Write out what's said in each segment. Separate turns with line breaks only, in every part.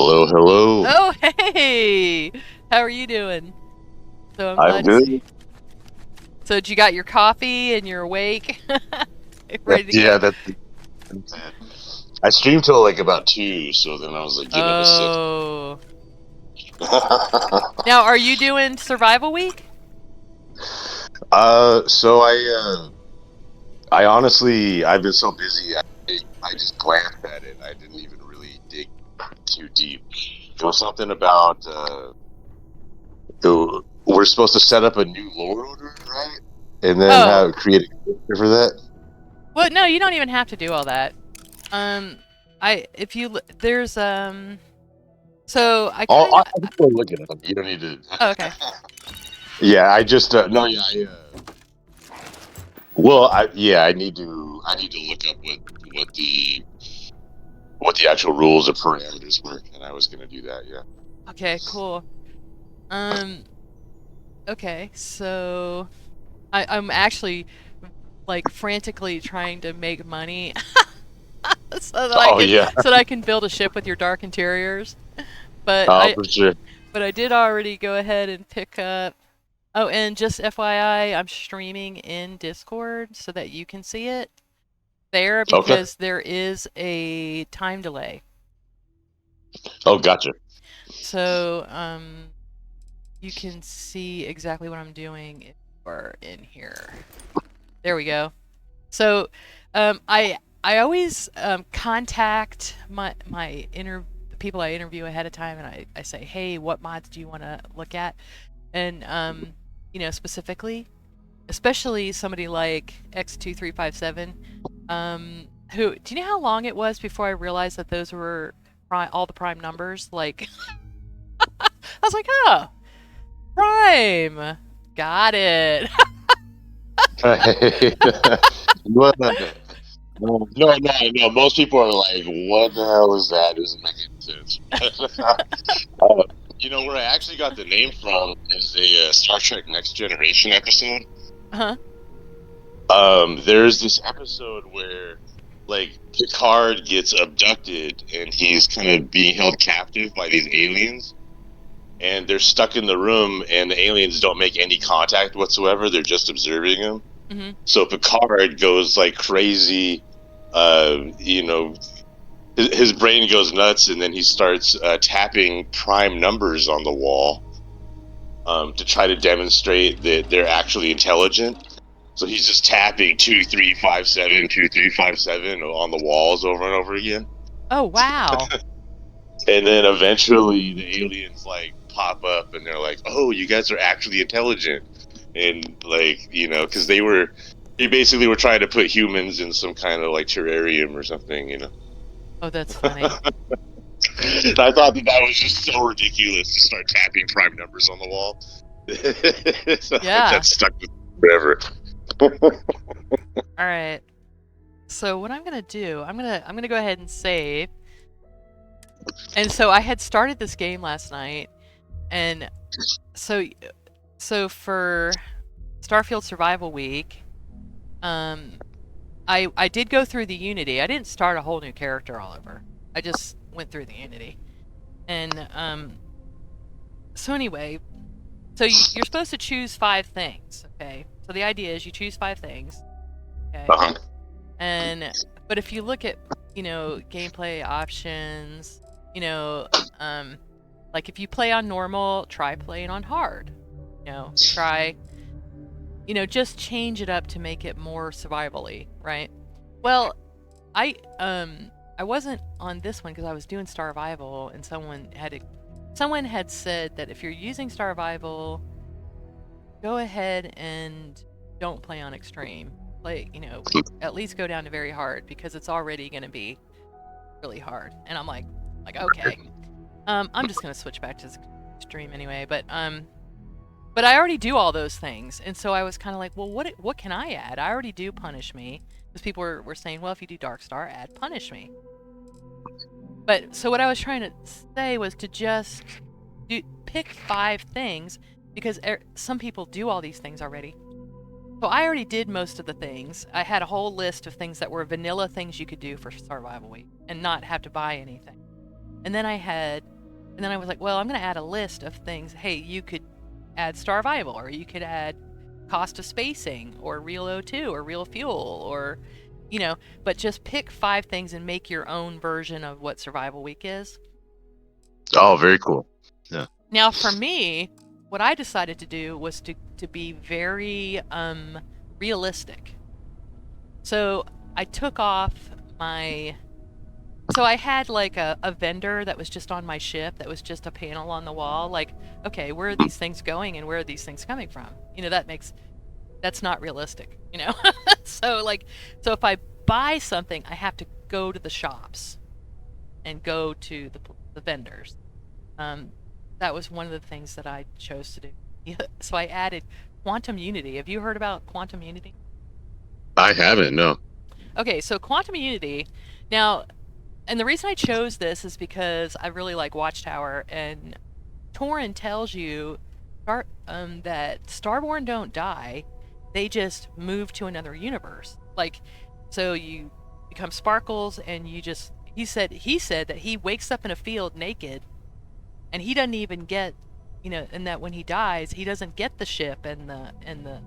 Hello, hello.
Oh, hey! How are you doing? So I'm
I'm
glad to see you.
good.
So did you got your coffee and you're awake? Ready to
Yeah,
go?
that's it. I streamed till like about 2, so then I was like getting up at 6.
Oh. Now, are you doing Survival Week?
So I honestly, I've been so busy. I just glanced at it. I didn't even really dig too deep. It was something about we're supposed to set up a new lore order, right? And then
Oh.
have create a character for that.
Well, no, you don't even have to do all that. Um, if you, there's, so I
Oh,
kind of,
I can still look at them. You don't need to.
oh, okay.
Yeah, I just no, yeah, well, I need to look up what the what the actual rules or parameters were, and I was gonna do that. Yeah.
Okay, cool. Um, okay, so I'm actually like frantically trying to make money
Oh yeah.
so that I can build a ship with your dark interiors. But
Oh,
I
for sure.
but I did already go ahead and pick up. Oh, and just FYI, I'm streaming in Discord so that you can see it there
Okay.
because there is a time delay.
Oh, gotcha.
So you can see exactly what I'm doing if you're in here. There we go. So, I always contact the people I interview ahead of time, and I say, hey, what mods do you want to look at? And specifically, especially somebody like X2357, who do you know how long it was before I realized that those were all the prime numbers? Like, I was like, oh, prime, got it.
Well, no. Most people are like, "What the hell is that? Doesn't make any sense." uh, where I actually got the name from is a Star Trek Next Generation episode.
Huh?
There's this episode where like Picard gets abducted and he's kind of being held captive by these aliens, and they're stuck in the room, and the aliens don't make any contact whatsoever. They're just observing him.
Mm-hmm.
So Picard goes like crazy. His brain goes nuts, and then he starts tapping prime numbers on the wall to try to demonstrate that they're actually intelligent. So he's just tapping 2357, 2357 on the walls over and over again.
Oh, wow.
And then eventually the aliens like pop up and they're like, "Oh, you guys are actually intelligent." And like, because they basically were trying to put humans in some kind of like terrarium or something.
Oh, that's funny.
And I thought that was just so ridiculous to start tapping prime numbers on the wall. So that
Yeah.
stuck with me forever.
All right. So what I'm gonna do, I'm gonna go ahead and save. And so I had started this game last night, and so for Starfield Survival Week, um, I did go through the Unity. I didn't start a whole new character all over. I just went through the Unity, and so anyway, so you're supposed to choose 5 things. Okay. So the idea is you choose 5 things. Okay.
Uh-huh.
And but if you look at gameplay options, you know like if you play on normal, try playing on hard. Try just change it up to make it more survivally, right? Well, I wasn't on this one because I was doing Starvival, and someone had said that if you're using Starvival, go ahead and don't play on extreme. Play, at least go down to very hard because it's already going to be really hard. And I'm like okay. I'm just going to switch back to extreme anyway, but I already do all those things. And so I was kind of like, well, what can I add? I already do Punish Me. Because people were saying, well, if you do Dark Star, add Punish Me. But so what I was trying to say was to just pick 5 things because some people do all these things already. So I already did most of the things. I had a whole list of things that were vanilla things you could do for Survival Week and not have to buy anything. And then I was like, well, I'm going to add a list of things. Hey, you could add Starvival, or you could add cost of spacing, or real O2, or real fuel, or, but just pick 5 things and make your own version of what Survival Week is.
Oh, very cool. Yeah.
Now, for me, what I decided to do was to be very realistic. So I took off my. So I had like a vendor that was just on my ship that was just a panel on the wall. Like, okay, where are these things going and where are these things coming from? That's not realistic, So if I buy something, I have to go to the shops and go to the vendors. That was one of the things that I chose to do. So I added Quantum Unity. Have you heard about Quantum Unity?
I haven't, no.
Okay, so Quantum Unity. Now, and the reason I chose this is because I really like Watchtower, and Torin tells you that Starborn don't die; they just move to another universe. Like, so you become Sparkles, and you just he said that he wakes up in a field naked, and he doesn't even get, and that when he dies, he doesn't get the ship and the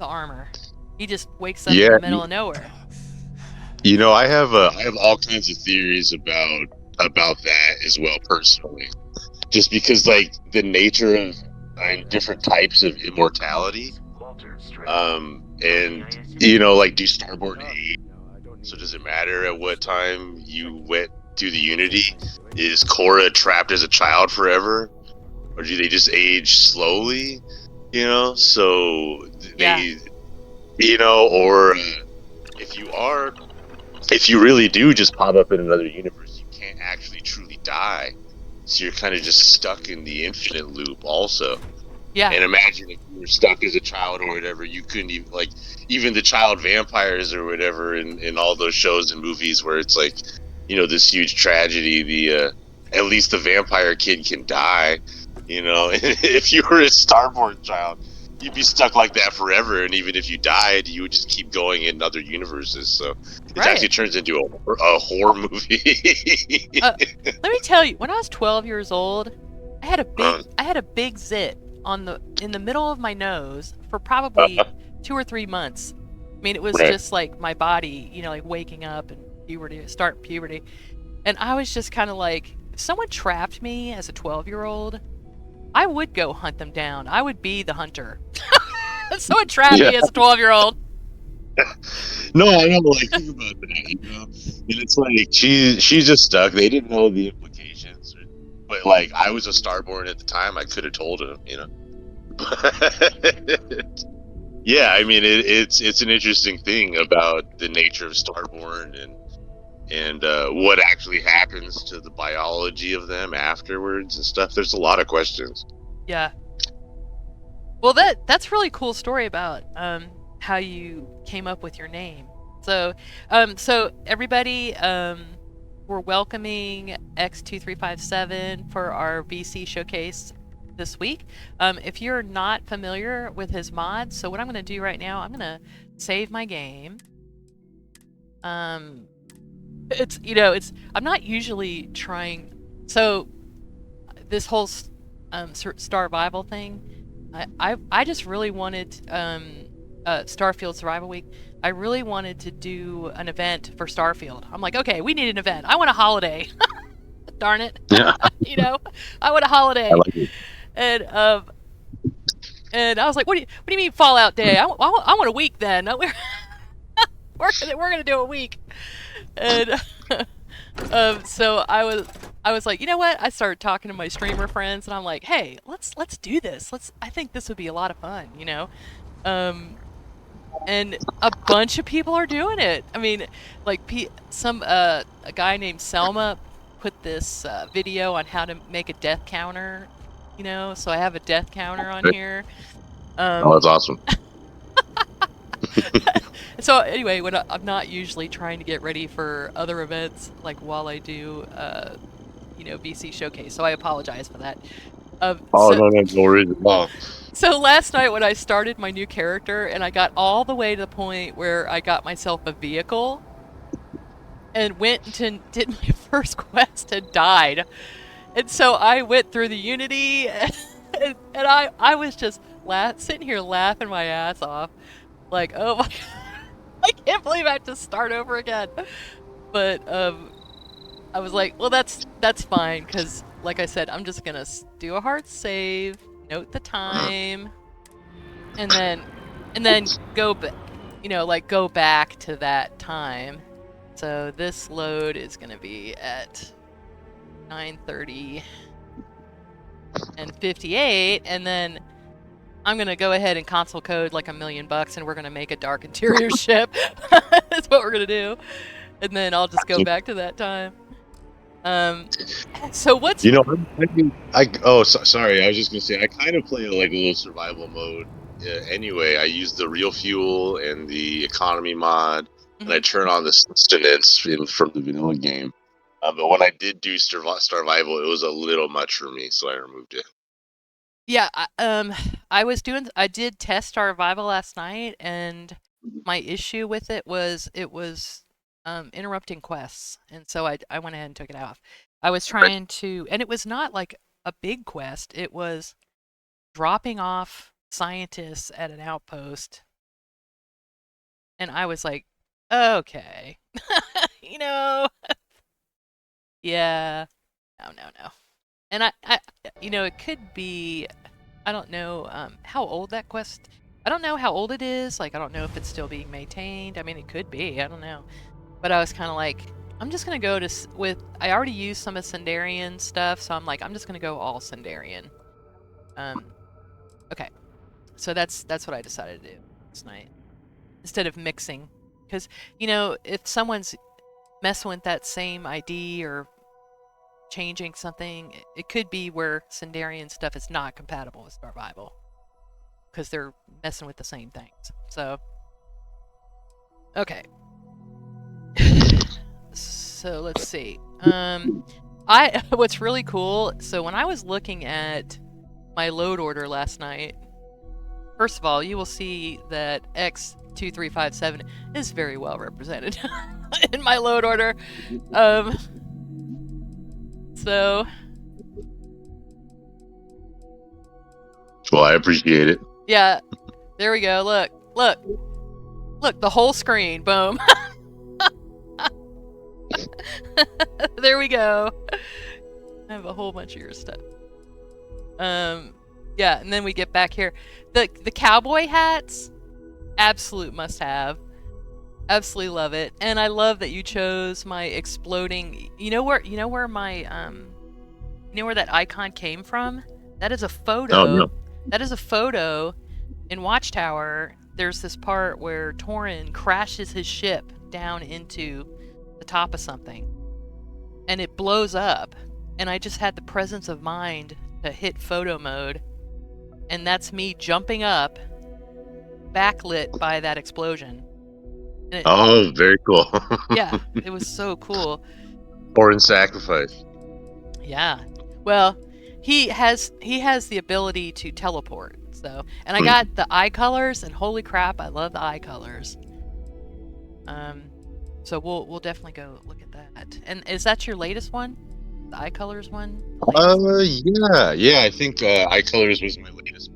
armor. He just wakes up in the middle of nowhere.
I have all kinds of theories about that as well, personally. Just because, like, the nature of different types of immortality, and like, do Starborn age? So does it matter at what time you went through the Unity? Is Korra trapped as a child forever, or do they just age slowly? So they, or if you really do just pop up in another universe, you can't actually truly die. So you're kind of just stuck in the infinite loop also.
Yeah.
And imagine if you were stuck as a child or whatever, you couldn't even, like, even the child vampires or whatever in all those shows and movies where it's like, this huge tragedy, at least the vampire kid can die, if you were a Starborn child, you'd be stuck like that forever, and even if you died, you would just keep going in other universes. So it actually turns into a horror movie.
Let me tell you, when I was 12 years old, I had a big zit in the middle of my nose for probably 2 or 3 months. I mean, it was just like my body, like waking up and start puberty, and I was just kind of like, if someone trapped me as a 12-year-old, I would go hunt them down. I would be the hunter. Someone trapped me as a 12-year-old.
No, I know, like, think about that, and it's like she's just stuck. They didn't know the implications, but like, I was a Starborn at the time. I could have told him, Yeah, I mean, it's an interesting thing about the nature of Starborn and what actually happens to the biology of them afterwards and stuff. There's a lot of questions.
Yeah. Well, that's really cool story about how you came up with your name. So everybody, we're welcoming X-2357 for our VC showcase this week. If you're not familiar with his mods, so what I'm going to do right now, I'm going to save my game. It's I'm not usually trying. So this whole Starvival thing, I just really wanted Starfield Survival Week. I really wanted to do an event for Starfield. I'm like, okay, we need an event. I want a holiday. Darn it.
Yeah.
I want a holiday.
I like it.
And I was like, what do you mean Fallout Day? I want a week then. We're gonna do a week. And so I was like, you know what? I started talking to my streamer friends, and I'm like, hey, let's do this. I think this would be a lot of fun, and a bunch of people are doing it. I mean, like a guy named Selma put this video on how to make a death counter, so I have a death counter on here.
Oh, that's awesome.
So anyway, when I'm not usually trying to get ready for other events, like while I do, VC Showcase, so I apologize for that.
No worries at all.
So last night when I started my new character, and I got all the way to the point where I got myself a vehicle, and went and did my first quest and died. And so I went through the Unity, and I was just sitting here laughing my ass off, like, oh my god, I can't believe I have to start over again. But I was like, well, that's fine, because like I said, I'm just gonna do a hard save, note the time, and then go back, like go back to that time. So this load is gonna be at 9:30 and 58, and then I'm gonna go ahead and console code like $1,000,000, and we're gonna make a dark interior ship. That's what we're gonna do, and then I'll just go back to that time. So what's
You know, sorry. I was just gonna say I kind of play like a little survival mode. Anyway, I use the real fuel and the economy mod, and I turn on the sustenance from the vanilla game. But when I did do survival, it was a little much for me, so I removed it.
Yeah, I did test our revival last night, and my issue with it was interrupting quests, and so I went ahead and took it off. I was trying to, and it was not like a big quest. It was dropping off scientists at an outpost, and I was like, okay, you know, yeah, no. And it could be, I don't know how old that quest. I don't know how old it is. Like, I don't know if it's still being maintained. I mean, it could be. I don't know. But I was kind of like, I'm just gonna go with. I already used some of Sendarian stuff, so I'm like, I'm just gonna go all Sendarian. Okay. So that's what I decided to do this night instead of mixing, because if someone's messing with that same ID or changing something, it could be where Sendarian stuff is not compatible with survival because they're messing with the same things. So, okay. So let's see. What's really cool. So when I was looking at my load order last night, first of all, you will see that X-2357 is very well represented in my load order. So.
Well, I appreciate it.
Yeah, there we go. Look, the whole screen. Boom. There we go. I have a whole bunch of your stuff. Yeah, and then we get back here. The cowboy hats, absolute must have. Absolutely love it. And I love that you chose my exploding. You know where my you know where that icon came from? That is a photo.
Oh no.
That is a photo in Watchtower. There's this part where Torin crashes his ship down into the top of something, and it blows up. And I just had the presence of mind to hit photo mode, and that's me jumping up, backlit by that explosion.
Oh, very cool.
Yeah, it was so cool.
Foreign sacrifice.
Yeah. Well, he has the ability to teleport. So, and I got the eye colors, and holy crap, I love the eye colors. So we'll definitely go look at that. And is that your latest one? The eye colors one?
Yeah. I think eye colors was my latest.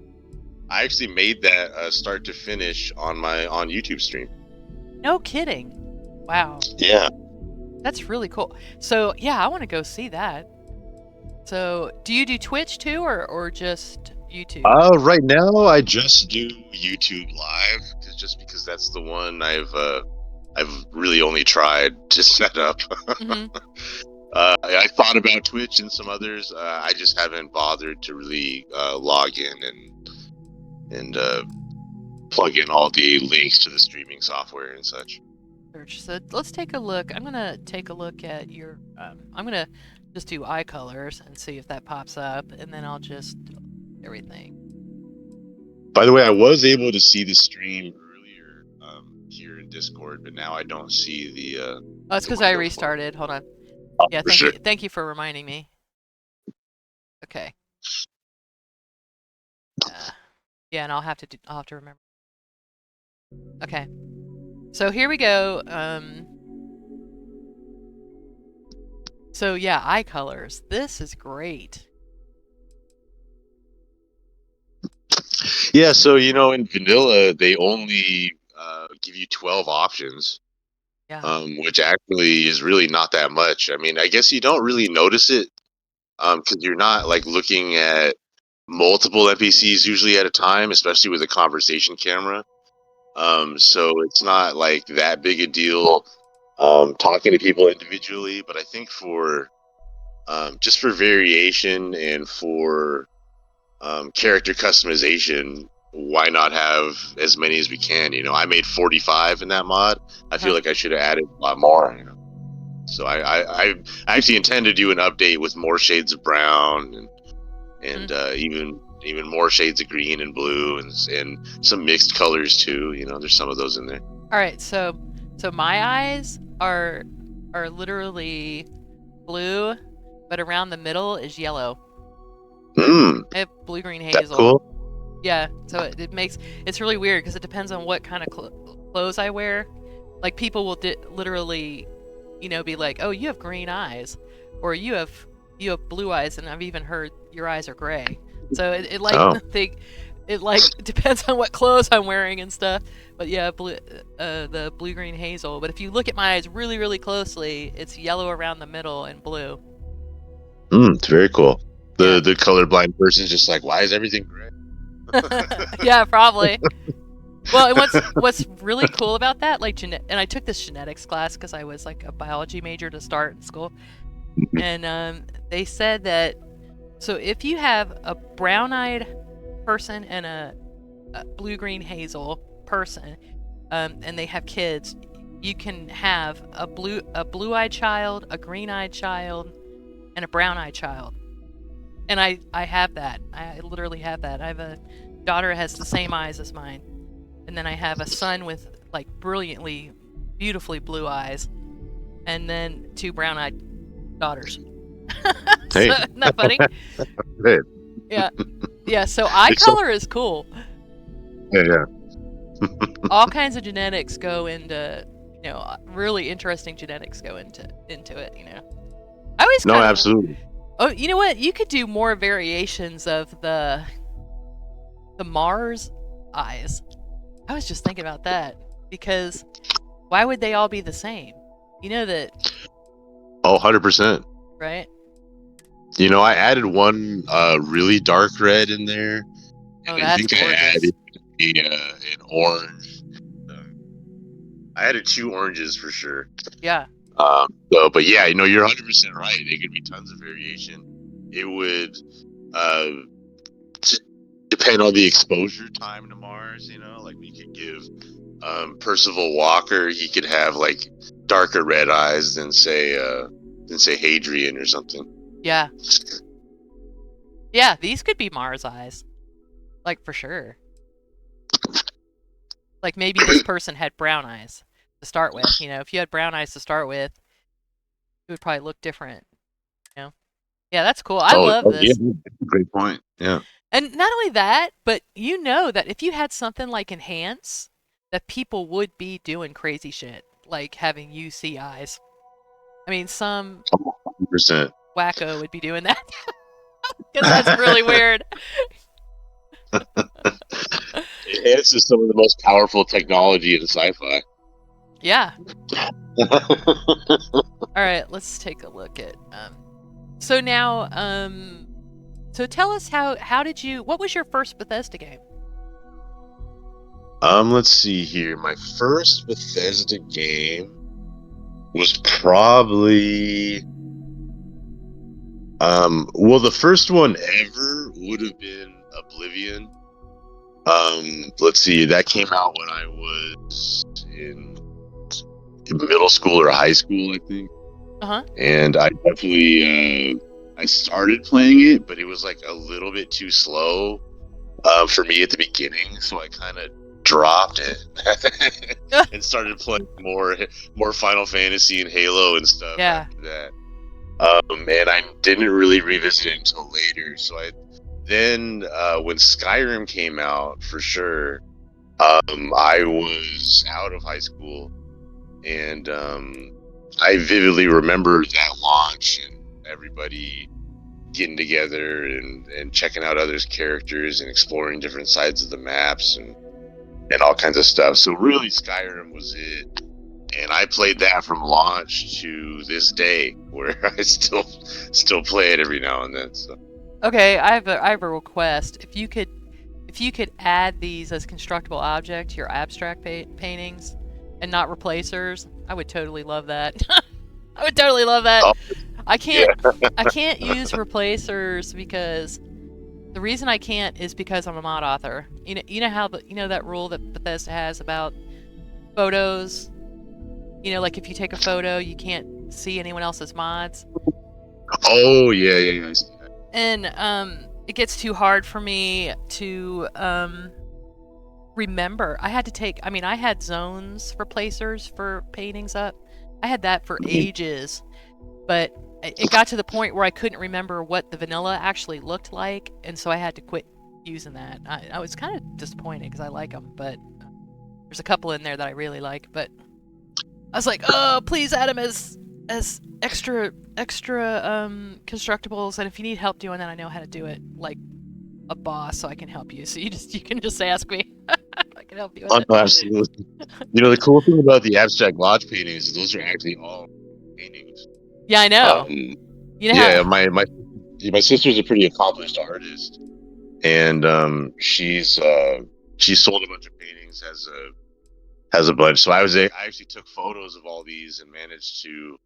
I actually made that start to finish on YouTube stream.
No kidding. Wow.
Yeah.
That's really cool. So yeah, I want to go see that. So do you do Twitch too, or just YouTube?
Right now I just do YouTube Live, just because that's the one I've really only tried to set up. I thought about Twitch and some others. I just haven't bothered to really log in and plug in all the links to the streaming software and such.
So let's take a look. I'm gonna take a look at your. I'm gonna just do eye colors and see if that pops up, and then I'll just everything.
By the way, I was able to see the stream earlier here in Discord, but now I don't see the.
Oh, it's because I restarted. Hold on.
Oh,
Yeah, thank you for reminding me. Okay. Yeah, and I'll have to remember. Okay. So here we go. So yeah, eye colors. This is great.
Yeah, so in vanilla they only give you 12 options,
Yeah.
which actually is really not that much. I mean, I guess you don't really notice it because you're not like looking at multiple NPCs usually at a time, especially with a conversation camera. So it's not like that big a deal talking to people individually. But I think for just for variation and for character customization, why not have as many as we can? I made 45 in that mod. I feel
Uh-huh.
like I should have added a lot more. So I actually intend to do an update with more shades of brown and even more shades of green and blue and some mixed colors too. There's some of those in there.
All right, so my eyes are literally blue, but around the middle is yellow. I have blue green
That's
hazel.
cool.
Yeah, so it makes it's really weird because it depends on what kind of clothes I wear. Like people will literally, be like, "Oh, you have green eyes," or you have blue eyes, and I've even heard your eyes are gray. So it like
Oh,
it like depends on what clothes I'm wearing and stuff. But yeah, the blue green hazel. But if you look at my eyes really really closely, it's yellow around the middle and blue.
it's very cool.
Yeah.
The colorblind person's just like, why is everything gray?
Yeah, probably. Well, and what's really cool about that, like and I took this genetics class because I was like a biology major to start in school, and they said that so if you have a brown-eyed person and a blue-green hazel person, and they have kids, you can have a blue-eyed child, a green-eyed child, and a brown-eyed child. And I have that. I literally have that. I have a daughter that has the same eyes as mine. And then I have a son with like brilliantly, beautifully blue eyes, and then two brown-eyed daughters. So,
Hey,
isn't that funny?
hey.
Yeah, yeah. So eye
It's so
color is cool.
yeah.
All kinds of genetics go into, really interesting genetics go into it. I always
No,
kind of.
absolutely.
Oh, you know what? You could do more variations of the Mars eyes. I was just thinking about that because why would they all be the same? You know that,
Oh, 100%.
right?
I added one really dark red in there,
Oh,
and I
that's
think I
gorgeous.
added an orange. Uh, I added two oranges for sure.
Yeah.
But yeah, you're 100% right. It could be tons of variation. It would uh, depend on the exposure time to Mars. Like we could give Percival Walker, he could have like darker red eyes than say Hadrian or something.
Yeah. Yeah, these could be Mars eyes. Like for sure. Like maybe this person had brown eyes to start with. If you had brown eyes to start with, it would probably look different. You know? Yeah, that's cool. I love
Yeah,
this.
great point. Yeah.
And not only that, but you know that if you had something like Enhance, that people would be doing crazy shit, like having UC eyes. I mean, some
100%.
wacko would be doing that because that's really weird.
Enhances some of the most powerful technology in sci-fi.
Yeah. All right, let's take a look at. So now, so tell us how did you? What was your first Bethesda game?
Let's see here. My first Bethesda game was probably well, the first one ever would have been Oblivion. Let's see, that came out when I was in middle school or high school, I think.
Uh huh.
And I definitely I started playing it, but it was like a little bit too slow for me at the beginning, so I kind of dropped it and started playing more Final Fantasy and Halo and stuff
Yeah.
after that. And I didn't really revisit it until later. So then when Skyrim came out, for sure, I was out of high school, and I vividly remember that launch and everybody getting together and checking out others' characters and exploring different sides of the maps and all kinds of stuff. So really, Skyrim was it. And I played that from launch to this day, where I still play it every now and then. So.
Okay, I have a request. If you could add these as constructible objects, your abstract paintings, and not replacers, I would totally love that. I would totally love that.
Oh,
I
yeah.
can't use replacers because the reason I can't is because I'm a mod author. You know how that rule that Bethesda has about photos. Like if you take a photo, you can't see anyone else's mods.
Oh yeah. I see that.
And it gets too hard for me to remember. I had zones replacers for paintings up. I had that for ages, but it got to the point where I couldn't remember what the vanilla actually looked like, and so I had to quit using that. I was kind of disappointed because I like them, but there's a couple in there that I really like. But I was like, oh, please add them as extra constructibles, and if you need help doing that, I know how to do it like a boss, so I can help you. So you can just ask me. I can help you with
Oh,
it.
no, absolutely. The cool thing about the abstract lodge paintings is those are actually all paintings.
Yeah, I know. You know how?
Yeah, my sister's a pretty accomplished artist, and she sold a bunch of paintings, has a bunch. So I actually took photos of all these and managed to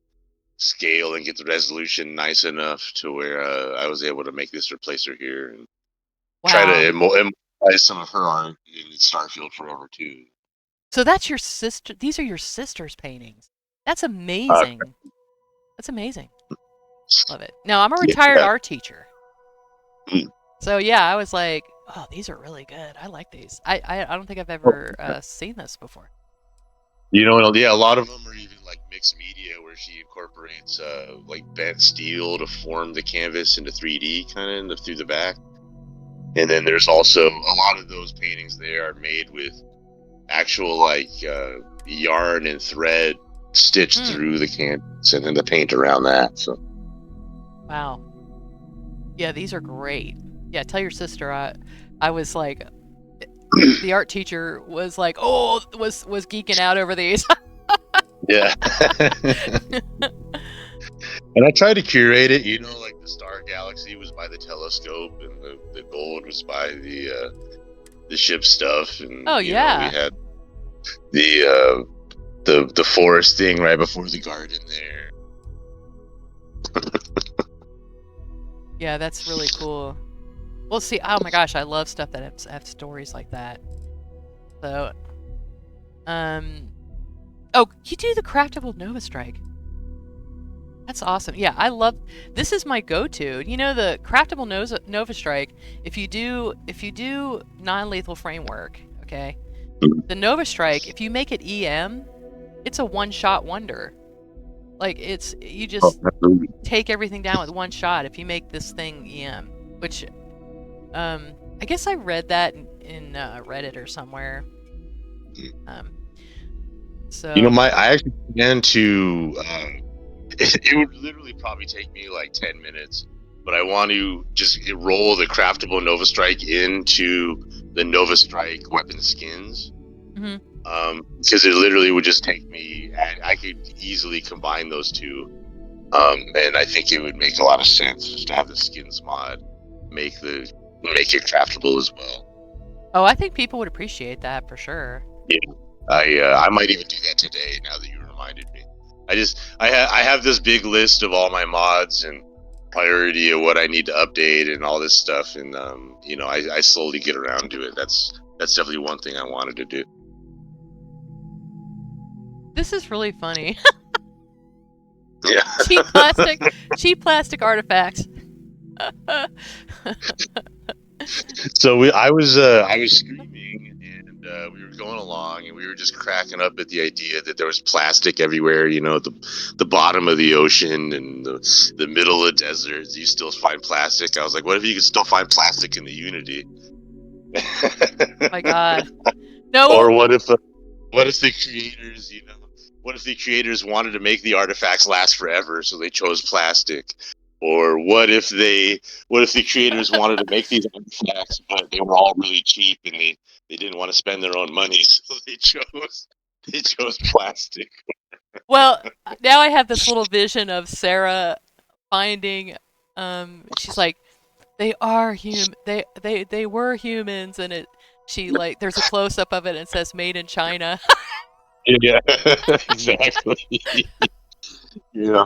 scale and get the resolution nice enough to where I was able to make this replacer here and try to
Wow.
immortalize some of her art in Starfield Forever too.
So that's your sister. These are your sister's paintings. That's
Uh,
amazing. That's amazing. Love it. No, I'm a retired
yeah.
art teacher.
Mm.
So yeah, I was like, oh, these are really good. I like these. I don't think I've ever seen this before.
Yeah, a lot of them are even like mixed media where she incorporates like bent steel to form the canvas into 3D kind of through the back. And then there's also a lot of those paintings there are made with actual like yarn and thread stitched through the canvas and then the paint around that. So
Wow. Yeah, these are great. Yeah, tell your sister I was like the art teacher was like, "Oh, was geeking out over these."
yeah. And I tried to curate it, like the star galaxy was by the telescope and the gold was by the ship stuff, and
Oh, yeah.
we had the forest thing right before the garden there.
Yeah, that's really cool. Well, see, oh my gosh, I love stuff that have stories like that. So, oh, you do the craftable Nova Strike. That's awesome. Yeah, I love. This is my go-to. The craftable Nova Strike. If you do non-lethal framework, okay, the Nova Strike. If you make it EM, it's a one-shot wonder. Like you just take everything down with one shot. If you make this thing EM, which, I guess I read that in Reddit or somewhere. So
I actually began to. It would literally probably take me like 10 minutes, but I want to just roll the craftable Nova Strike into the Nova Strike weapon skins. Because it literally would just take me. I could easily combine those two, and I think it would make a lot of sense just to have the skins mod make it craftable as well.
Oh, I think people would appreciate that for sure.
Yeah, I might even do that today. Now that you reminded me, I have this big list of all my mods and priority of what I need to update and all this stuff, and I slowly get around to it. That's definitely one thing I wanted to do.
This is really funny.
Yeah.
cheap plastic artifacts.
So I was screaming, and we were going along, and we were just cracking up at the idea that there was plastic everywhere. The bottom of the ocean and the middle of the desert. You still find plastic. I was like, what if you could still find plastic in the Unity?
Oh my God. No.
Or what if the creators, what if the creators wanted to make the artifacts last forever, so they chose plastic? Or what if the creators wanted to make these artifacts, but they were all really cheap and they didn't want to spend their own money, so they chose plastic.
Well, now I have this little vision of Sarah finding. She's like, they are they were humans, and it. She like there's a close up of it and it says made in China.
Yeah, exactly. Yeah.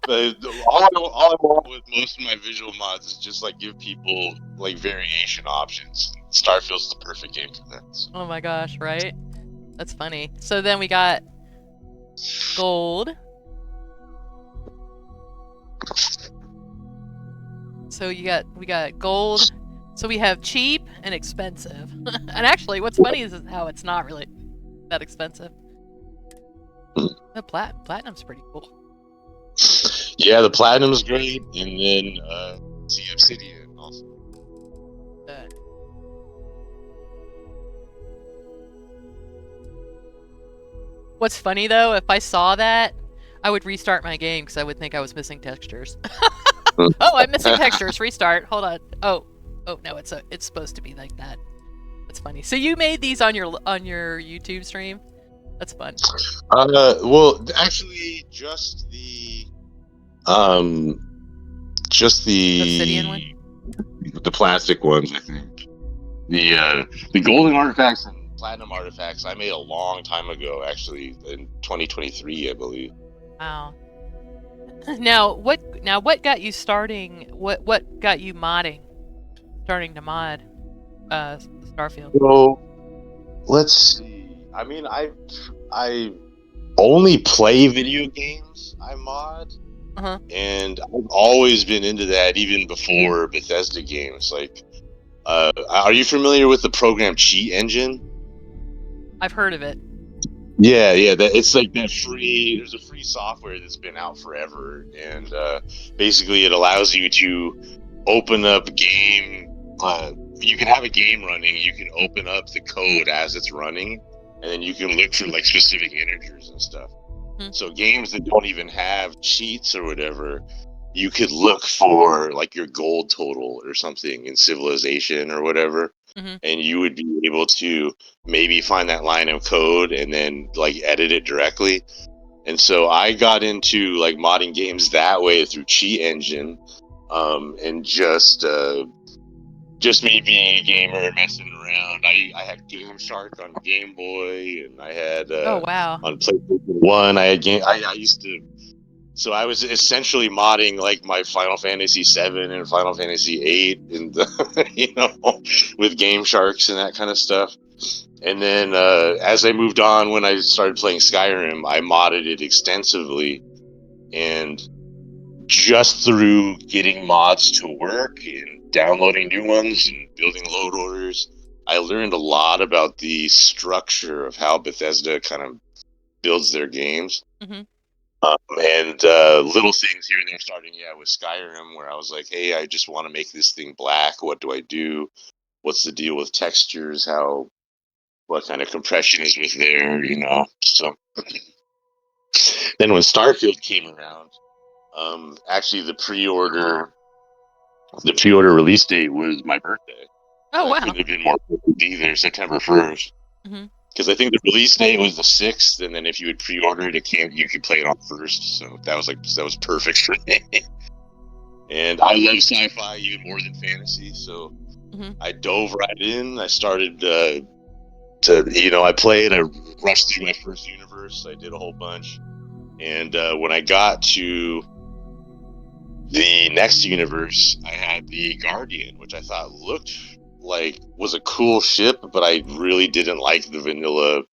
But all I want with most of my visual mods is just like give people like variation options. Starfield's the perfect game for that. So.
Oh my gosh, right? That's funny. So then we got gold. So we got gold. So we have cheap and expensive. And actually, what's funny is how it's not really that expensive. The platinum's pretty cool.
Yeah, the platinum's great, and then the obsidian also.
What's funny though, if I saw that, I would restart my game because I would think I was missing textures. Oh, I'm missing textures. Restart. Hold on. Oh no, it's supposed to be like that. That's funny. So you made these on your YouTube stream? That's fun.
Well, actually, just
Obsidian one.
the plastic ones, I think. The golden artifacts and platinum artifacts I made a long time ago, actually, in 2023, I believe.
Wow. Now what got you starting? What got you modding? Starting to mod Starfield.
So let's see. I mean, I only play video games. I mod.
Uh-huh.
And I've always been into that, even before Bethesda games. Like, are you familiar with the program Cheat Engine?
I've heard of it.
Yeah, it's like that free. There's a free software that's been out forever, and basically it allows you to open up game. You can have a game running. You can open up the code as it's running, and then you can look for like specific integers and stuff. So games that don't even have cheats or whatever, you could look for like your gold total or something in Civilization or whatever, and you would be able to maybe find that line of code and then like edit it directly. And so I got into like modding games that way through Cheat Engine, and just me being a gamer messing around. I had Game Shark on Game Boy, and I had
Oh wow.
on PlayStation 1. I had game. I used to. So I was essentially modding like my Final Fantasy 7 and Final Fantasy 8, and with Game Sharks and that kind of stuff. And then as I moved on, when I started playing Skyrim, I modded it extensively, and just through getting mods to work and downloading new ones and building load orders, I learned a lot about the structure of how Bethesda kind of builds their games. And little things here and there, starting with Skyrim, where I was like, hey, I just want to make this thing black. What do I do? What's the deal with textures? What kind of compression is with there? So then when Starfield came around, actually the pre-order release date was my birthday.
Oh
So I
wow.
couldn't have been more perfect either, September 1st. Because I think the release date was the 6th, and then if you had pre-ordered it, you could play it on the 1st. So that was perfect for me. And I love sci-fi even more than fantasy, so I dove right in. I started I played. I rushed through my first universe. I did a whole bunch, and when I got to the next universe, I had the Guardian, which I thought looked like was a cool ship, but I really didn't like the vanilla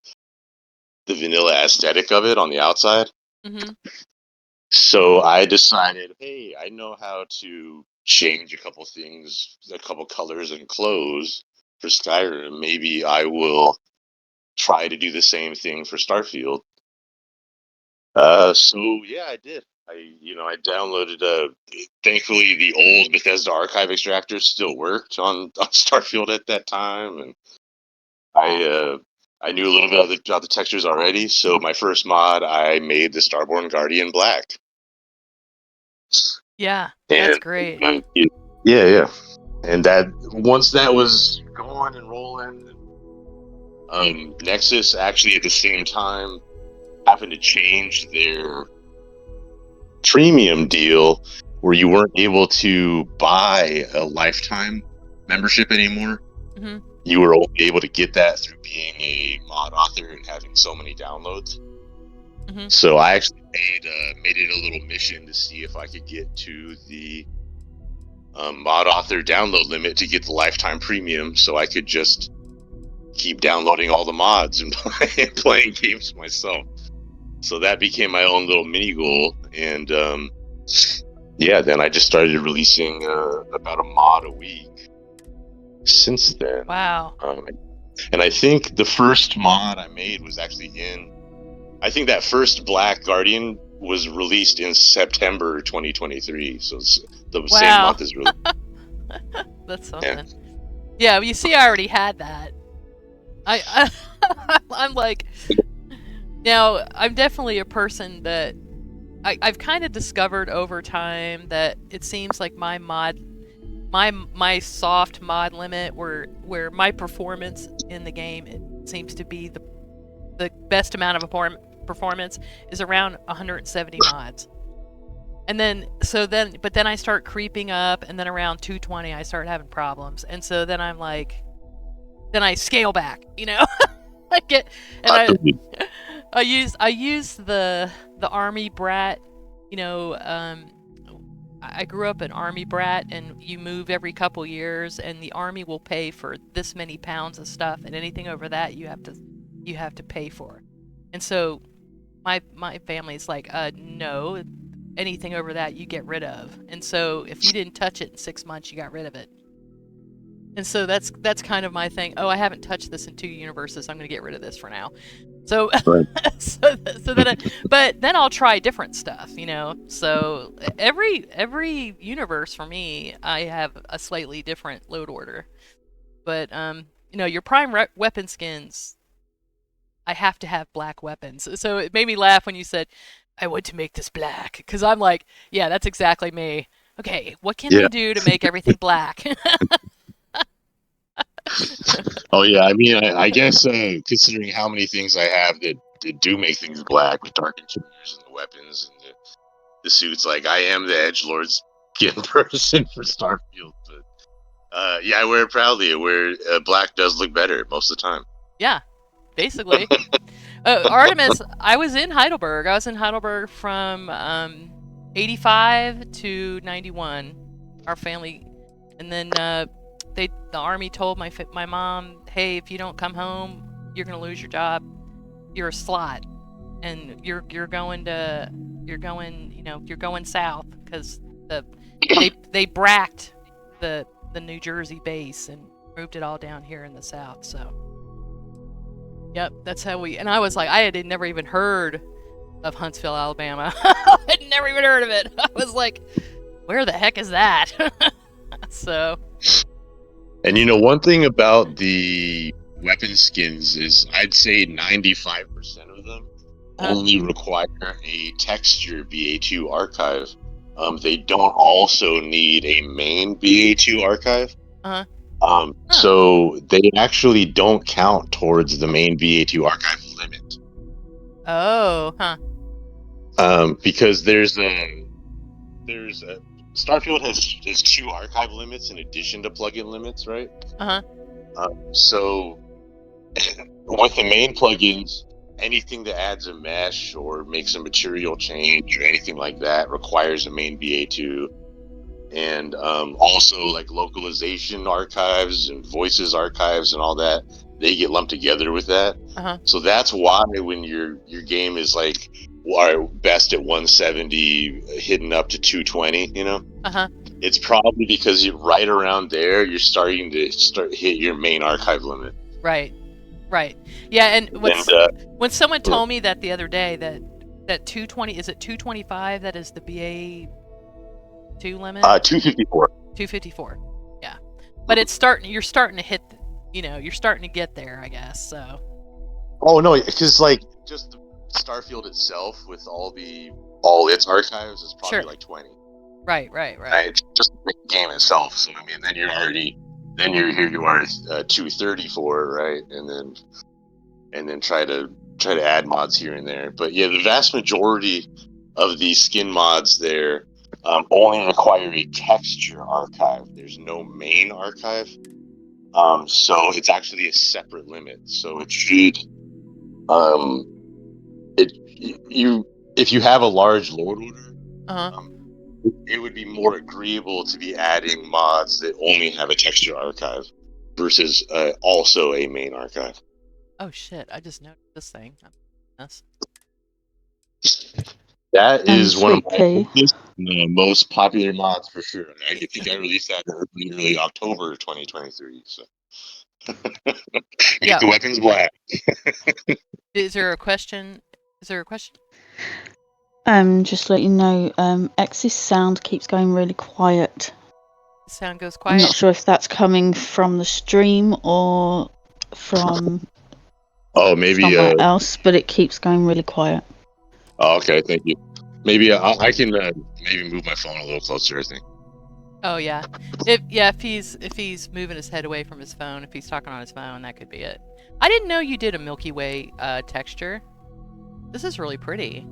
aesthetic of it on the outside. So I decided, hey, I know how to change a couple things, a couple colors and clothes for Skyrim. Maybe I will try to do the same thing for Starfield. So yeah, I did. I downloaded. Thankfully, the old Bethesda Archive extractor still worked on Starfield at that time, and I I knew a little bit about the textures already, so my first mod, I made the Starborn Guardian black.
Yeah,
And
that's great.
yeah. And that once that was going and rolling, Nexus actually at the same time happened to change their premium deal where you weren't able to buy a lifetime membership anymore.
Mm-hmm.
You were only able to get that through being a mod author and having so many downloads.
Mm-hmm.
So I actually made it a little mission to see if I could get to the mod author download limit to get the lifetime premium, so I could just keep downloading all the mods and playing games myself. So that became my own little mini goal, and yeah, then I just started releasing about a mod a week since then.
Wow.
And I think the first mod I made was actually I think that first Black Guardian was released in September 2023, so it's the same month as really.
That's something. Yeah, you see, I already had that. I'm like, now I'm definitely a person that I've kind of discovered over time that it seems like my soft mod limit, where my performance in the game, it seems to be the best amount of performance is around 170 mods. And then but then I start creeping up, and then around 220 I start having problems, and so then I'm like, then I scale back, I get, and I use the army brat, I grew up an army brat, and you move every couple years, and the army will pay for this many pounds of stuff, and anything over that you have to pay for. And so my family's like, no, anything over that you get rid of. And so if you didn't touch it in 6 months, you got rid of it. And so that's kind of my thing. Oh, I haven't touched this in 2 universes. I'm going to get rid of this for now. So,
Right.
but then I'll try different stuff, So every universe for me, I have a slightly different load order. But your prime weapon skins, I have to have black weapons. So it made me laugh when you said, I want to make this black, because I'm like, yeah, that's exactly me. Okay, what can they do to make everything black?
Oh yeah, I mean, I guess considering how many things I have that do make things black, with dark interiors and the weapons and the suits, like I am the edgelord skin person for Starfield. But yeah, I wear it proudly. Black does look better most of the time.
Yeah, basically. Artemis, I was in Heidelberg. I was in Heidelberg from 85 to 91. Our family, and then the army told my mom, hey, if you don't come home, you're gonna lose your job. You're a slot, and you're going south, because they bracked the New Jersey base and moved it all down here in the south. So yep, that's how and I was like, I had never even heard of Huntsville, Alabama. I'd never even heard of it. I was like, where the heck is that? So.
And one thing about the weapon skins is I'd say 95% of them only require a texture BA2 archive. They don't also need a main BA2 archive. So they actually don't count towards the main BA2 archive limit.
Oh,
because there's a Starfield has 2 archive limits in addition to plugin limits, right? So with the main plugins, anything that adds a mesh or makes a material change or anything like that requires a main BA2. And also like localization archives and voices archives and all that, they get lumped together with that. So that's why when your game is like best at 170 hidden up to 220, it's probably because you're right around there, you're starting to hit your main archive limit.
Right. Yeah, and when someone told me that the other day, that 220, is it 225 that is the BA2 limit?
254.
254. Yeah. But you're starting to hit, you're starting to get there, I guess. So
Oh no, because like just Starfield itself with all its archives is probably
Sure.
like 20.
Right.
Just the game itself. So I mean, then here you are 234, right? And then try to add mods here and there. But yeah, the vast majority of these skin mods there only require a texture archive. There's no main archive. So it's actually a separate limit. So it should um, it you if you have a large load order, um, it would be more agreeable to be adding mods that only have a texture archive versus also a main archive.
Oh shit! I just noticed this thing. Yes.
That
And
is one of
Sweet
my
Pea.
most popular mods for sure. I think I released that in early October 2023. So
Yeah.
get the weapons black.
Is there a question?
Just to let you know, X's sound keeps going really quiet.
The sound goes
I'm
quiet.
not sure if that's coming from the stream or from
Maybe
somewhere else, but it keeps going really quiet.
okay, thank you. Maybe I can maybe move my phone a little closer, I think.
Oh yeah. If he's moving his head away from his phone, if he's talking on his phone, that could be it. I didn't know you did a Milky Way texture. This is really pretty.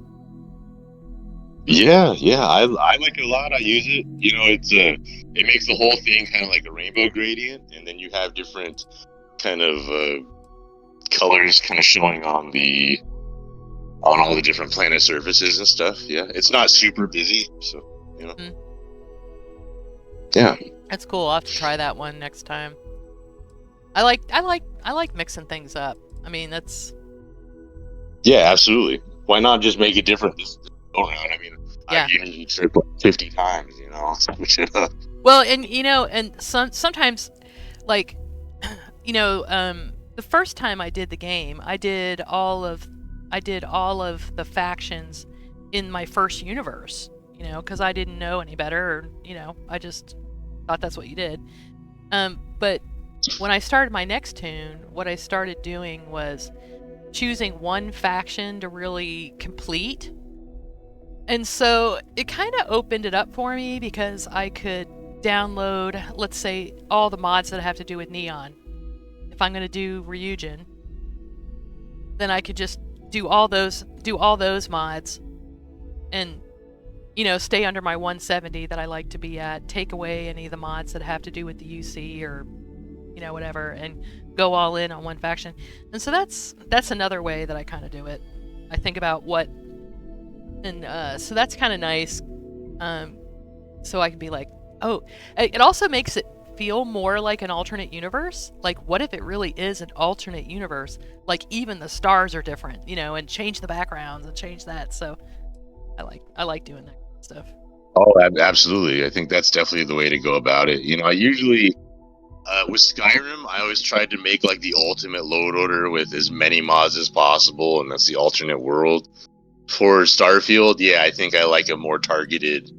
Yeah, I like it a lot. I use it. You know, it makes the whole thing kind of like a rainbow gradient, and then you have different kind of colors kind of showing on all the different planet surfaces and stuff. Yeah, it's not super busy, so you know. Yeah,
That's cool. I'll have to try that one next time. I like mixing things up. I mean, that's
yeah, absolutely. Why not just make it different this go around? I mean,
yeah.
I've used it 50 times, you know.
Well, and and sometimes, like, the first time I did the game, I did all of the factions in my first universe, because I didn't know any better, or, I just thought that's what you did. But when I started my next tune, what I started doing was choosing one faction to really complete. And so it kind of opened it up for me because I could download, let's say, all the mods that have to do with Neon. If I'm going to do Ryujin, then I could just do all those mods and stay under my 170 that I like to be at, take away any of the mods that have to do with the UC or whatever, and go all in on one faction. And so that's another way that I kind of do it. I think about what, and so that's kind of nice. So I can be like, oh, it also makes it feel more like an alternate universe. Like, what if it really is an alternate universe? Like, even the stars are different, and change the backgrounds and change that. So I like doing that stuff.
Oh, absolutely. I think that's definitely the way to go about it. I usually with Skyrim, I always tried to make like the ultimate load order with as many mods as possible, and that's the alternate world. For Starfield, yeah, I think I like a more targeted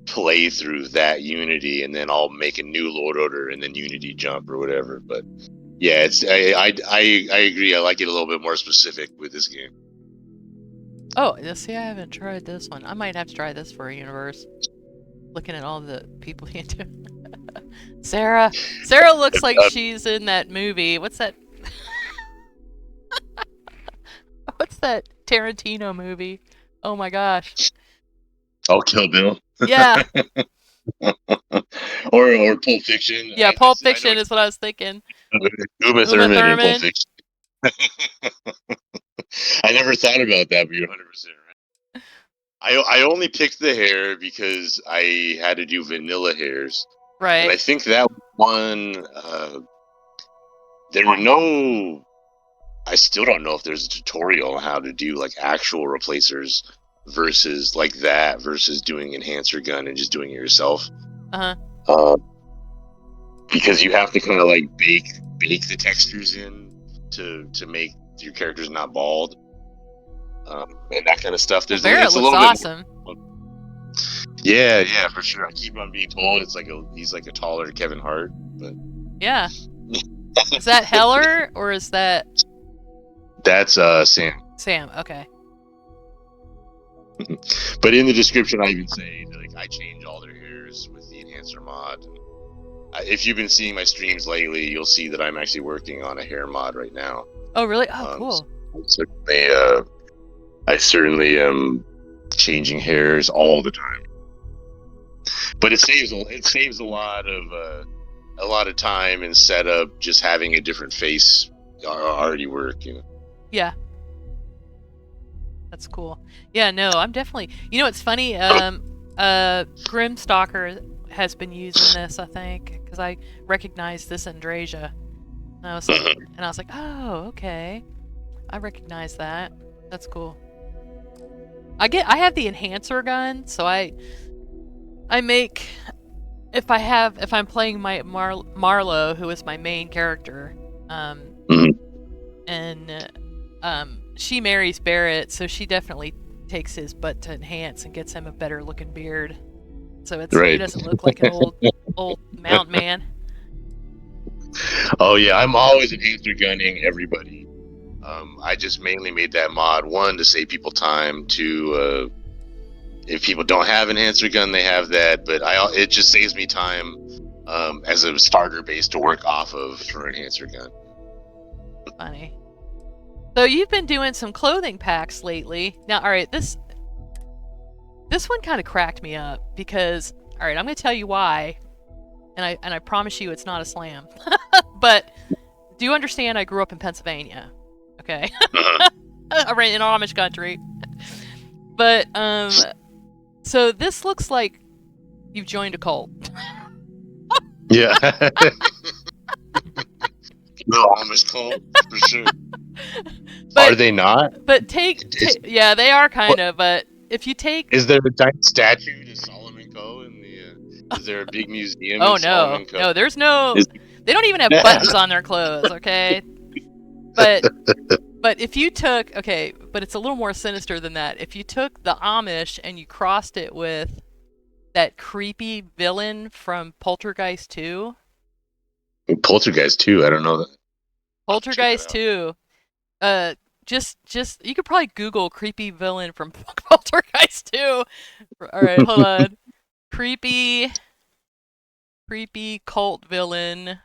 play through that Unity, and then I'll make a new load order and then Unity jump or whatever. But yeah, I agree. I like it a little bit more specific with this game.
Oh, see, I haven't tried this one. I might have to try this for a universe. Looking at all the people you do. Sarah looks like she's in that movie. What's that? What's that Tarantino movie? Oh my gosh.
Oh, Kill Bill.
Yeah.
or Pulp Fiction.
Yeah, Pulp Fiction is what I was thinking.
Uma Thurman in Pulp Fiction. I never thought about that, but you're 100% right. I only picked the hair because I had to do vanilla hairs.
Right.
And I think that one, there were no... I still don't know if there's a tutorial on how to do like actual replacers versus like that versus doing enhancer gun and just doing it yourself. Because you have to kind of like bake the textures in to make your characters not bald, and that kind of stuff.
It's a little awesome.
Bit yeah, for sure. I keep on being told he's like a taller Kevin Hart, but
yeah. Is that Heller or is that?
That's Sam.
Sam. Okay.
But in the description, I even say like I change all their hairs with the enhancer mod. If you've been seeing my streams lately, you'll see that I'm actually working on a hair mod right now.
Oh, really? Oh, cool.
So I certainly am changing hairs all the time. But it saves a lot of time and setup just having a different face already work, you know.
Yeah. That's cool. Yeah, no, I'm definitely. You know, it's funny. Grimstalker has been using this, I think, because I recognized this Andrasia, and I was like, oh, okay, I recognize that. That's cool. I have the enhancer gun, so I make if I'm playing my Marlo, who is my main character, and she marries Barrett, so she definitely takes his butt to enhance and gets him a better looking beard. So he doesn't look like an old mountain man.
Oh yeah, I'm always enhancer gunning everybody. I just mainly made that mod, one, to save people time, two, if people don't have enhancer gun, they have that, but it just saves me time as a starter base to work off of for enhancer gun.
Funny. So you've been doing some clothing packs lately. Now, all right, this one kind of cracked me up because, all right, I'm going to tell you why, and I promise you it's not a slam. But do you understand? I grew up in Pennsylvania. Okay, I ran in Amish country. But so this looks like you've joined a cult.
Yeah. No, Amish cult for sure. But, are they not?
But yeah, they are kind of. But if you take,
is there a giant statue to Solomon Coe in the? Is there a big museum?
Oh
in
no,
Solomon Coe?
No, there's no. They don't even have buttons on their clothes. Okay, but if you took but it's a little more sinister than that. If you took the Amish and you crossed it with that creepy villain from Poltergeist 2.
Poltergeist 2, I don't know that.
Poltergeist 2. Just you could probably Google creepy villain from Poltergeist 2. All right, hold on. Creepy cult villain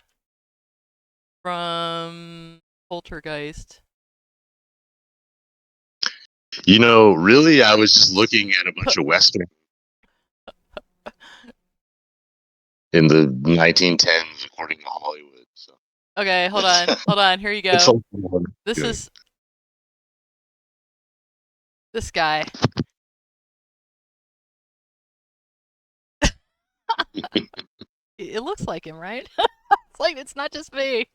from Poltergeist.
You know, really, I was just looking at a bunch of Western in the 1910s, according to Hollywood. So.
Okay, hold on. Here you go. This is this guy. It looks like him, right? It's like it's not just me.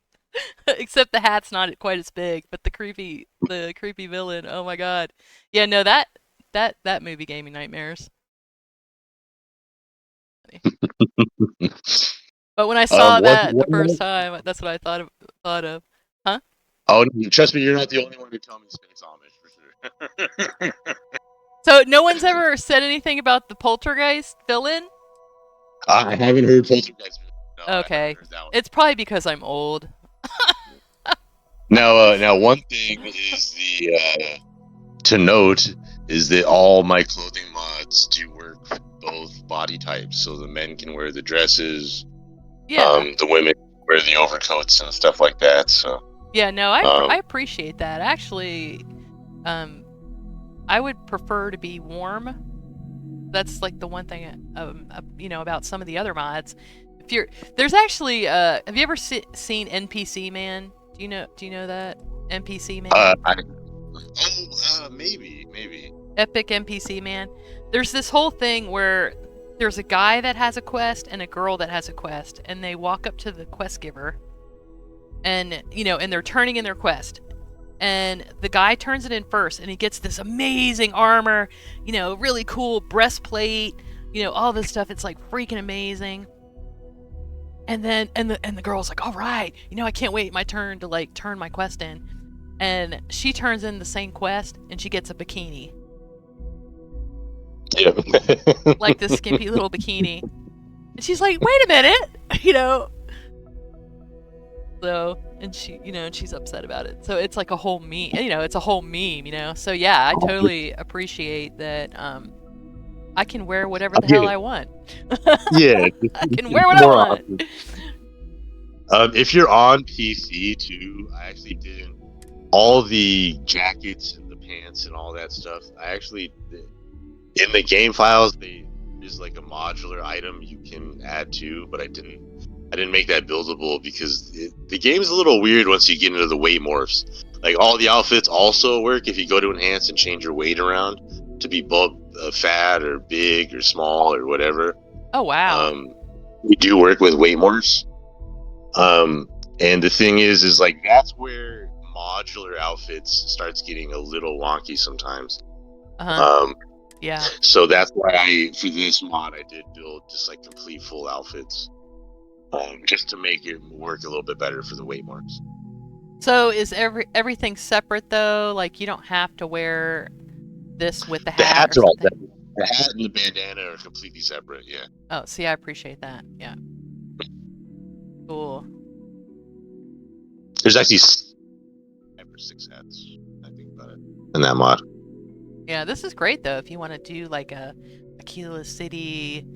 Except the hat's not quite as big, but the creepy villain. Oh my god. Yeah, no, that movie gave me nightmares. But when I saw that the first time, that's what I thought of. Huh?
Oh, trust me, you're not the only one to tell me Space Amish for sure.
So no one's ever said anything about the Poltergeist villain?
I haven't heard Poltergeist. No,
okay, it's probably because I'm old.
Now, one thing is to note is that all my clothing mods do work for both body types, so the men can wear the dresses, the women wear the overcoats and stuff like that. So
yeah, no, I appreciate that. Actually, I would prefer to be warm. That's like the one thing, about some of the other mods. There's actually, have you ever seen NPC Man? Do you know that NPC Man? Maybe. Epic NPC Man. There's this whole thing where there's a guy that has a quest and a girl that has a quest, and they walk up to the quest giver, and and they're turning in their quest, and the guy turns it in first, and he gets this amazing armor, really cool breastplate, all this stuff. It's like freaking amazing. And then the girl's like, all right, I can't wait my turn to like turn my quest in. And she turns in the same quest and she gets a bikini.
Yeah.
Like this skimpy little bikini. And she's like, wait a minute, So and she's upset about it. So it's like a whole meme. It's a whole meme. So yeah, I totally appreciate that. I can wear whatever the hell I want.
Yeah,
I can wear what I
more
want.
if you're on PC too, I actually didn't all the jackets and the pants and all that stuff. I actually in the game files there's like a modular item you can add to, but I didn't make that buildable because the game's a little weird once you get into the weight morphs. Like all the outfits also work if you go to enhance and change your weight around to be both fat or big or small or whatever.
Oh wow.
We do work with weight morphs. And the thing is like that's where modular outfits starts getting a little wonky sometimes.
Yeah.
So that's why for this mod I did build just like complete full outfits, just to make it work a little bit better for the weight marks.
So is everything separate though? Like you don't have to wear this with the
The
hat
hats
or
are all
something?
separate. The hat and the bandana are completely separate. Yeah.
Oh, see, I appreciate that. Yeah. Cool.
There's actually 5 or 6 hats. I think about it in that mod.
Yeah, this is great though. If you want to do like a Aquila City,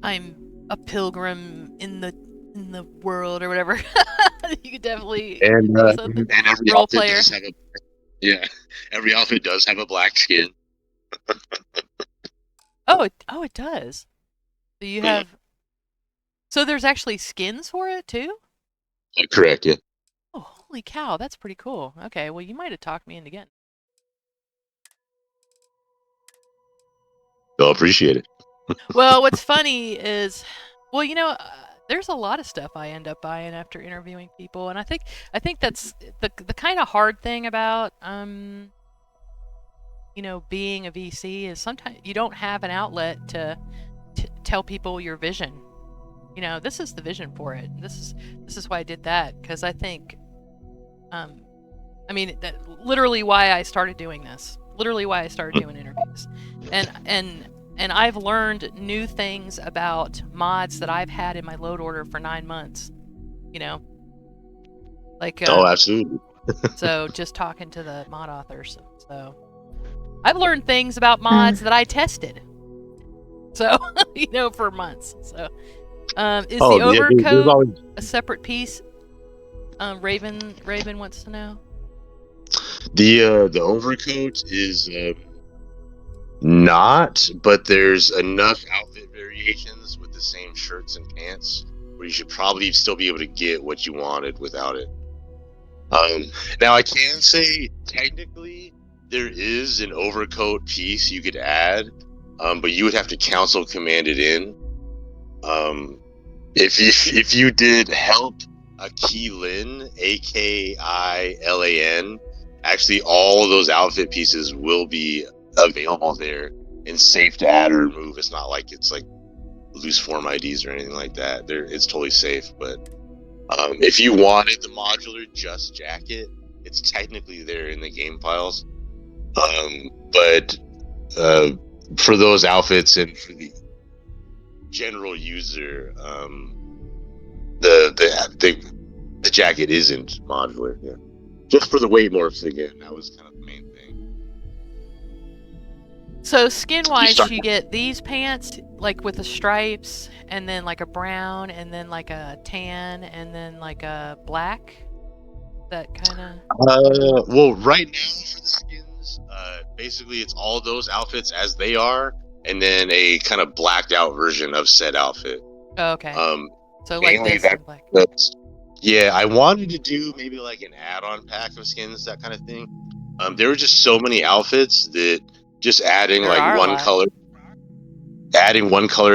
I'm a pilgrim in the world or whatever, you could definitely
And
do something.
and every
Role
outfit
player.
does have every outfit does have a black skin.
Oh, it does. So you have. So there's actually skins for it too.
Correct. Yeah.
Oh, holy cow, that's pretty cool. Okay, well you might have talked me into getting.
They'll appreciate it.
Well, what's funny is, well, there's a lot of stuff I end up buying after interviewing people, and I think that's the kind of hard thing about being a VC is sometimes you don't have an outlet to tell people your vision. This is the vision for it. This is why I did that, because I think, I mean, that literally why I started doing this. Literally why I started doing interviews, and I've learned new things about mods that I've had in my load order for 9 months. Like
Oh, absolutely.
so just talking to the mod authors. So I've learned things about mods that I tested. So for months. So is the overcoat a separate piece? Raven wants to know.
The overcoat is not, but there's enough outfit variations with the same shirts and pants where you should probably still be able to get what you wanted without it. Now I can say technically there is an overcoat piece you could add, but you would have to council command it in. If you did help Akilan, Akilan, actually all of those outfit pieces will be available there and safe to add or remove. It's not like it's like loose form IDs or anything like that. It's totally safe. But if you wanted the modular just jacket, it's technically there in the game files. But for those outfits and for the general user, the jacket isn't modular. Yeah, just for the weight morphs again. That was kind of the main thing.
So skin wise, you get these pants like with the stripes, and then like a brown, and then like a tan, and then like a black. That kind of.
Well, right now for the skins, basically it's all those outfits as they are, and then a kind of blacked out version of said outfit.
Oh, okay. So like this and black.
Yeah, I wanted to do maybe like an add-on pack of skins, that kind of thing. There were just so many outfits that just adding like one color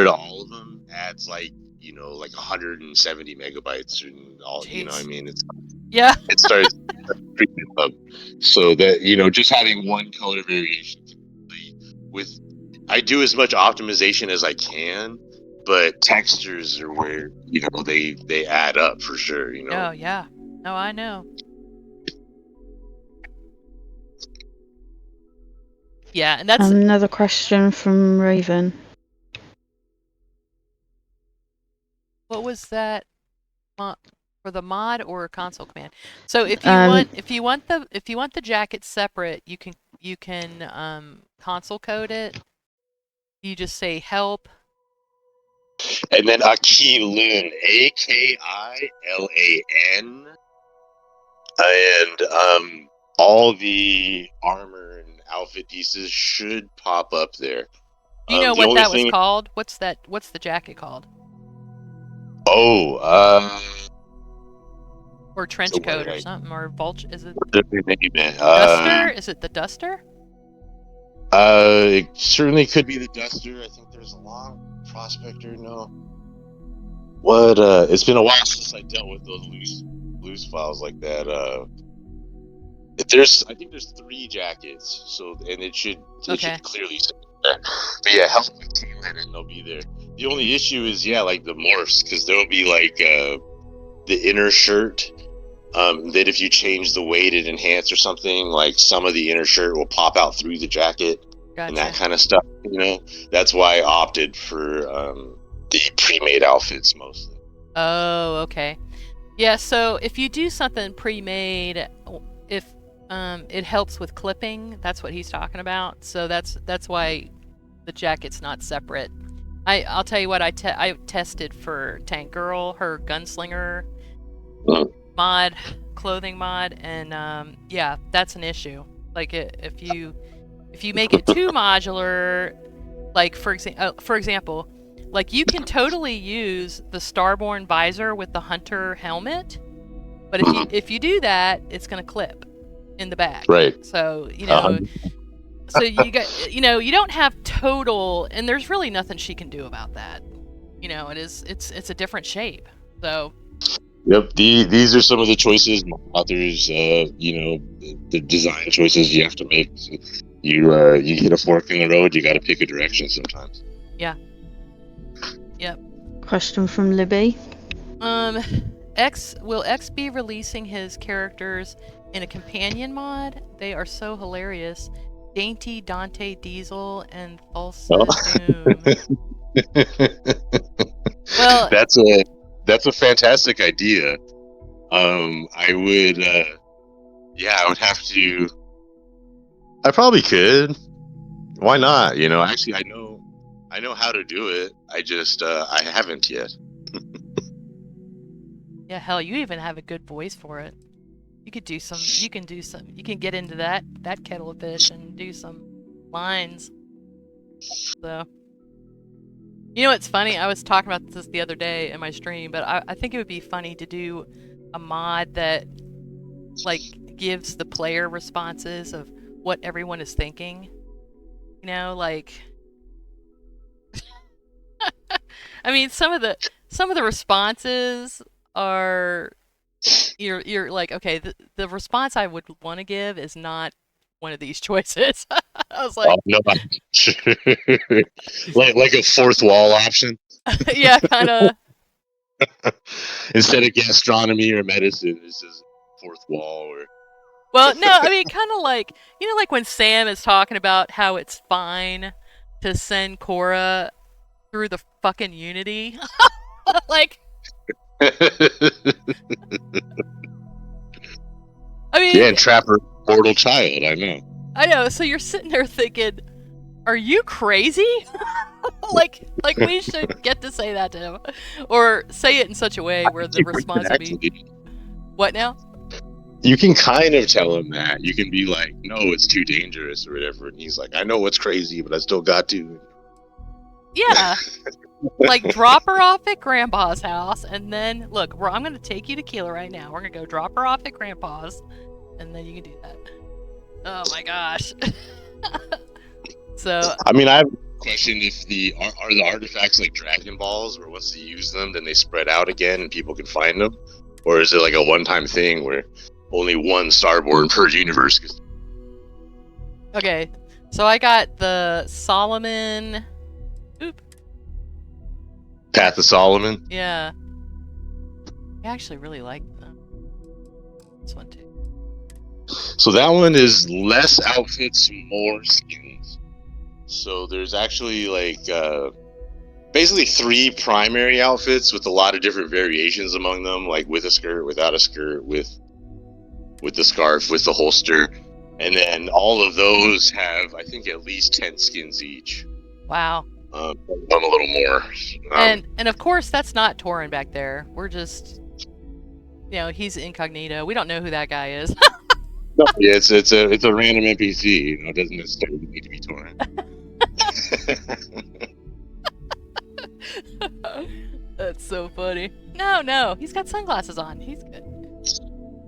to all of them adds like 170 megabytes and all.
Jeez.
I mean,
it
starts creeping up. So that just having one color variation I do as much optimization as I can, but textures are where they add up for sure.
Oh yeah, no, I know. Yeah, and that's
another question from Raven.
What was that? For the mod or console command. So if you want the jacket separate, you can console code it. You just say help.
And then Akilan, Akilan, and all the armor and outfit pieces should pop up there.
Do you know
The
what
only
that was
thing...
called? What's the jacket called? Or trench coat or something, or vulture? Is it Duster? Is it the Duster?
It certainly could be the Duster. I think there's a long Prospector. No. What? It's been a while since I dealt with those loose files like that. I think there's 3 jackets. So, and it should clearly say that. But yeah, help with team, and they'll be there. The only issue is like the morphs, because there'll be like the inner shirt. That if you change the weight and enhance or something, like some of the inner shirt will pop out through the jacket. Gotcha. And that kind of stuff. That's why I opted for the pre-made outfits mostly.
Oh, okay. Yeah. So if you do something pre-made, if it helps with clipping, that's what he's talking about. So that's why the jacket's not separate. I'll tell you what, I tested for Tank Girl, her gunslinger mod, clothing mod, and yeah, that's an issue. Like if you make it too modular, like for example, like you can totally use the Starborn visor with the Hunter helmet, but if you do that, it's gonna clip in the back.
Right.
So so you got you don't have total, and there's really nothing she can do about that. It's a different shape. So.
Yep, these are some of the choices authors, the design choices you have to make. You hit a fork in the road. You got to pick a direction sometimes.
Yeah. Yep.
Question from Libby.
Will X be releasing his characters in a companion mod? They are so hilarious. Dainty Dante Diesel and Thulsa Doom. Well,
that's a fantastic idea. I would have to. I probably could. Why not? Actually, I know how to do it. I just I haven't yet.
Yeah, hell, you even have a good voice for it. You can do some. You can get into that kettle of fish and do some lines. So. It's funny. I was talking about this the other day in my stream, but I think it would be funny to do a mod that like gives the player responses of what everyone is thinking. Like I mean, some of the responses are you're like, okay, the response I would want to give is not one of these choices. I was like,
no. like a fourth wall option.
Yeah, kind of.
Instead of gastronomy or medicine, this is fourth wall or.
Well, no, I mean, kind of like like when Sam is talking about how it's fine to send Korra through the fucking Unity, like. I mean,
yeah, and Trapper, mortal child. I know.
I know. So you're sitting there thinking, "Are you crazy?" like we should get to say that to him, or say it in such a way where the response would be, "What now?"
You can kind of tell him that. You can be like, "No, it's too dangerous," or whatever, and he's like, "I know it's crazy, but I still got to."
Yeah. Like, drop her off at Grandpa's house, and then, look, I'm going to take you to Keela right now. We're going to go drop her off at Grandpa's, and then you can do that. Oh, my gosh. So...
I mean, I have a question. If are the artifacts like Dragon Balls, where once you use them, then they spread out again and people can find them? Or is it like a one-time thing where only one Starborn per universe?
Okay, so I got the Solomon...
Path of Solomon?
Yeah. I actually really like this one too.
So that one is less outfits, more skins. So there's actually like basically 3 primary outfits with a lot of different variations among them, like with a skirt, without a skirt, with the scarf, with the holster, and then all of those have, I think, at least 10 skins each.
Wow.
A little more.
And of course, that's not Torin back there. We're just, he's incognito. We don't know who that guy is.
No, yeah, it's a random NPC. It doesn't necessarily need to be Torin.
That's so funny. No, he's got sunglasses on. He's good.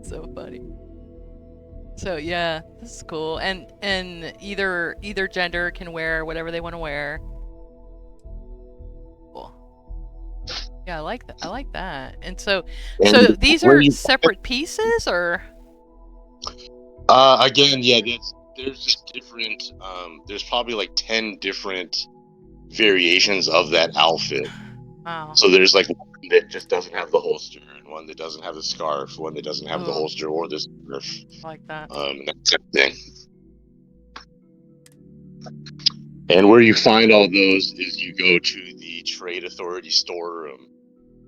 So funny. So yeah, this is cool. And either gender can wear whatever they want to wear. Cool. Yeah, I like that. I like that. And so these are separate pieces, or?
Again, yeah, there's just different. There's probably like 10 different variations of that outfit.
Wow.
So there's like one that just doesn't have the holster, and one that doesn't have the scarf, one that doesn't have the holster or the scarf.
I like that.
That kind of thing. And where you find all those is you go to the Trade Authority storeroom,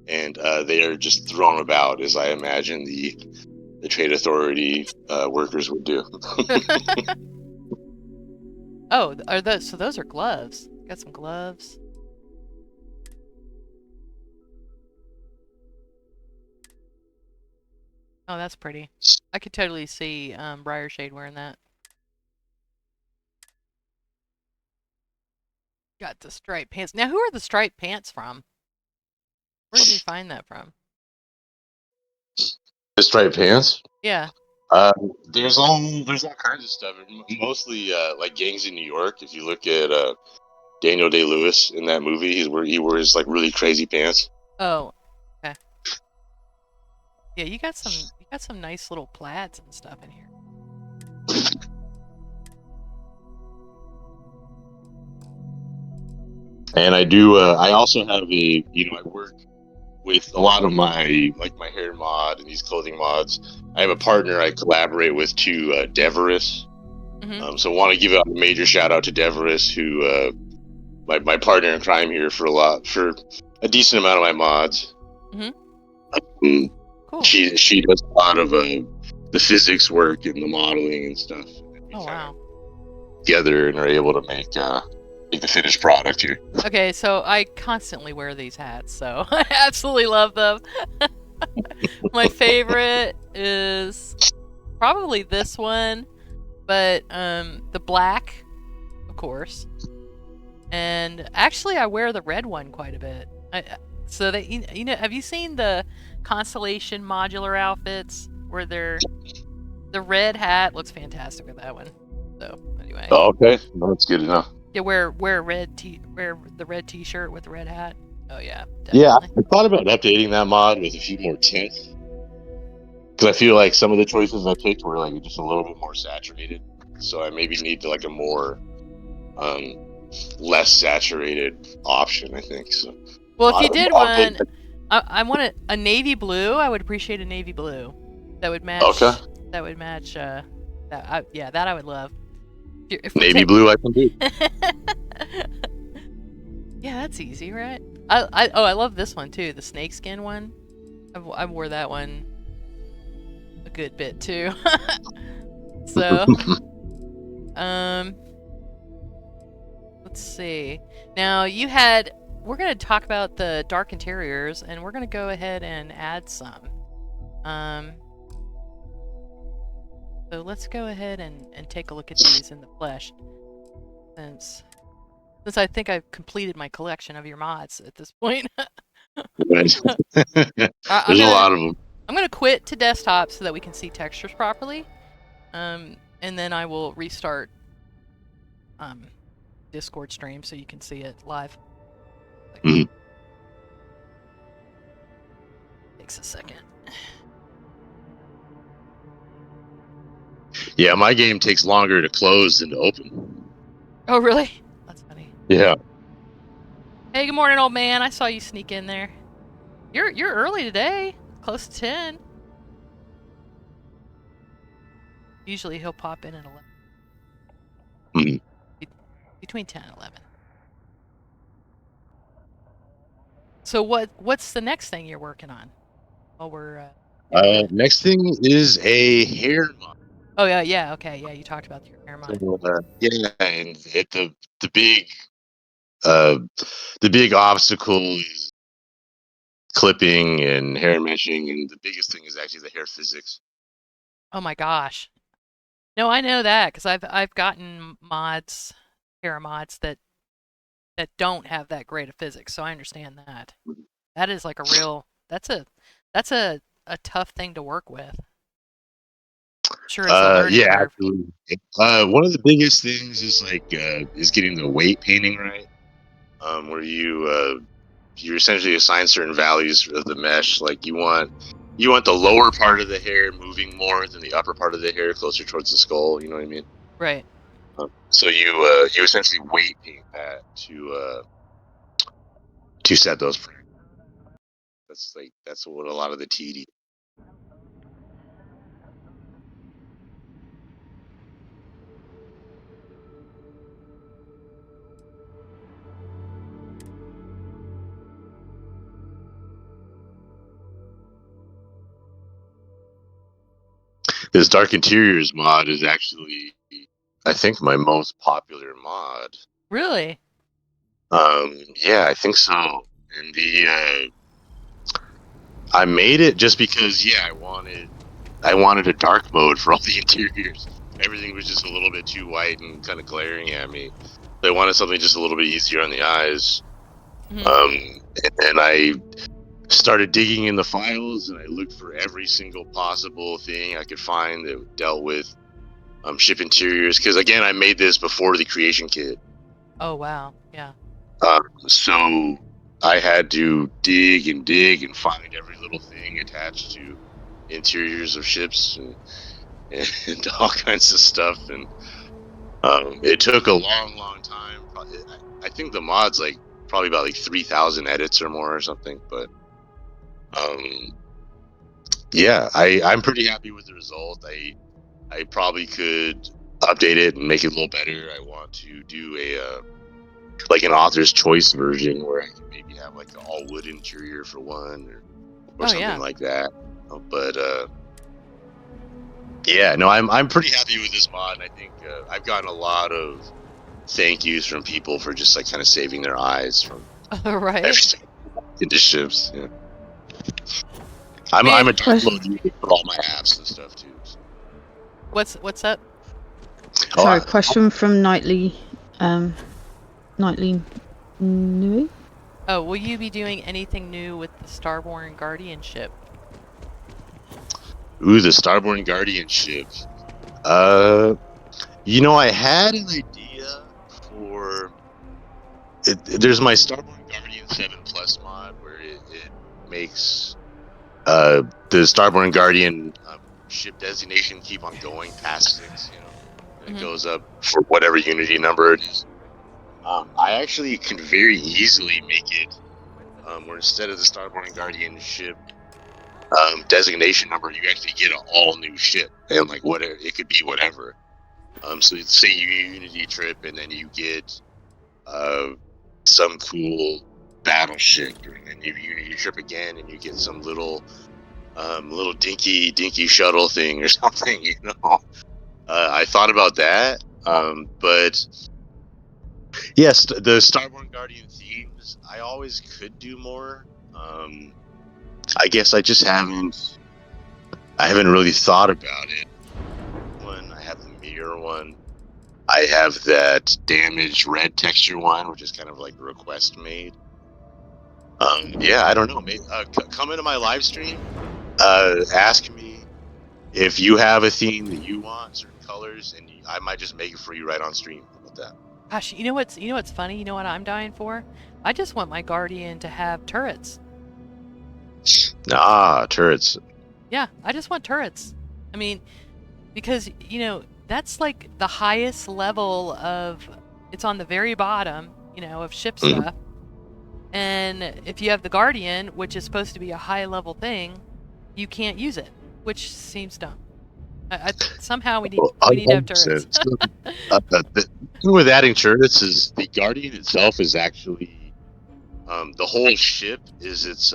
and they are just thrown about, as I imagine the Trade Authority workers would do.
Oh, are those? So those are gloves. Got some gloves. Oh, that's pretty. I could totally see Briar Shade wearing that. Got the striped pants. Now, who are the striped pants from? Where did you find that from?
The striped pants?
Yeah.
There's all kinds of stuff. Mostly like gangs in New York. If you look at Daniel Day-Lewis in that movie, he wears like really crazy pants.
Oh, okay. Yeah, you got some nice little plaids and stuff in here.
And I also have I work with a lot of my hair mod and these clothing mods. I have a partner I collaborate with too, Deverus.
Mm-hmm.
So I want to give out a major shout out to Deverus, who my partner in crime here for a decent amount of my mods.
Mm-hmm. Cool.
She does a lot of the physics work and the modeling and stuff.
Oh wow.
Together and are able to make the finished product here.
Okay, so I constantly wear these hats, so I absolutely love them. My favorite is probably this one, but the black, of course. And actually, I wear the red one quite a bit. So that have you seen the Constellation modular outfits where the red hat looks fantastic with that one. So anyway.
Oh, okay, well, that's good enough.
Yeah, wear the red T-shirt with the red hat. Oh yeah. Definitely.
Yeah, I thought about updating that mod with a few more tints, because I feel like some of the choices I picked were like just a little bit more saturated. So I maybe need to like a more less saturated option, I think. So.
Well, if you did one, I want a navy blue. I would appreciate a navy blue. That would match.
Okay.
That would match. That I would love. If
navy blue, I can do.
Yeah, that's easy, right? I love this one too, the snakeskin one. I wore that one a good bit too. So, let's see. Now we're going to talk about the dark interiors, and we're going to go ahead and add some. So let's go ahead and take a look at these in the flesh. Since I think I've completed my collection of your mods at this point.
There's a lot of them.
I'm going to quit to desktop so that we can see textures properly. And then I will restart Discord stream so you can see it live.
Mm-hmm.
Takes a second.
Yeah, my game takes longer to close than to open.
Oh, really? That's funny.
Yeah.
Hey, good morning, old man. I saw you sneak in there. You're early today. Close to 10. Usually he'll pop in at 11.
Mm-hmm.
Between 10 and 11. So what's the next thing you're working on? While we're
Next thing is a hair mod.
Oh yeah, okay, yeah. You talked about your hair mod.
So, yeah, and the big uh, the big obstacle is clipping and hair meshing, and the biggest thing is actually the hair physics.
Oh my gosh. No, I know that because I've gotten mods, hair mods that don't have that great of physics, so I understand that. That is like a real that's a tough thing to work with. Sure, it's a learning
Yeah,
curve.
absolutely. One of the biggest things is is getting the weight painting right. Where you essentially assign certain values of the mesh. Like you want the lower part of the hair moving more than the upper part of the hair, closer towards the skull. You know what I mean?
Right.
So you essentially weight paint that to set those frames. That's what a lot of the TD. This Dark Interiors mod is actually, I think, my most popular mod.
Really?
Yeah, I think so. And I made it just because, yeah, I wanted a dark mode for all the interiors. Everything was just a little bit too white and kind of glaring at me. So I wanted something just a little bit easier on the eyes.
Mm-hmm.
And I started digging in the files, and I looked for every single possible thing I could find that dealt with ship interiors. Because again, I made this before the creation kit.
Oh wow. Yeah.
So I had to dig and find every little thing attached to interiors of ships and all kinds of stuff. And it took a long time. I think the mod's like probably about like 3,000 edits or more or something. But um, yeah, I'm pretty happy with the result. I probably could update it and make it a little better. I want to do a like an author's choice version where I can maybe have like an all wood interior for one or
Oh
something
yeah.
like that. But yeah, no, I'm pretty happy with this mod, and I think I've gotten a lot of thank yous from people for just like kind of saving their eyes from
Right.
everything into ships. Yeah.
Man,
I'm a dark mode user for all my apps and stuff too. So.
what's up?
Sorry, question from Nightly Nui?
Oh, will you be doing anything new with the Starborn Guardianship?
Ooh, the Starborn Guardianship. I had an idea for. There's my Starborn Guardian 7 Plus mod where it makes the Starborn Guardian ship designation keep on going past 6, and it goes up for whatever Unity number it is. I actually can very easily make it where instead of the Starborn Guardian ship designation number, you actually get an all new ship, and like whatever it could be, whatever. So say you Unity trip, and then you get some cool battleship, and then you Unity trip again, and you get some little dinky shuttle thing or something. I thought about that, but yes, the Starborn Guardian themes. I always could do more. I guess I just haven't. I haven't really thought about it. I have the mirror one. I have that damaged red texture one, which is kind of like request made. Yeah, I don't know. Maybe, come into my live stream. Ask me if you have a theme that you want, certain colors, and I might just make it for you right on stream. How about that?
Gosh, you know what's funny? You know what I'm dying for? I just want my Guardian to have turrets.
Turrets.
Yeah, I just want turrets. I mean, because that's like the highest level of. It's on the very bottom, of ship stuff. And if you have the Guardian, which is supposed to be a high level thing, you can't use it, which seems dumb. Somehow we need to have turrets.
The thing with adding turrets is the Guardian itself is actually The whole ship is its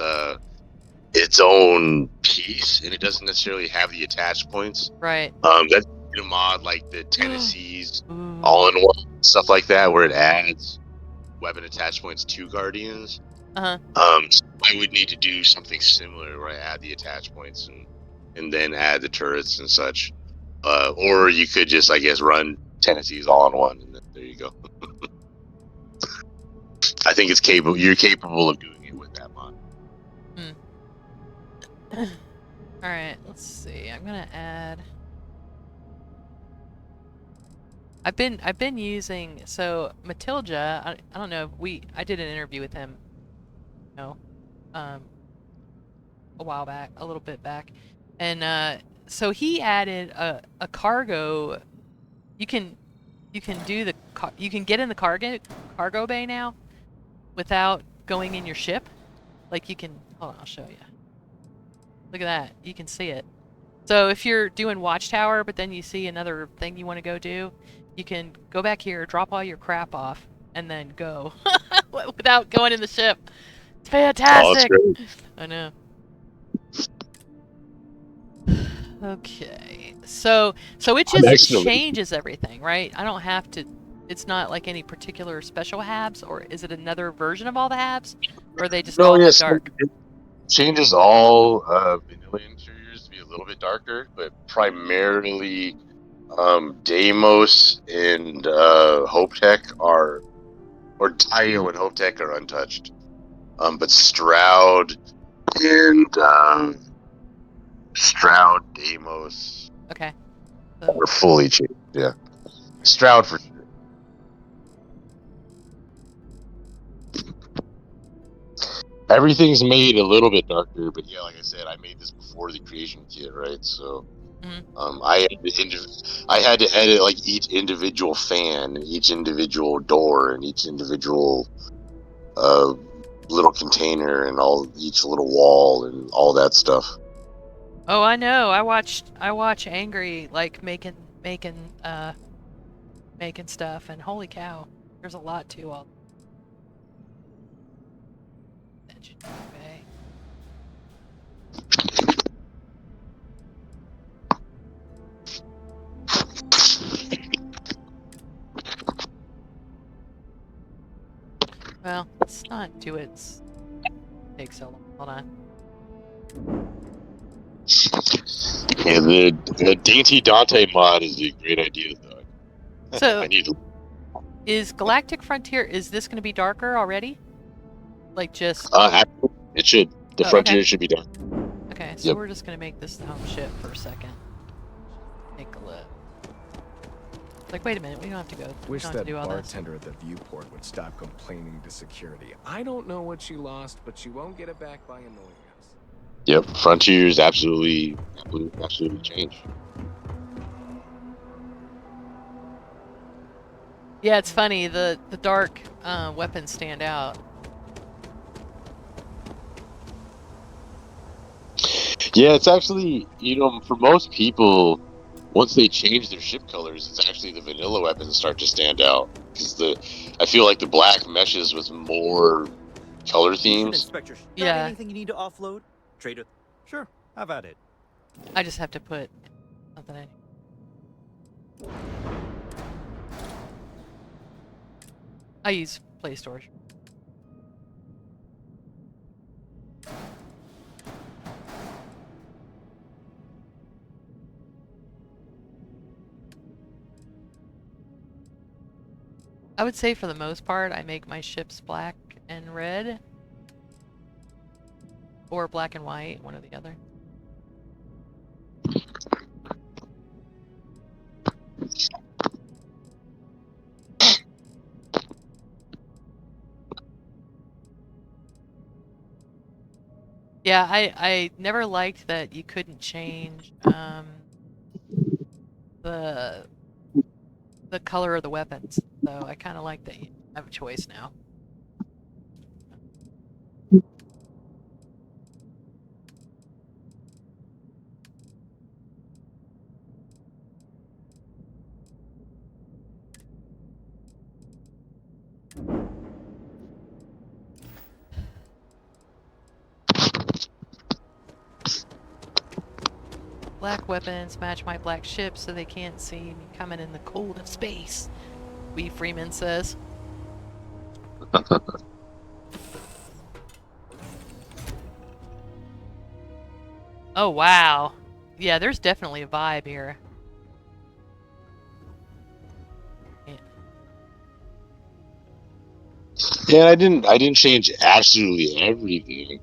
own piece, and it doesn't necessarily have the attach points.
Right.
That's a mod like the Tennessee's
Ooh.
all-in-one stuff like that, where it adds weapon attach points to Guardians. So I would need to do something similar where I add the attach points and then add the turrets and such. Or you could just, I guess, run Tennessee's all-in-one, and then there you go. I think it's capable. You're capable of doing it with that mod.
All right, let's see. I'm gonna add. I've been using Matilda. I don't know. I did an interview with him. You know, a while back, a little bit back, and so he added a cargo. You can do you can get in the cargo bay now without going in your ship. Like you can. Hold on, I'll show you. Look at that. You can see it. So if you're doing Watchtower, but then you see another thing you want to go do, you can go back here, drop all your crap off, and then go without going in the ship. It's fantastic.
Oh, that's great.
I know. Okay. So it just changes everything, right? I don't have to. It's not like any particular special habs, or is it another version of all the habs, or are they just all in the dark?
It changes all vanilla interiors to be a little bit darker, but primarily Deimos and Hopetech or Dio and Hopetech are untouched. But Stroud and Deimos
Okay.
are fully changed. Yeah, Stroud for sure. Everything's made a little bit darker, but yeah, like I said, I made this before the creation kit, right? So I had to edit like each individual fan, and each individual door, and each individual little container, and each little wall, and all that stuff.
Oh, I know. I watch Angry like making stuff, and holy cow, there's a lot to all. Okay. Well, let's not do it. Take so long. Hold on.
And the Dainty Dante mod is a great idea, though.
So, is Galactic Frontier? Is this going to be darker already? Like just?
It should. The Frontier should be dark.
Okay, so we're just going to make this the home ship for a second. Take a look. Like, wait a minute, we don't have to go.
Wish that bartender at the viewport would stop complaining to security. I don't know what she lost, but she won't get it back by annoying us.
Yep, Frontiers absolutely changed.
Yeah, it's funny. The dark weapons stand out.
Yeah, it's actually, for most people, once they change their ship colors, it's actually the vanilla weapons start to stand out. Because I feel like the black meshes with more color themes.
Inspector,
yeah.
Anything you need to offload? Trader. Sure, have at it.
I just have to put something in. I use Play Storage. I would say for the most part, I make my ships black and red. Or black and white, one or the other. Yeah, I never liked that you couldn't change the color of the weapons. So I kind of like that you have a choice now. Black weapons match my black ship so they can't see me coming in the cold of space, Wee Freeman says. Oh, wow. Yeah, there's definitely a vibe here.
Yeah, I didn't change absolutely everything.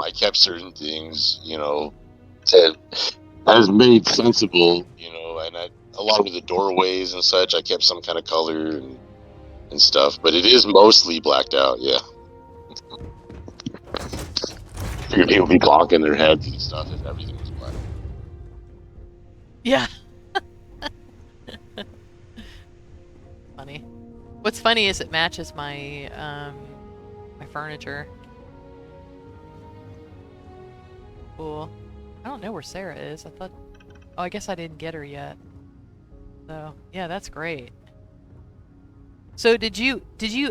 I kept certain things, that as made sensible, and a lot of the doorways and such, I kept some kind of color and stuff, but it is mostly blacked out. Yeah, people be blocking their heads and stuff if everything was black.
Yeah. Funny. What's funny is it matches my my furniture. Cool. I don't know where Sarah is. I thought. Oh, I guess I didn't get her yet. So yeah, that's great. So did you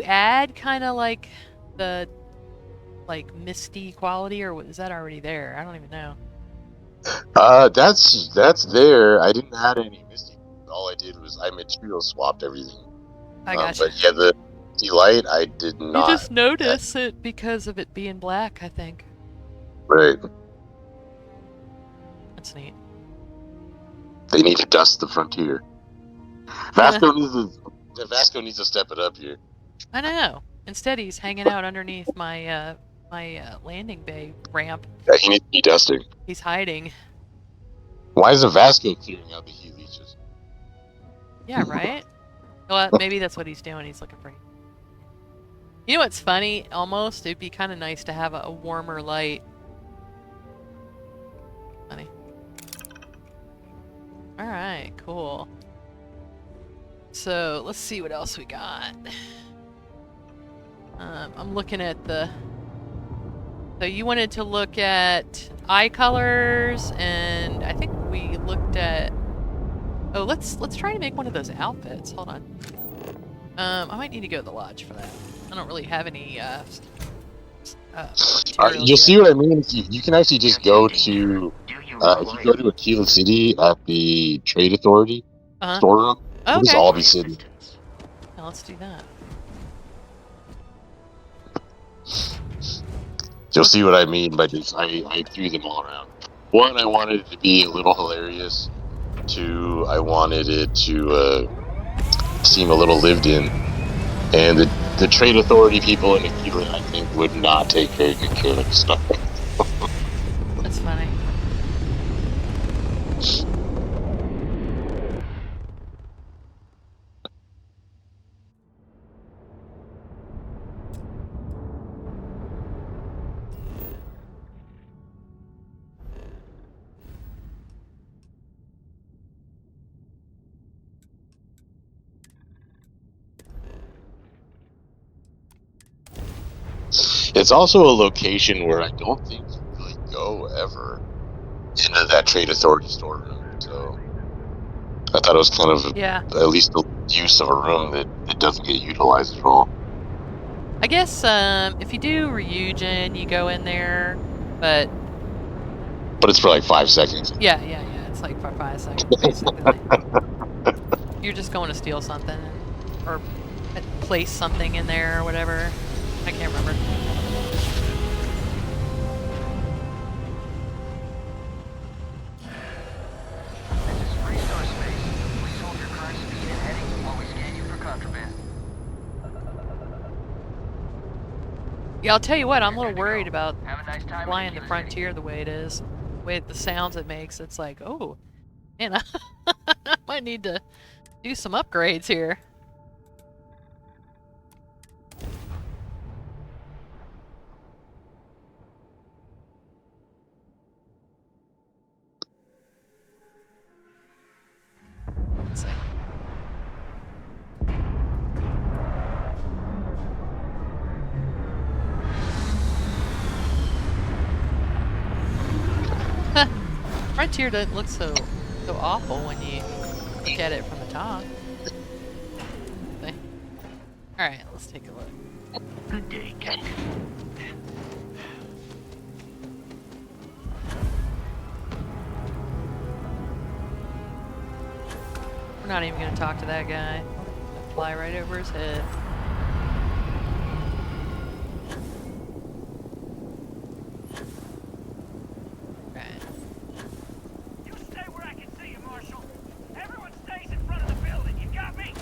add kind of like the misty quality, or is that already there? I don't even know.
That's there. I didn't add any misty. All I did was I material swapped everything.
I gotcha.
But yeah, the light I did not.
You just notice it because of it being black, I think.
Right.
That's neat.
They need to dust the frontier. Vasco needs to step it up here.
I don't know. Instead, he's hanging out underneath my landing bay ramp.
Yeah, he needs to be dusting.
He's hiding.
Why isn't Vasco clearing out the heat leeches?
Yeah, right? Well, maybe that's what he's doing. He's looking for... You know what's funny? Almost, it'd be kind of nice to have a warmer light. Funny. Alright, cool. So, let's see what else we got. I'm looking at the... So you wanted to look at eye colors, and I think we looked at... Oh, let's try to make one of those outfits. Hold on. I might need to go to the lodge for that. I don't really have any
you'll see what I mean. You can actually just go to if you go to Aquila City at the Trade Authority storeroom.
Okay.
Just all be sitting.
Now let's do that.
You'll see what I mean by this. I threw them all around. One, I wanted it to be a little hilarious. Two, I wanted it to seem a little lived in. And the Trade Authority people in Aquila, I think, would not take very good care of stuff.
That's funny.
It's also a location where I don't think you really go ever into that Trade Authority storeroom. So I thought it was kind of at least the use of a room that doesn't get utilized at all.
I guess if you do Ryujin, you go in there, but
it's for like 5 seconds.
Yeah. It's like for 5 seconds, basically. You're just going to steal something or place something in there or whatever. I can't remember. Yeah, I'll tell you what, I'm a little worried about flying the Frontier the way it is. The way the sounds it makes, it's like, oh, man, I might need to do some upgrades here. Let's see. Frontier doesn't look so awful when you look at it from the top. Okay. Alright, let's take a look.
Good day, Captain.
We're not even gonna talk to that guy. Fly right over his head. Right.
You stay where I can see you, Marshal. Everyone stays in front of the building. You got me?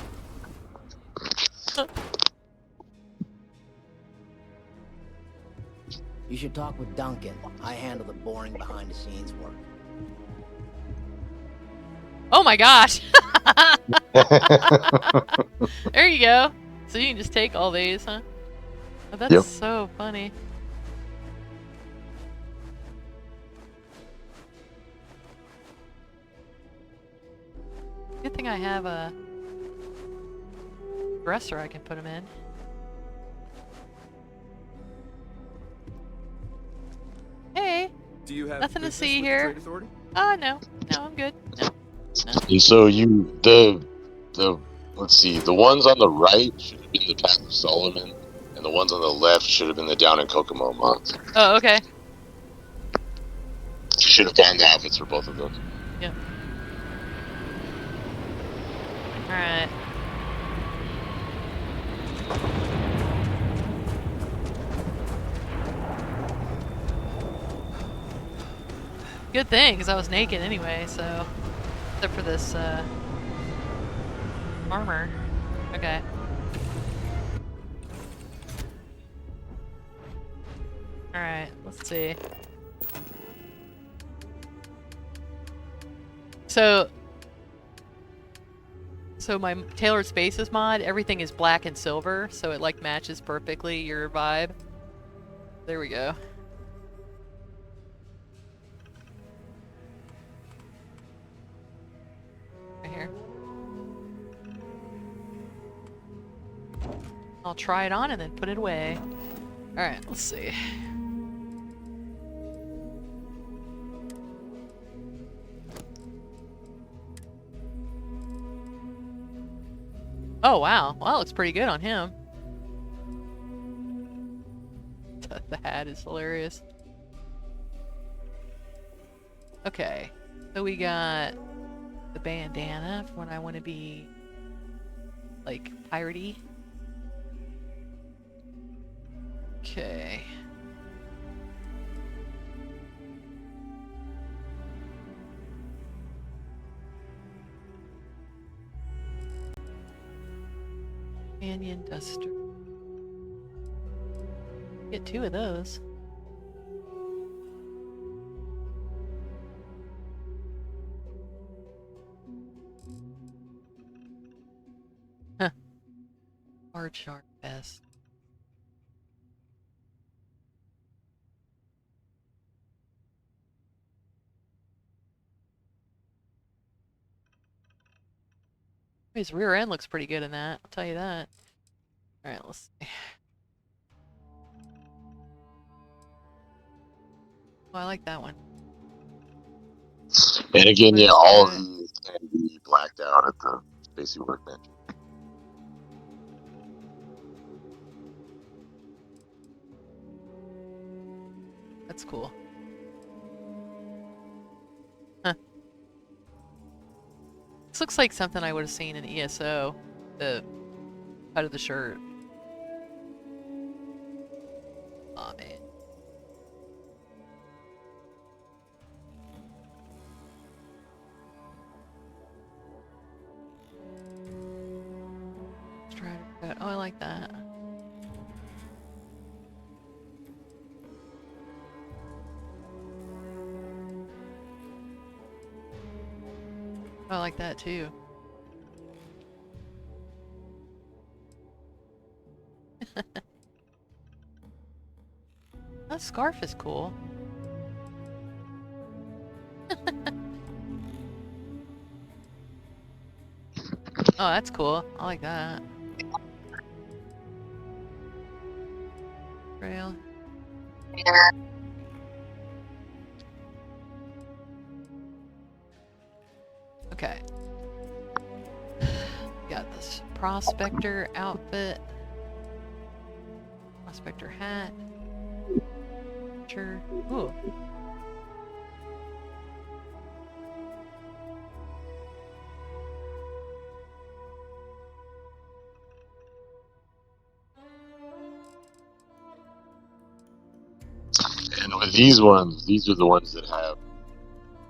You should talk with Duncan. I handle the boring behind-the-scenes work.
Oh my gosh! There you go. So you can just take all these, huh? Oh, that's
Yep.
so funny. Good thing I have a dresser I can put them in. Hey!
Do you have
Nothing to
business
see
with the
here.
Trade Authority?
No. No, I'm good. No.
And so the let's see, the ones on the right should have been the Path of Solomon, and the ones on the left should have been the Down in Kokomo month.
Oh, okay.
You should have found the outfits for both of those.
Yep. Alright. Good thing, because I was naked anyway, so... Except for this, armor. Okay. Alright, let's see. So my Tailored Spaces mod, everything is black and silver, so it like matches perfectly your vibe. There we go. Right here. I'll try it on and then put it away. Alright, let's see. Oh wow, well that looks pretty good on him. The hat is hilarious. Okay, so we got the bandana for when I want to be like piratey. Okay. Canyon duster. Get 2 of those. Huh. Hard shark vest. His rear end looks pretty good in that, I'll tell you that. Alright, let's see. Oh, I like that one.
And again, yeah,
Let's
all
do
of
it.
these can be blacked out at the Spacey Workbench.
That's cool. Huh. This looks like something I would have seen in ESO. The cut of the shirt. Aw, man. Strider cut. Oh, I like that. I like that too. That scarf is cool. Oh, that's cool. I like that. Trail. Okay. Got this prospector outfit. Prospector hat. Sure. Ooh.
With these ones, these are the ones that have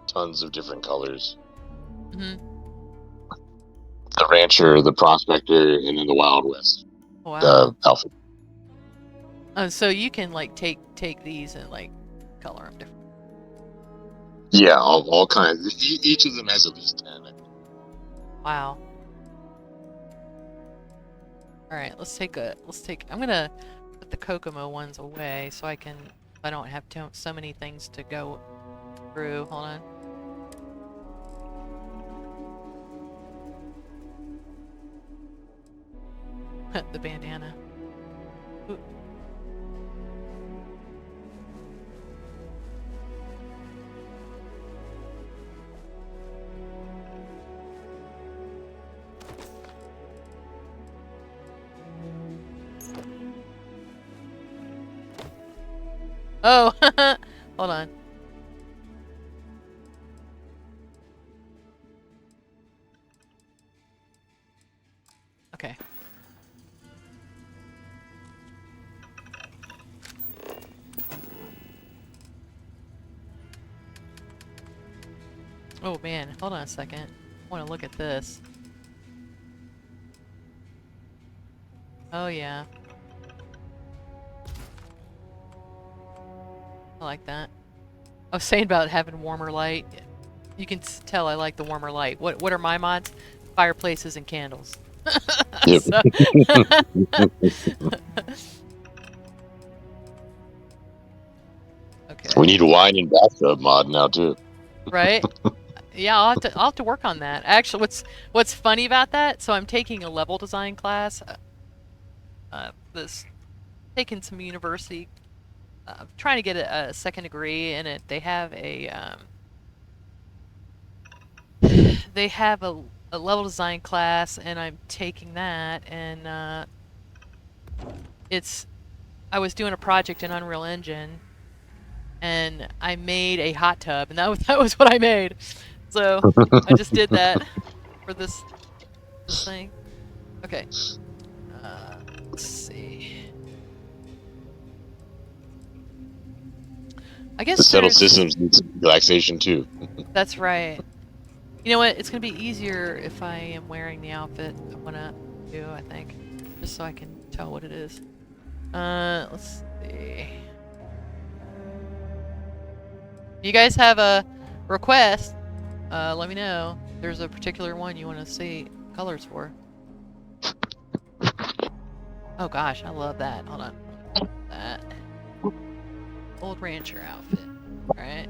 tons of different colors.
Mm-hmm.
The Rancher, the Prospector, and then the Wild West
Wow.
outfit.
So you can like take these and like color them different.
Yeah, all kinds. Each of them has at least 10.
Wow. All right, I'm gonna put the Kokomo ones away so I don't have so many things to go through. Hold on. The bandana. Ooh. Oh, hold on. Okay. Oh man, hold on a second. I want to look at this. Oh yeah. I like that. I was saying about having warmer light. You can tell I like the warmer light. What are my mods? Fireplaces and candles.
Yep.
So okay.
We need a wine and bathtub mod now too.
Right? Yeah, I'll have to work on that. Actually, what's funny about that? So I'm taking a level design class. Taking some university. Trying to get a second degree in it. They have a level design class, and I'm taking that. And I was doing a project in Unreal Engine, and I made a hot tub, and that was what I made. So I just did that for this thing. Okay. Let's see. I
The
guess
settled
there's.
systems need some relaxation too.
That's right. You know what? It's gonna be easier if I am wearing the outfit I wanna do. I think, just so I can tell what it is. Let's see. If you guys have a request, let me know. If there's a particular one you want to see colors for. Oh gosh, I love that. Hold on. That old rancher outfit. All right.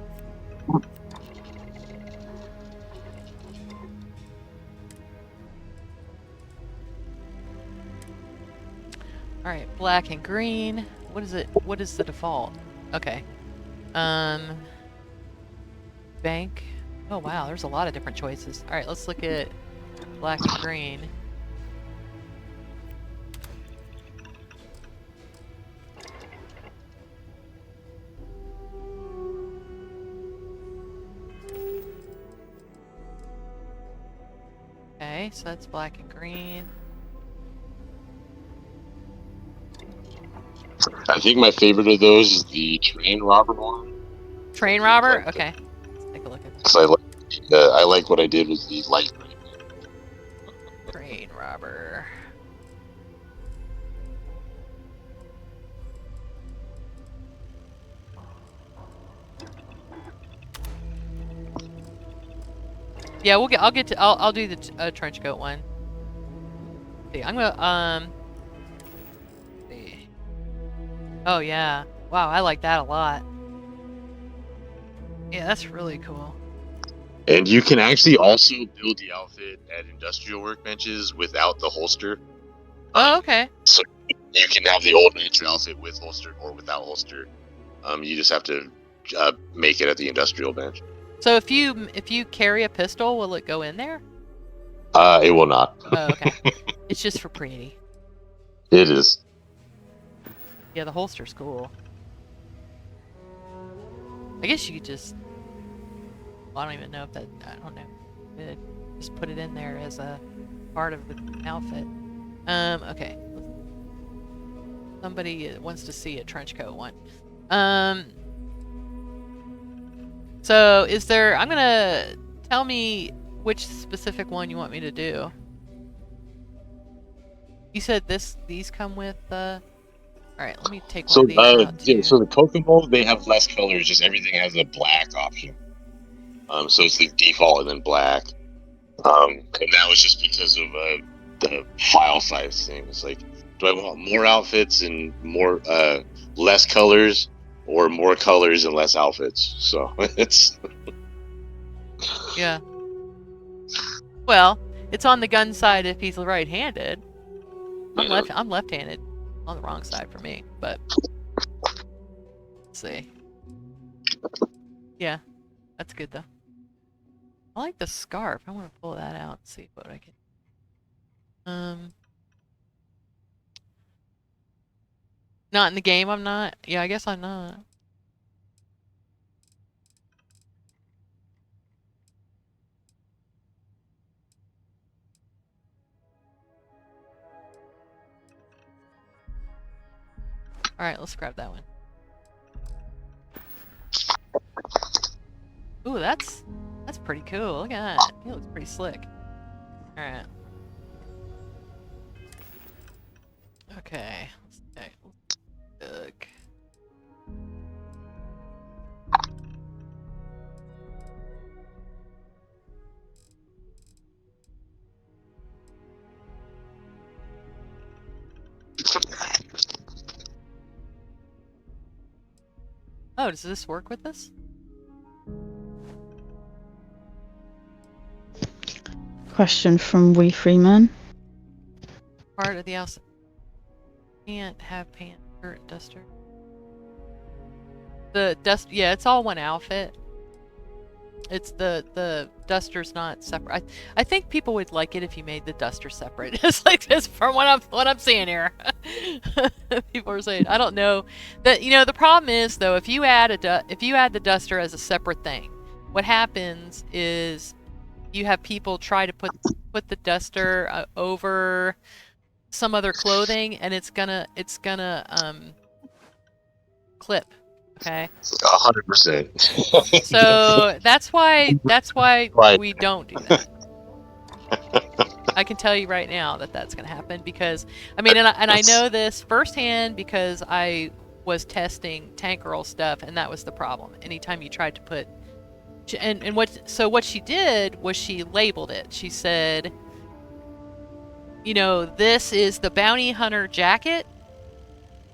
All right, black and green. What is it? What is the default? Okay. Bank. Oh wow, there's a lot of different choices. All right, let's look at black and green. Okay, so that's black and green.
I think my favorite of those is the train robber one.
Train robber? Okay. Let's take a look at
Because I like what I did with the light green.
train robber. Yeah, I'll do the trench coat one. See, I'm gonna see. Oh yeah. Wow, I like that a lot. Yeah, that's really cool.
And you can actually also build the outfit at industrial workbenches without the holster.
Oh, okay.
So you can have the old nature outfit with holster or without holster. You just have to make it at the industrial bench.
So if you carry a pistol, will it go in there?
It will not.
Oh, okay. It's just for pretty.
It is.
Yeah, the holster's cool. I guess you could just. Well, I don't even know if that. I don't know. Just put it in there as a part of the outfit. Okay. Somebody wants to see a trench coat one. So is there? I'm gonna tell me which specific one you want me to do. You said these come with. All right, let me take one
So
of these out
yeah,
too.
so the Kokomo, they have less colors. Just everything has a black option. So it's the default and then black. And that was just because of the file size thing. It's like, do I want more outfits and more less colors, or more colors and less outfits? So it's
Yeah. Well, it's on the gun side if he's right-handed. I'm left-handed. On the wrong side for me, but let's see. Yeah, that's good though. I like the scarf. I want to pull that out and see what I can. Not in the game. I'm not. Yeah, I guess I'm not. All right, let's grab that one. Ooh, that's pretty cool. Look at that. He looks pretty slick. All right. Okay. Look. Oh, does this work with this?
Question from Wee Freeman.
Part of the house can't have pants, shirt, duster. The dust, yeah, it's all one outfit. It's the duster's not separate. I think people would like it if you made the duster separate. It's like this from what I'm seeing here. People are saying, I don't know that the problem is though, if you add the duster as a separate thing, what happens is you have people try to put the duster over some other clothing, and it's gonna clip. Okay.
100%.
So that's why
Right.
we don't do that. I can tell you right now that that's going to happen because I mean, and I know this firsthand because I was testing Tank Girl stuff, and that was the problem. Anytime you tried to put and what she did was she labeled it. She said, this is the bounty hunter jacket.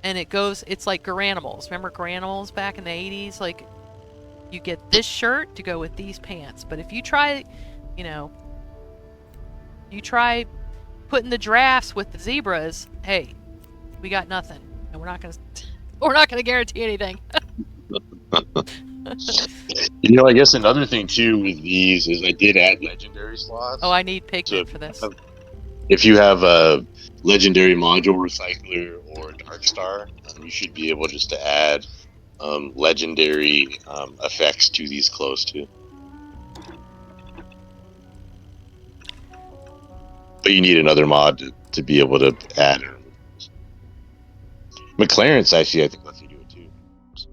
And it's like Garanimals. Remember Garanimals back in the 80s? Like, you get this shirt to go with these pants. But if you try, putting the giraffes with the zebras, hey, we got nothing. And we're not gonna guarantee anything.
I guess another thing too with these is I did add legendary slots.
Oh, I need pigment for this.
If you have a legendary module recycler or Dark Star, you should be able just to add legendary effects to these clothes too. But you need another mod to be able to add. McLaren's actually, I think, lets you do it too.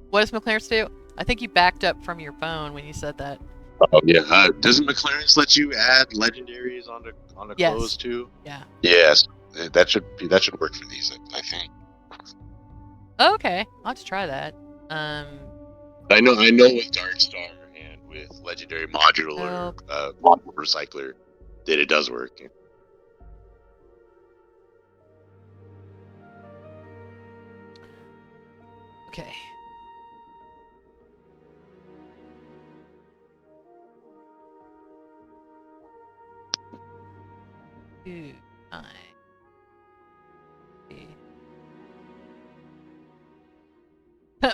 What does McLaren's do? I think you backed up from your phone when you said that.
Oh yeah, doesn't McLaren's let you add legendaries on the
Yes.
clothes too?
Yeah.
Yes, that should work for these, I think.
Okay, I'll just try that.
I know with Dark Star and with legendary module recycler that it does work.
Okay.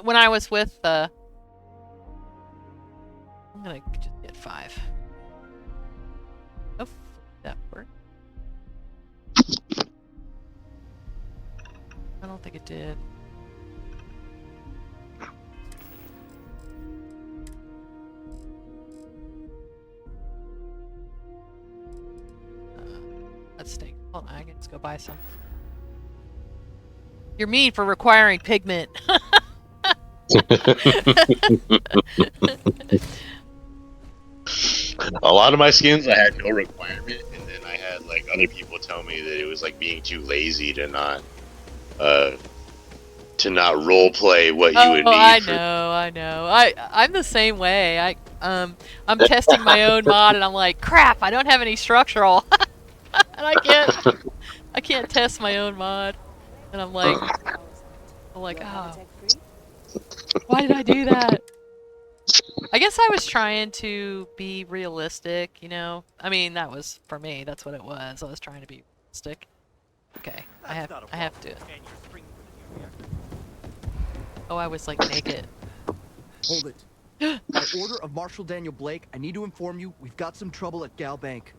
When I was with I'm gonna just get 5. Oh, that worked. I don't think it did. That stinks. Hold on, I can just go buy some. You're mean for requiring pigment.
A lot of my skins, I had no requirement, and then I had like other people tell me that it was like being too lazy to not role play what you would need.
I know. I'm the same way. I'm testing my own mod, and I'm like, crap! I don't have any structural, and I can't test my own mod, and I'm like, oh, why did I do that? I guess I was trying to be realistic, you know? I mean, that was, for me, that's what it was. I was trying to be realistic. Okay, I have to. Oh, I was like naked.
Hold it. By order of Marshal Daniel Blake, I need to inform you we've got some trouble at Gal Bank.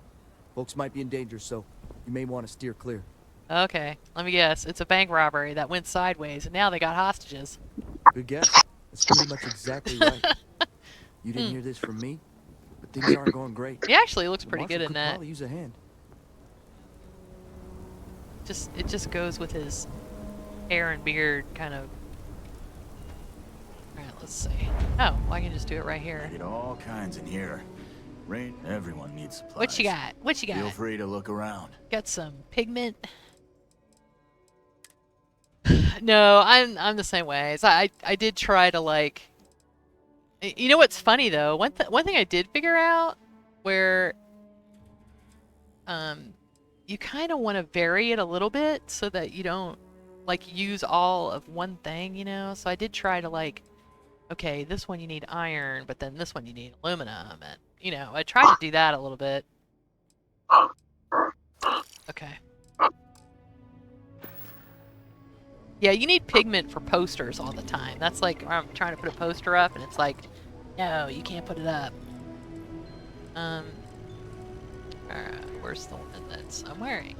Folks might be in danger, so you may want to steer clear.
Okay, let me guess. It's a bank robbery that went sideways, and now they got hostages.
Good guess. That's pretty much exactly right. You didn't hear this from me, but things aren't going great.
He actually looks pretty good in that.
Probably use a hand.
It just goes with his hair and beard, kind of. All right, let's see. Oh, well, I can just do it right here.
Get all kinds in here. Rain. Everyone needs supplies.
What you got? What you got?
Feel free to look around.
Got some pigment. No, I'm the same way. So I did try to like. You know what's funny though? One thing I did figure out where you kind of want to vary it a little bit so that you don't like use all of one thing, you know? So I did try to like, okay, this one you need iron, but then this one you need aluminum, and you know, I tried to do that a little bit. Okay. Yeah, you need pigment for posters all the time. That's like, I'm trying to put a poster up, and it's like, no, you can't put it up. Where's the one that I'm wearing?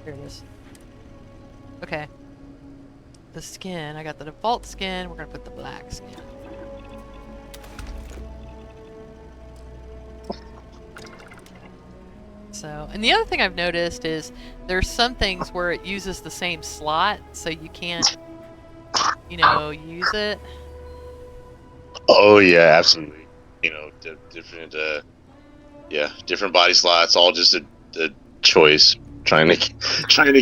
Here it is. Okay. The skin, I got the default skin, we're gonna put the black skin. So, and the other thing I've noticed is there's some things where it uses the same slot, so you can't, you know, use it.
Oh yeah, absolutely. You know, different, different body slots. All just a choice. Trying to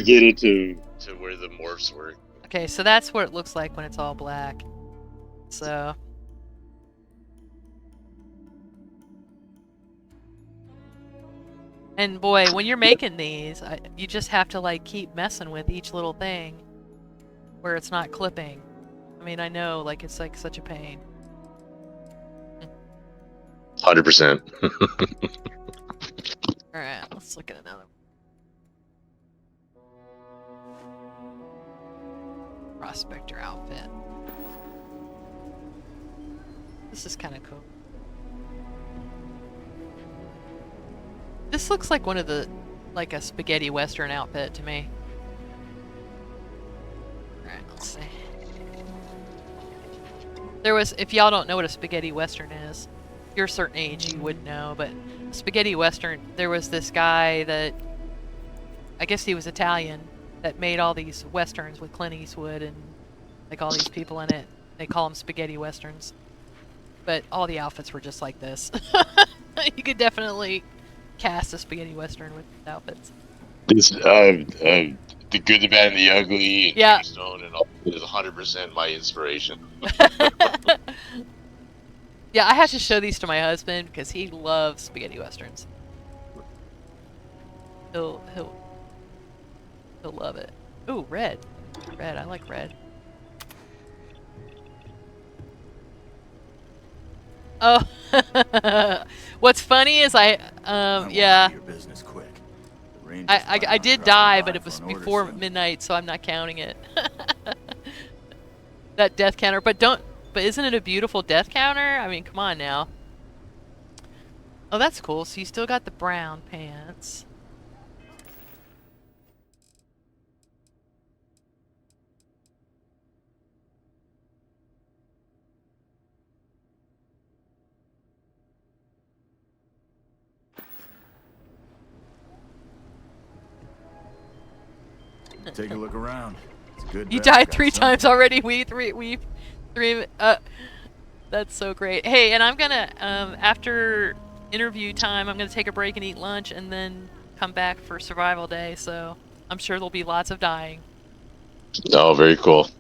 get it to where the morphs work.
Okay, so that's what it looks like when it's all black. So. And boy, when you're making these, you just have to like keep messing with each little thing where it's not clipping. I mean, I know, like, it's like such a pain.
100%.
Alright, let's look at another one. Prospector outfit. This is kind of cool. This looks like one of the, like a spaghetti western outfit to me. Alright, let's see. There was, if y'all don't know what a spaghetti western is, if you're a certain age you would know, but spaghetti western, there was this guy that, I guess he was Italian, that made all these westerns with Clint Eastwood and like all these people in it. They call them spaghetti westerns. But all the outfits were just like this. You could definitely cast a spaghetti western with outfits.
This the good, the bad, and the ugly, and
yeah.
Stone and all is 100% my inspiration.
Yeah, I have to show these to my husband because he loves spaghetti westerns. He'll love it. Ooh, red. Red, I like red. Oh, what's funny is yeah. I did die, but it was before midnight, so I'm not counting it. That death counter, but isn't it a beautiful death counter? I mean, come on now. Oh, that's cool. So you still got the brown pants.
Take a look around. It's good.
You died 3 times already. That's That's so great. Hey, and I'm gonna after interview time, I'm gonna take a break and eat lunch, and then come back for survival day. So I'm sure there'll be lots of dying.
Oh, very cool.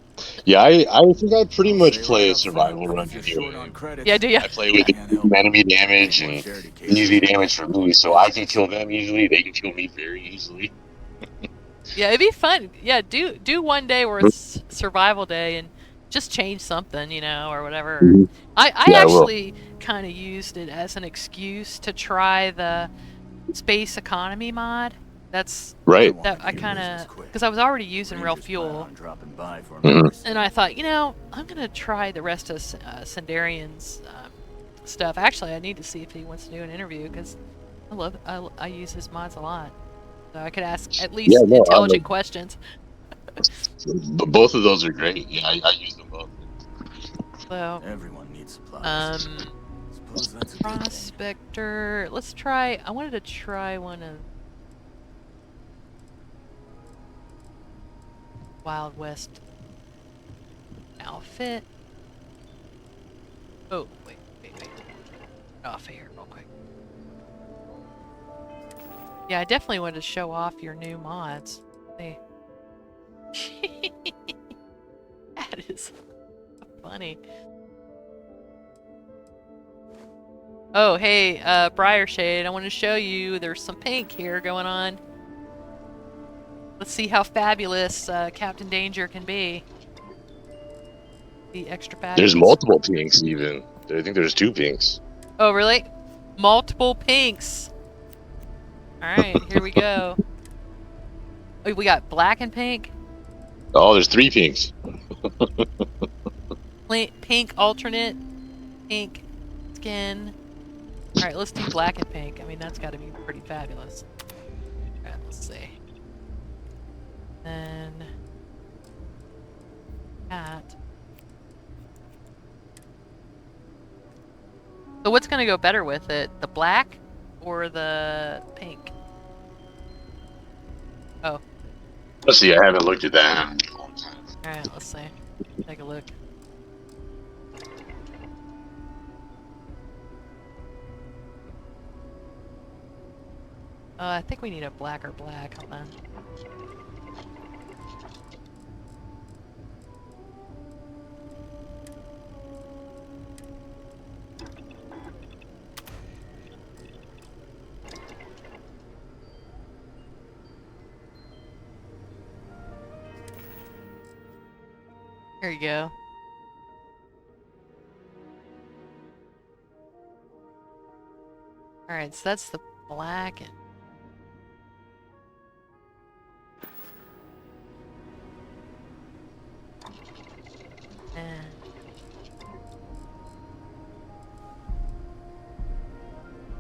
Yeah, I think I pretty
I'll
much
say
play
right
a
up front,
survival run
if you're short on
anyway.
credits,
Yeah, do ya?
I play with
can't help it.
enemy damage
More
and
charity cases.
easy damage for me, so I can kill them easily. They can kill me very easily.
Yeah, it'd be fun. Yeah, do one day where it's survival day and just change something, or whatever. I
Yeah, I will.
actually kind of used it as an excuse to try the space economy mod. That's
Right.
that I kind of because I was already using real fuel,
Mhm.
and I thought, I'm gonna try the rest of Sendarian's stuff. Actually, I need to see if he wants to do an interview because I use his mods a lot, so I could ask at
Yeah,
least
no,
intelligent questions.
both of those are great. Yeah, I use them both.
So,
Everyone needs supplies. Suppose that's a good thing.
Prospector. Let's try. I wanted to try one of Wild West outfit. Oh, wait. Get off here real quick. Yeah, I definitely wanted to show off your new mods. Hey. That is funny. Oh, hey, Briar Shade, I want to show you there's some pink here going on. Let's see how fabulous Captain Danger can be. The extra fabulous.
There's multiple pinks even. I think there's 2 pinks.
Oh, really? Multiple pinks. Alright, here we go. Oh, we got black and pink.
Oh, there's 3 pinks.
Pink alternate. Pink skin. Alright, let's do black and pink. I mean, that's got to be pretty fabulous. Alright, let's see. Then... Cat. So what's going to go better with it? The black or the pink? Oh.
Let's see, I haven't looked at that in a long time.
Alright, let's see. Take a look. I think we need a blacker black. Hold on. There you go. Alright, so that's the black and...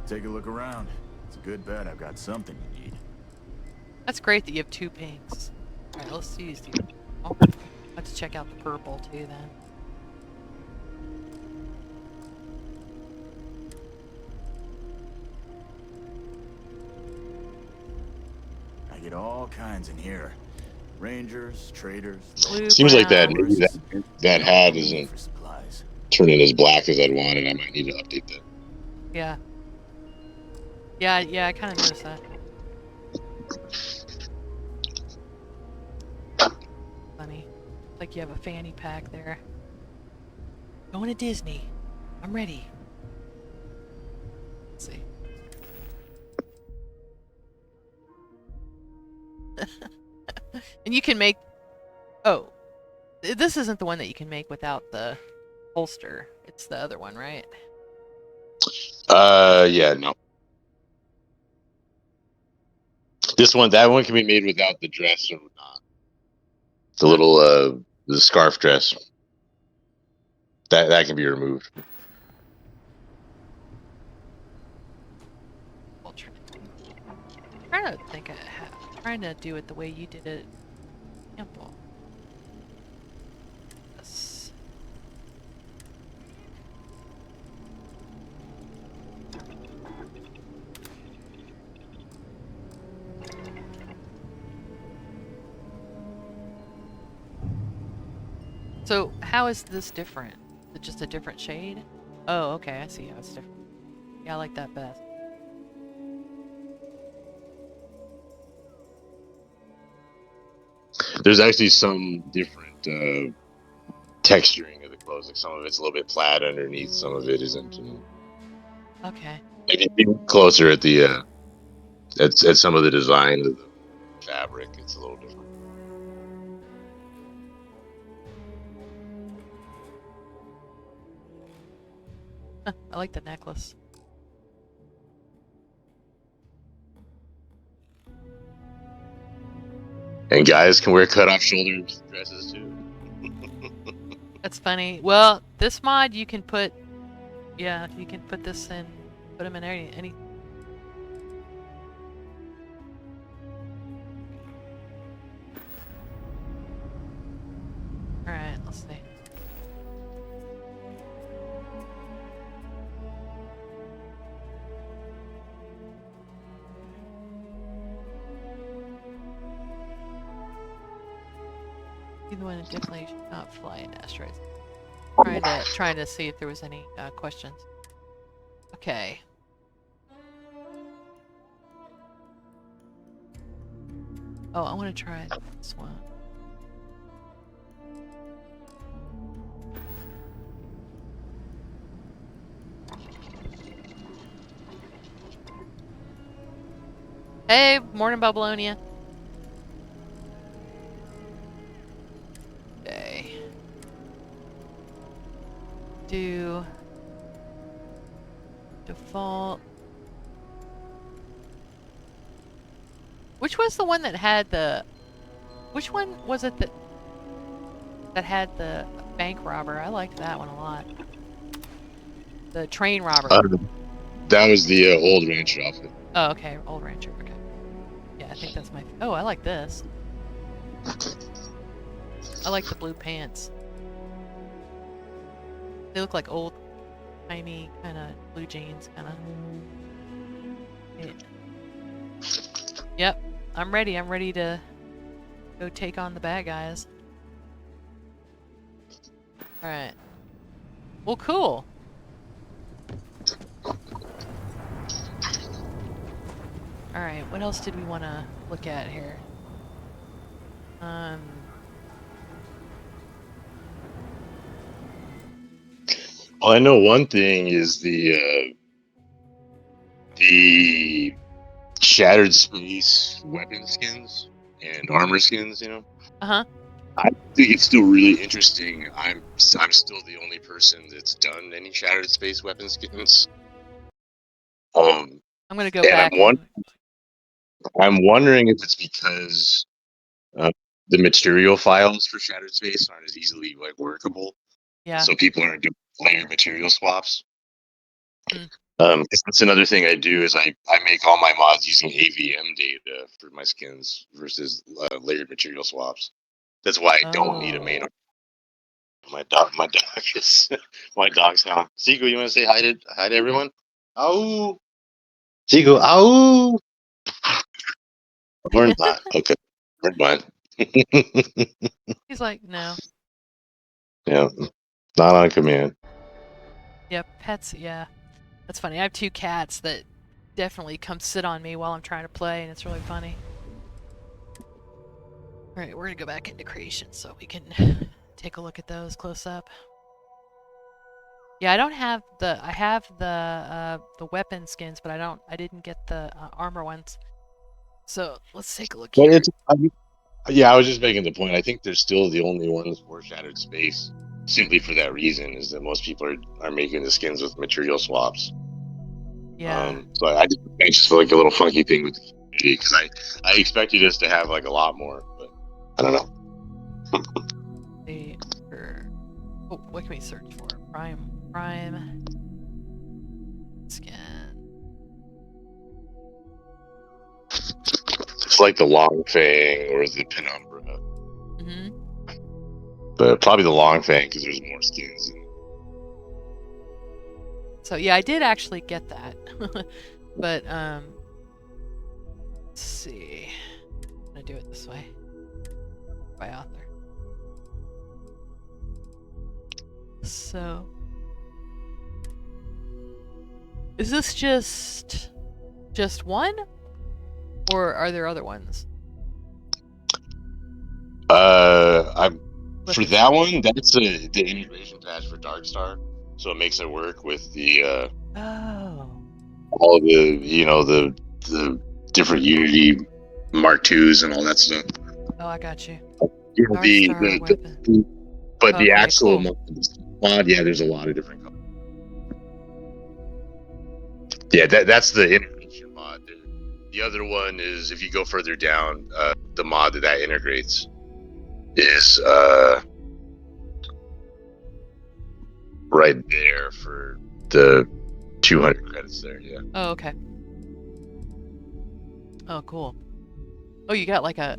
Take a look around. It's a good bet I've got something you need.
That's great that you have 2 pinks. Alright, let's use the... Oh, I'll have to check out the purple too then.
I get all kinds in here. Rangers, traders...
Blue,
Seems like that
brown.
maybe that hat isn't
for supplies.
turning as black as I'd want, and I might need to update that.
Yeah. Yeah, I kind of noticed that. Funny. Like you have a fanny pack there. Going to Disney. I'm ready. Let's see. And you can make... Oh. This isn't the one that you can make without the holster. It's the other one, right?
Yeah, no. That one can be made without the dress or not. The little, the scarf dress. That can be removed.
I'm trying to think of trying to do it the way you did it. Simple. Yes. So how is this different? The just a different shade? Oh, okay, I see how it's different. Yeah, I like that best.
There's actually some different texturing of the clothes. Like some of it's a little bit plaid underneath, some of it isn't.
Okay.
Maybe be closer at the at some of the design of the fabric. It's a little different.
I like the necklace.
And guys can wear cut off shoulder dresses too.
That's funny. Well, this mod you can put, yeah, you can put this in, put them in any. All right, let's see. Either one definitely should not fly in asteroids. Trying to see if there was any questions. Okay. Oh, I want to try this one. Hey, morning, Babylonia. Okay. Do default. Which was the one that had the? Which one was it that had the bank robber? I liked that one a lot. The train robber.
That was the old rancher outfit.
Oh, okay, old rancher. Okay. Yeah, I think that's my. Oh, I like this. I like the blue pants. They look like old, timey kind of blue jeans, kind of. Yeah. Yep, I'm ready. I'm ready to go take on the bad guys. All right. Well, cool. All right. What else did we want to look at here?
Well, I know one thing is the shattered space weapon skins and armor skins. You know.
Uh-huh.
I think it's still really interesting. I'm still the only person that's done any shattered space weapon skins.
I'm gonna go back.
I'm wondering if it's because the material files for shattered space aren't as easily like workable.
Yeah.
So people aren't doing layered material swaps.
Mm.
That's another thing I do is I make all my mods using AVM data for my skins versus layered material swaps. That's why I don't need a main. My dog is my dog's now. Seagull, you want to say hi to everyone? Ow! Seagull, ow! Learn mine. Okay, learn mine.
He's like, no.
Yeah, not on command.
Yeah, pets. Yeah, that's funny. I have 2 cats that definitely come sit on me while I'm trying to play, and it's really funny. All right, we're gonna go back into creation so we can take a look at those close up. Yeah, I don't have the. I have the weapon skins, but I didn't get the armor ones. So let's take a look here.
Yeah, I was just making the point. I think they're still the only ones for shattered space, simply for that reason, is that most people are making the skins with material swaps.
Yeah.
So I just feel like a little funky thing with the community because I expected us to have like a lot more, but I don't know.
Oh, what can we search for? Prime skin.
It's like the long fang or the penumbra.
Mm-hmm.
But probably the long fang because there's more skins.
So yeah, I did actually get that, but let's see. I'm gonna do it this way. By author. So Is this just one, or are there other ones?
I'm for
Weapons.
that one. That's the integration patch for Darkstar, so it makes it work with the
Oh.
all the the different Unity Mark IIs and all that stuff.
Oh, I got you.
Yeah,
Darkstar weapon.
but the
Okay,
actual
cool.
mod, yeah, there's a lot of different colors. Yeah, that's the integration mod. The other one is if you go further down, the mod that integrates is right there for the 200 credits there. Yeah.
Oh, okay. Oh, cool. Oh, you got like a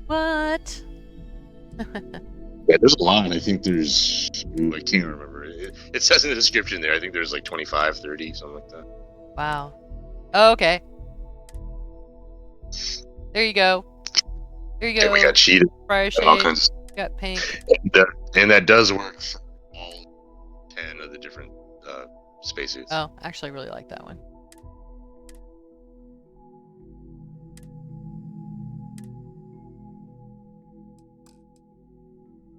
what?
Yeah, there's a lot. I think there's I can't remember. It says in the description there. I think there's like 25, 30, something like that.
Wow. Oh, okay. There you go. There you go.
Yeah, we got cheated.
Fire
All
shade.
kinds of
Got pink.
and that does work for all 10 of the different spacesuits.
Oh, actually, I really like that one.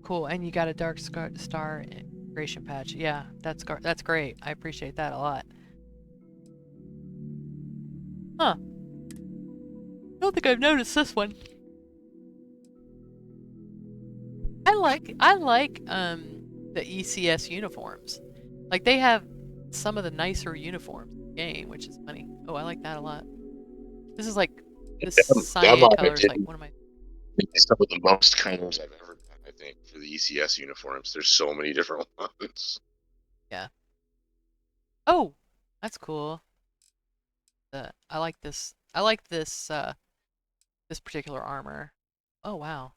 Cool, and you got a dark star integration patch. Yeah, that's great. I appreciate that a lot. Huh. I don't think I've noticed this one. I like the ECS uniforms. Like they have some of the nicer uniforms in the game, which is funny. Oh, I like that a lot. This is like this cyan color is like one of my
some of the most colors I've ever done, I think, for the ECS uniforms. There's so many different ones.
Yeah. Oh, that's cool. I like this. I like this this particular armor. Oh wow.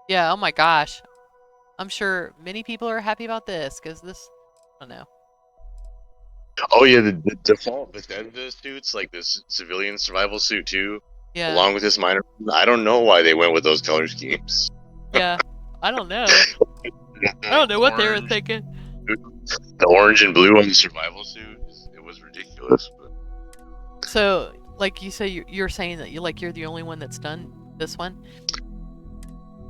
Yeah, oh my gosh. I'm sure many people are happy about this because this I don't know.
Oh yeah, the default Bethesda suits, like this civilian survival suit too,
Yeah.
along with this minor. I don't know why they went with those color schemes.
Yeah. I don't know. I don't know what they were thinking.
The orange and blue on the survival suit, it was ridiculous. But...
So, like you say, you're saying that you're the only one that's done this one.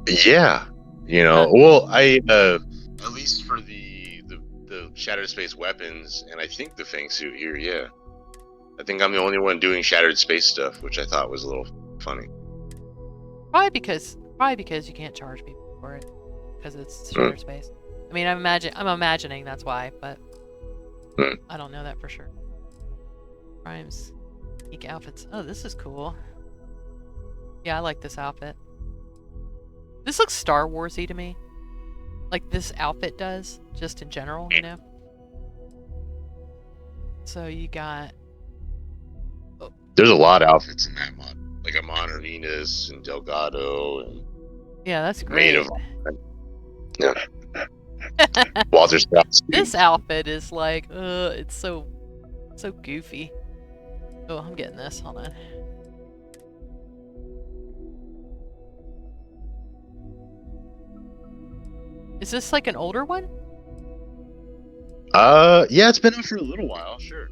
Yeah, well, I at least for the Shattered Space weapons, and I think the Fang suit here, yeah. I think I'm the only one doing Shattered Space stuff, which I thought was a little funny.
Probably because you can't charge people for it because it's Shattered Space. I mean, I'm imagining that's why, but I don't know that for sure. Prime's geek outfits. Oh, this is cool. Yeah, I like this outfit. This looks Star Wars-y to me. Like this outfit does, just in general, you know? So you got...
Oh. There's a lot of outfits in that mod. Like Amon Venus and Delgado and...
Yeah, that's great.
Yeah. Walter Scott.
This outfit is like, it's so goofy. Oh, I'm getting this. Hold on. Is this like an older one?
Yeah, it's been out for a little while, sure.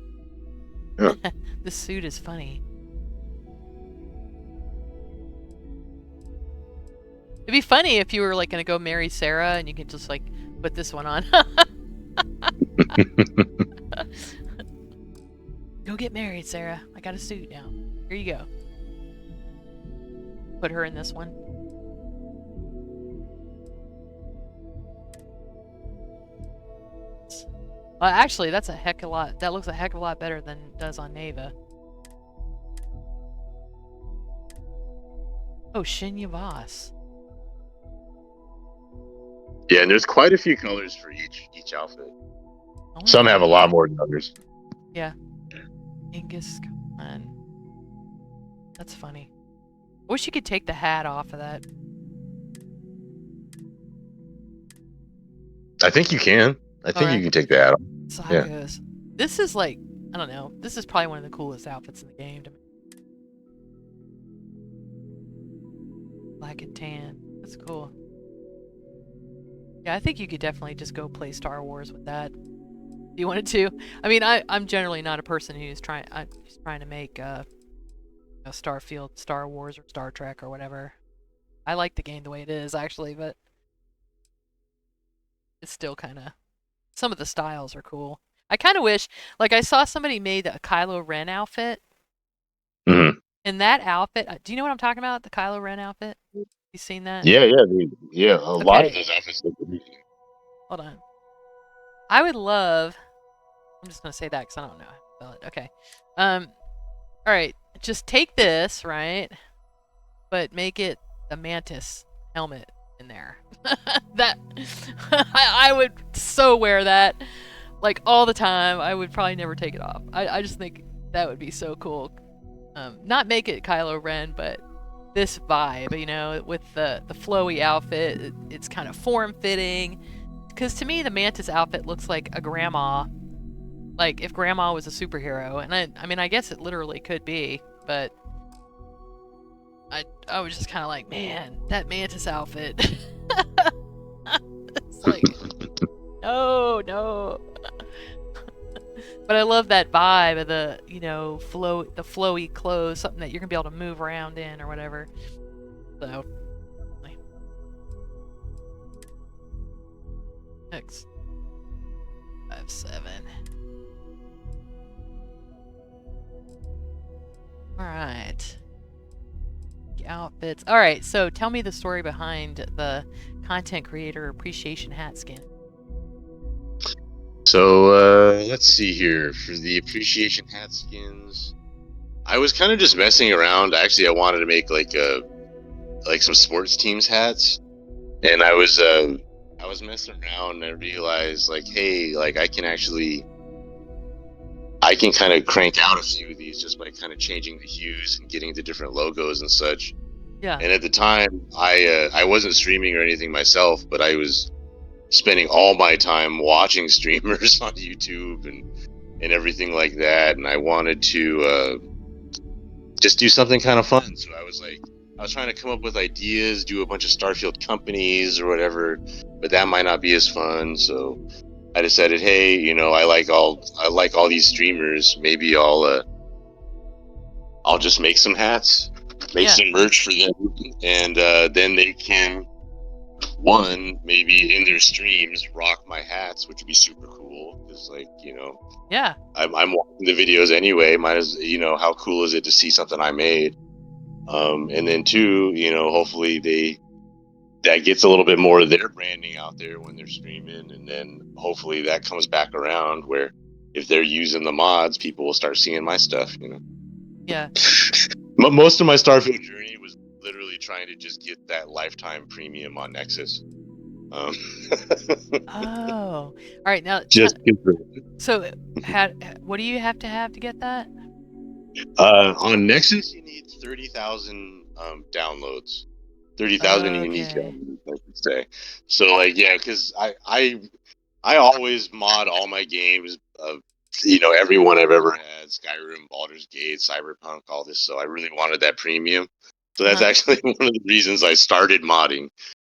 Yeah.
This suit is funny. It'd be funny if you were like gonna go marry Sarah and you could just like put this one on. Go get married, Sarah. I got a suit now. Here you go. Put her in this one. Well, actually, that's a heck of a lot. That looks a heck of a lot better than it does on Neva. Oh, Shinya Voss.
Yeah, and there's quite a few colors for each outfit. Some have a lot more than others.
Yeah. Genghis Khan. That's funny. I wish you could take the hat off of that.
I think you can. I think you can take the hat off.
Sakos. Yeah. This is like, I don't know. This is probably one of the coolest outfits in the game to me. Black and tan. That's cool. Yeah, I think you could definitely just go play Star Wars with that if you wanted to. I mean, I'm generally not a person who's trying to make Starfield, Star Wars, or Star Trek or whatever. I like the game the way it is actually, but it's still kind of some of the styles are cool. I kind of wish, like, I saw somebody made a Kylo Ren outfit,
Mhm.
and that outfit. Do you know what I'm talking about? The Kylo Ren outfit. You seen that?
Yeah, yeah. A lot of
Okay,
those outfits look really
hold on. I would love. I'm just gonna say that because I don't know how to spell it. Okay. All right. Just take this, right? But make it the Mantis helmet in there. That I would so wear that like all the time. I would probably never take it off. I just think that would be so cool. Not make it Kylo Ren, but this vibe, with the flowy outfit. It's kind of form fitting. Because to me, the Mantis outfit looks like a grandma. Like if grandma was a superhero, and I mean, I guess it literally could be, but I was just kind of like, man, that Mantis outfit. It's like, no. But I love that vibe of the, the flowy clothes, something that you're gonna be able to move around in or whatever. So, X-57. All right. Outfits. All right, so tell me the story behind the content creator appreciation hat skin.
So let's see here. For the appreciation hat skins, I was kind of just messing around. Actually, I wanted to make like some sports teams hats, and I was messing around and I realized like, hey, like I can kind of crank out a few of these just by kind of changing the hues and getting the different logos and such.
Yeah.
And at the time, I wasn't streaming or anything myself, but I was spending all my time watching streamers on YouTube and everything like that. And I wanted to just do something kind of fun. So I was trying to come up with ideas, do a bunch of Starfield companies or whatever, but that might not be as fun. So I decided, hey, I like all these streamers. Maybe I'll just make some hats, make some merch for them, and then they can maybe in their streams rock my hats, which would be super cool. Because
yeah,
I'm watching the videos anyway. Might as how cool is it to see something I made? And then two, hopefully that gets a little bit more of their branding out there when they're streaming, and then hopefully that comes back around where if they're using the mods, people will start seeing my stuff.
Yeah.
Most of my Starfield journey was literally trying to just get that lifetime premium on Nexus.
Oh, all right. Now,
just
so what do you have to get that?
On Nexus, you need 30,000 downloads, 30,000 unique downloads, I should say. So, like, yeah, because I always mod all my games of every one I've ever had: Skyrim, Baldur's Gate, Cyberpunk, all this. So I really wanted that premium. So that's actually one of the reasons I started modding.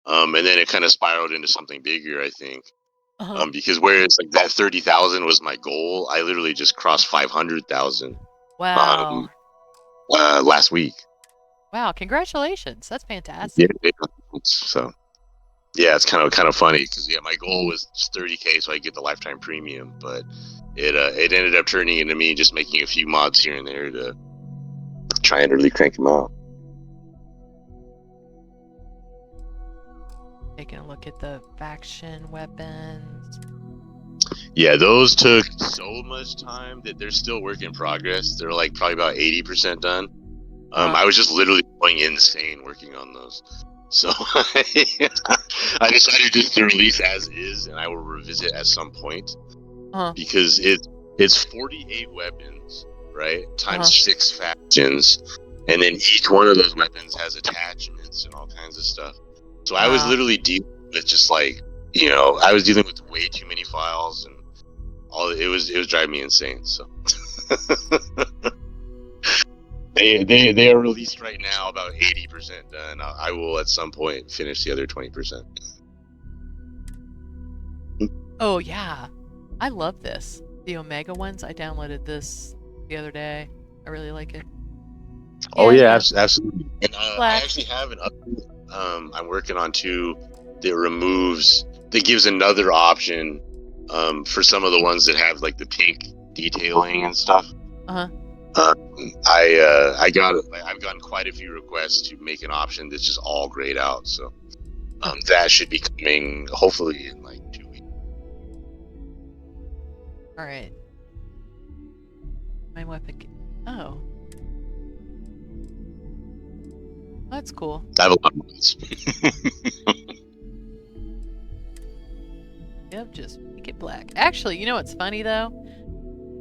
And then it kind of spiraled into something bigger, I think. Because whereas like that 30,000 was my goal, I literally just crossed 500,000.
Wow.
Last week.
Wow! Congratulations. That's fantastic.
Yeah. So, yeah, it's kind of funny because my goal was just 30K so I get the lifetime premium, but it ended up turning into me just making a few mods here and there to try and really crank them out.
Taking a look at the faction weapons.
Yeah, those took so much time that they're still work in progress. They're like probably about 80% done. I was just literally going insane working on those. So I decided just to release as is, and I will revisit at some point. Because it's 48 weapons, right? Times 6 factions, and then each one of those weapons has attachments and all kinds of stuff. So I was literally dealing with just like, I was dealing with way too many files, and it was driving me insane. So they are released right now, about 80% done. I will at some point finish the other 20%.
Oh yeah, I love this. The Omega ones. I downloaded this the other day. I really like it.
Oh
Yeah,
yeah,
you know,
absolutely. And I
black.
actually have an update I'm working on too that gives another option for some of the ones that have like the pink detailing and stuff.
Uh-huh.
I've gotten quite a few requests to make an option that's just all grayed out. So that should be coming hopefully in like 2 weeks.
All right. My weapon. Oh. That's cool.
I have a lot of ones.
Yep, just make it black. Actually, you know what's funny though?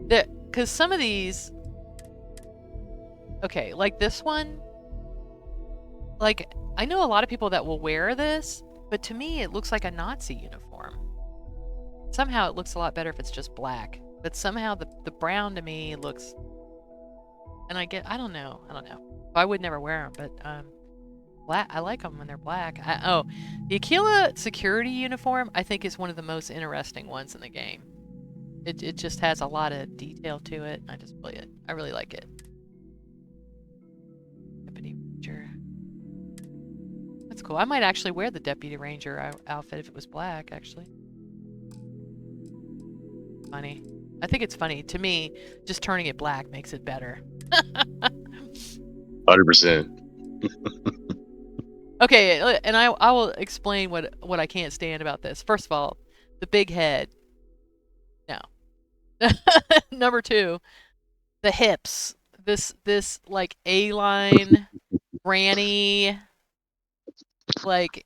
Because some of these, okay, like this one, like I know a lot of people that will wear this, but to me it looks like a Nazi uniform. Somehow it looks a lot better if it's just black, but somehow the brown to me looks, and I don't know. I would never wear them, but black, I like them when they're black. The Aquila security uniform I think is one of the most interesting ones in the game. It just has a lot of detail to it. I really like it. Deputy Ranger. That's cool. I might actually wear the Deputy Ranger outfit if it was black, actually. Funny. I think it's funny. To me, just turning it black makes it better.
100%.
Okay, and I will explain what I can't stand about this. First of all, the big head. No. Number 2, the hips. This like A-line granny, like,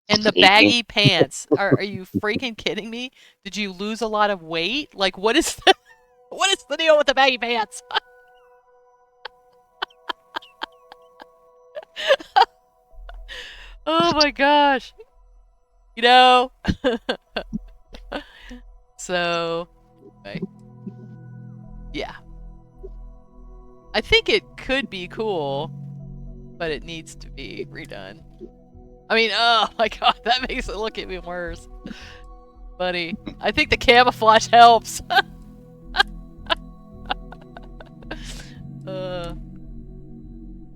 and the baggy pants. Are you freaking kidding me? Did you lose a lot of weight? Like, what is the deal with the baggy pants? Oh my gosh. You know? So, right. Yeah. I think it could be cool, but it needs to be redone. I mean, oh my god, that makes it look even worse. Buddy, I think the camouflage helps.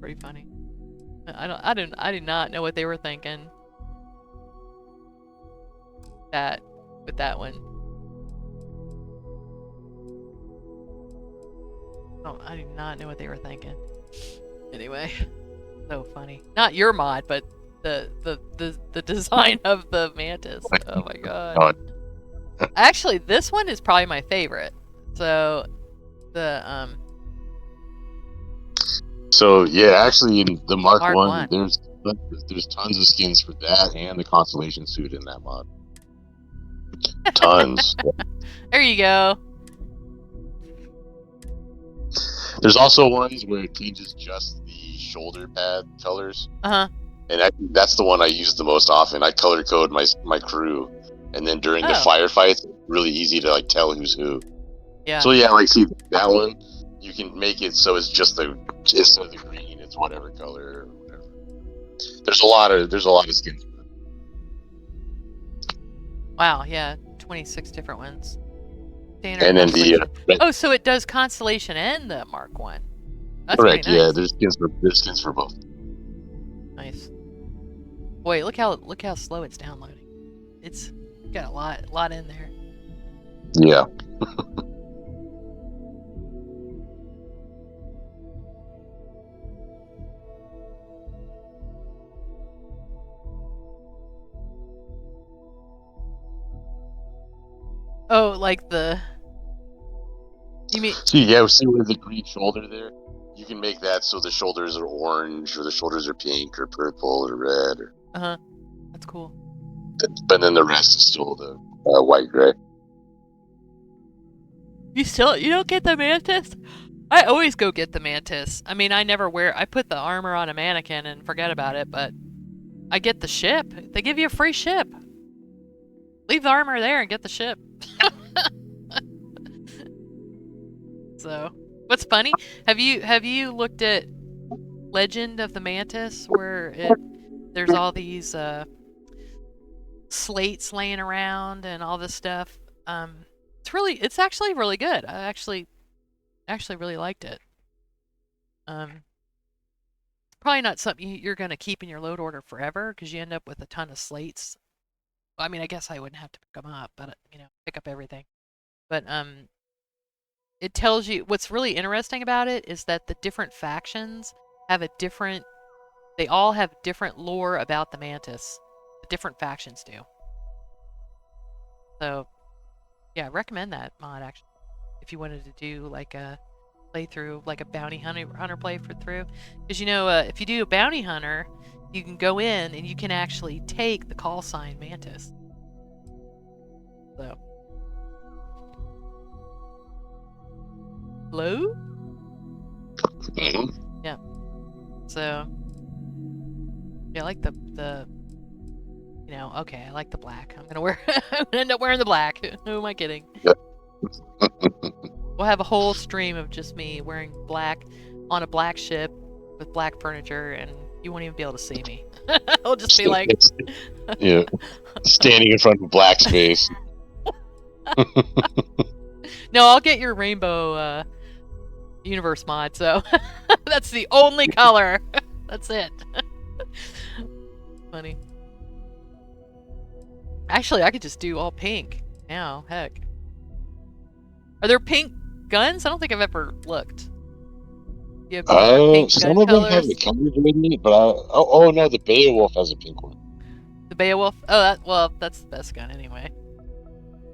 Pretty funny. I did not know what they were thinking. With that one. Oh, I do not know what they were thinking. Anyway, so funny. Not your mod, but the design of the mantis. Oh my god. Actually, this one is probably my favorite. So
So yeah, actually in the Mark 1,
1.
there's tons of skins for that and the Constellation suit in that mod. Tons.
There you go.
There's also ones where it changes just the shoulder pad colors.
Uh-huh.
And that's the one I use the most often. I color code my crew, and then during the firefights, it's really easy to like tell who's who.
Yeah.
So yeah, like see that one, you can make it so it's just instead of the green, it's whatever color or whatever. There's a lot of skins.
Wow, yeah, 26 different ones. Standard
and then
so it does Constellation and the Mark 1. That's
correct.
Nice.
Yeah, there's skins for both.
Nice. Boy, look how slow it's downloading. It's got a lot in there.
Yeah.
Oh, like you mean?
See with the green shoulder there, you can make that so the shoulders are orange or the shoulders are pink or purple or red.
That's cool.
But then the rest is still the white gray.
You don't get the mantis? I always go get the mantis. I mean, I put the armor on a mannequin and forget about it, but I get the ship. They give you a free ship. Leave the armor there and get the ship. So, what's funny? Have you looked at Legend of the Mantis, where there's all these slates laying around and all this stuff. It's actually really good. I actually really liked it. Probably not something you're going to keep in your load order forever because you end up with a ton of slates. Well, I mean, I guess I wouldn't have to pick them up, but pick up everything. But it tells you what's really interesting about it is that the different factions have they all have different lore about the Mantis. The different factions do. So, yeah, I recommend that mod actually. If you wanted to do like a playthrough, like a bounty hunter playthrough, because if you do a bounty hunter, you can go in and you can actually take the call sign Mantis. So, hello? Yeah. So, yeah, I like the okay, I like the black. I'm gonna end up wearing the black. Who am I kidding?
Yep.
We'll have a whole stream of just me wearing black on a black ship with black furniture, and you won't even be able to see me. I'll just be like,
yeah, standing in front of black space.
No, I'll get your rainbow universe mod. So that's the only color. That's it. Funny. Actually, I could just do all pink now. Heck. Are there pink guns? I don't think I've ever looked. You have pink
Some
gun
of them
colors?
have it covered with me, but oh no, the Beowulf has a pink one.
The Beowulf? Oh, that's the best gun anyway.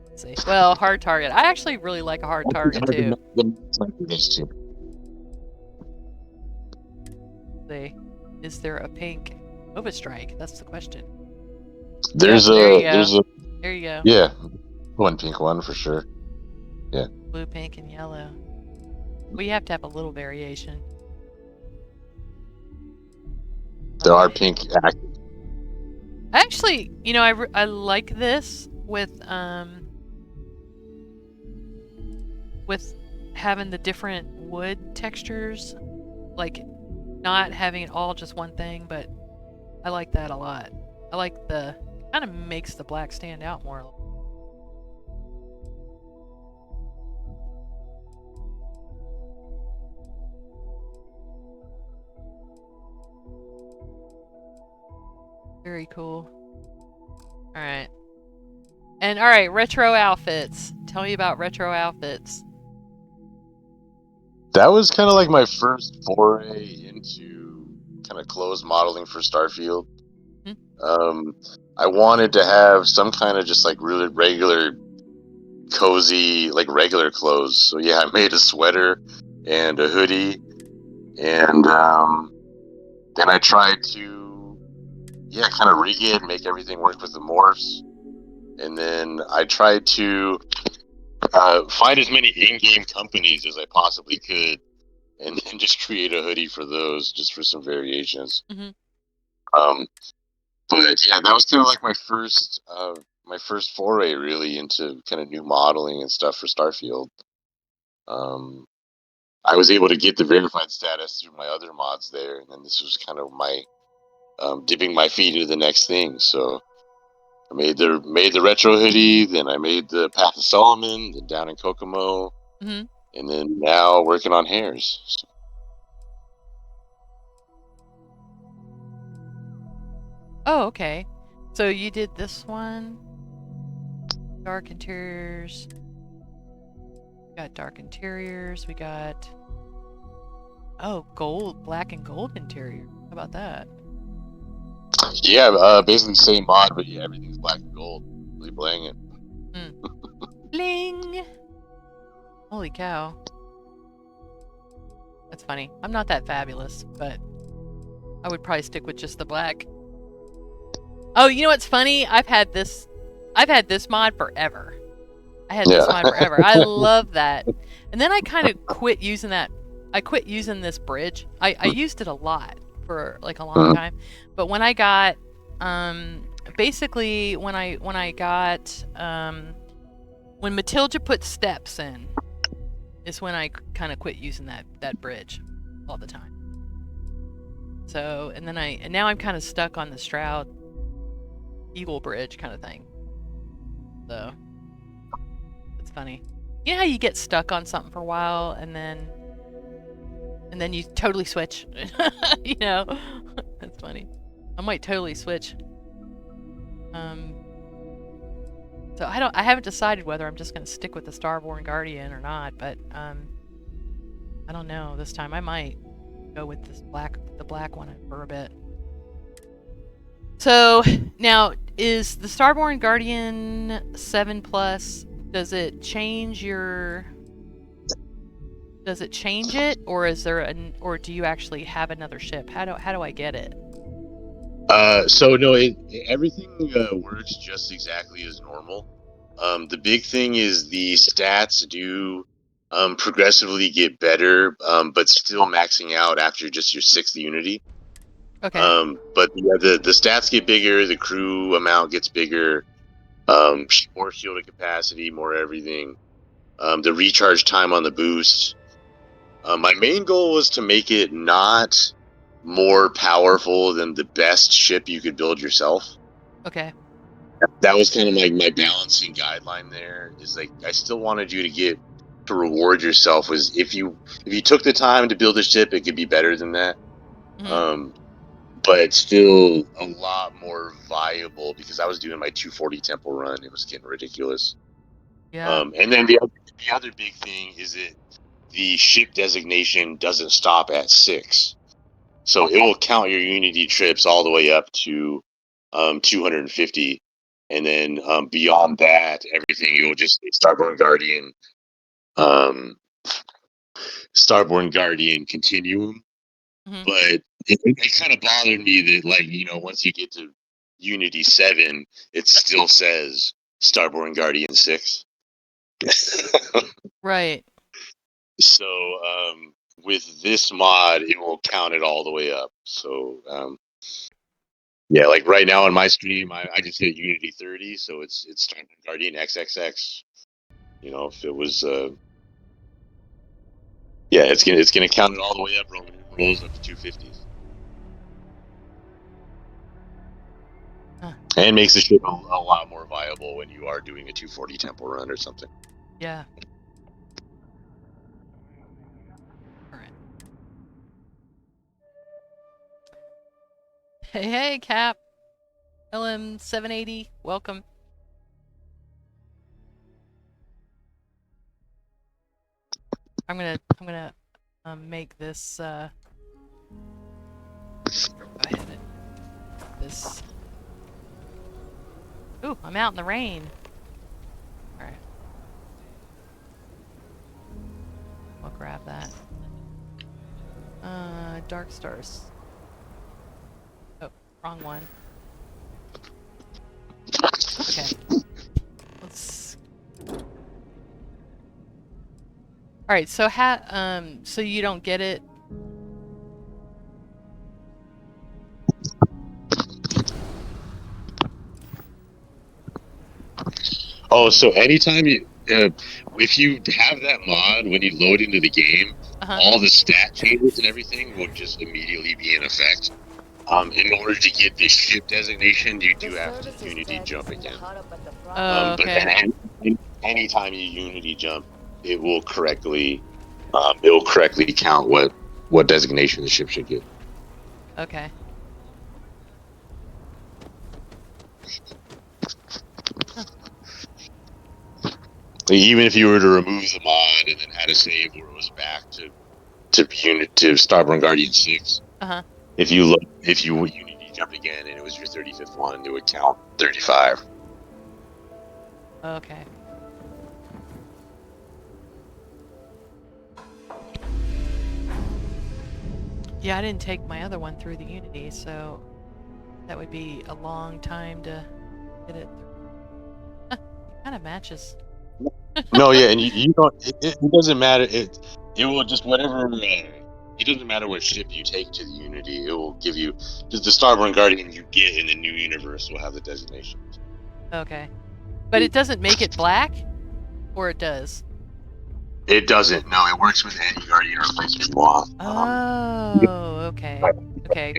Let's see. Well, hard target. I actually really like a hard target too. See, is there a pink Nova Strike? That's the question.
There's
there you go.
Yeah, one pink one for sure. Yeah.
Blue, pink, and yellow. We have to have a little variation.
There are pink active.
Actually, I like this with having the different wood textures, like not having it all just one thing, but I like that a lot. I like kind of makes the black stand out more. Very cool. Alright. And alright, retro outfits. Tell me about retro outfits.
That was kind of like my first foray into kind of clothes modeling for Starfield. I wanted to have some kind of just like really regular, cozy, like regular clothes. So yeah, I made a sweater and a hoodie, and then I tried to kind of rig it, make everything work with the morphs, and then I tried to find as many in-game companies as I possibly could, and then just create a hoodie for those, just for some variations.
Mm-hmm.
But yeah, that was kind of like my first foray really into kind of new modeling and stuff for Starfield. I was able to get the verified status through my other mods there, and then this was kind of my dipping my feet into the next thing. So I made the retro hoodie, then I made the Path of Solomon, then down in Kokomo, and then now working on hairs. So.
Oh, okay. So you did this one. Dark interiors. We got dark interiors. We got gold, black and gold interior. How about that?
Yeah, basically the same mod, but yeah, everything's black and gold. Really bling it.
Bling! Holy cow. That's funny. I'm not that fabulous, but I would probably stick with just the black. Oh, you know what's funny? I've had this mod forever. This mod forever. I love that. And then I kind of quit using that. I quit using this bridge. I used it a lot for like a long time. But when I got basically when I got when Matilda put steps in is when I kind of quit using that bridge all the time. So, and now I'm kind of stuck on the Stroud Eagle Bridge kind of thing. So it's funny. You know how you get stuck on something for a while and then you totally switch. You know, that's funny. I might totally switch. So I haven't decided whether I'm just gonna stick with the Starborn Guardian or not, but I don't know. This time I might go with the black one for a bit. So now, is the Starborn Guardian 7 Plus? Does it change it, or is there or do you actually have another ship? How do I get it?
So no, everything works just exactly as normal. The big thing is the stats do progressively get better, but still maxing out after just your 6th unity.
Okay.
But yeah, the stats get bigger, the crew amount gets bigger, more shielded capacity, more everything. The recharge time on the boost. My main goal was to make it not more powerful than the best ship you could build yourself.
Okay.
That was kind of like my balancing guideline there, is like I still wanted you to reward yourself, was if you took the time to build a ship, it could be better than that.
Mm-hmm.
But it's still a lot more viable, because I was doing my 240 temple run. It was getting ridiculous.
Yeah.
And then the other big thing is that the ship designation doesn't stop at 6. So it will count your Unity trips all the way up to 250. And then beyond that, everything, it will just say Starborn Guardian Continuum.
Mm-hmm.
But it kind of bothered me that, like, once you get to Unity 7, it still says Starborn Guardian 6.
Right.
So with this mod, it will count it all the way up. So yeah, like right now on my stream, I just hit Unity 30, so it's Starborn Guardian XXX. If it was yeah, it's gonna count it all the way up, when it rolls up to 250s.
Huh.
And makes the ship a lot more viable when you are doing a 240 temple run or something.
Yeah. All right. Hey, Cap. LM780, welcome. I'm gonna make this go ahead and this. Ooh, I'm out in the rain. All right. I'll grab that. Dark Stars. Oh, wrong one. Okay. Let's. All right. So so you don't get it.
Oh, so anytime if you have that mod, when you load into the game, all the stat changes and everything will just immediately be in effect. In order to get the ship designation, you do have to Unity jump again.
Oh, okay.
But anytime you Unity jump, it will correctly count what designation the ship should get.
Okay.
Even if you were to remove the mod and then had a save where it was back to Starborn Guardian 6, if you Unity jumped again and it was your 35th one, it would count 35.
Okay. Yeah, I didn't take my other one through the Unity, so that would be a long time to get it. It kind of matches.
No, yeah, and you don't. It doesn't matter. It will just whatever. It doesn't matter what ship you take to the Unity. It will give you just the Starborn Guardian you get in the new universe will have the designation.
Okay, but it doesn't make it black, or it does.
It doesn't. No, it works with any Guardian replacement mod.
Oh, okay. Okay.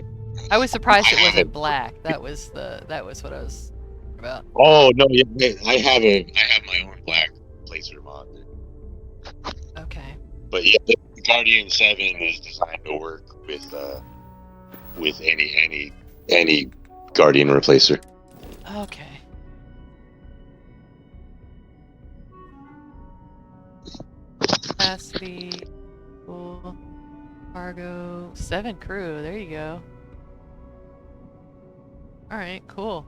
I was surprised it wasn't black. That was what I was about.
Oh no, yeah, I have my own black placer mod.
Okay.
But yeah, the Guardian 7 is designed to work with any Guardian replacer.
Okay. Capacity, full cargo, 7 crew. There you go. All right, cool.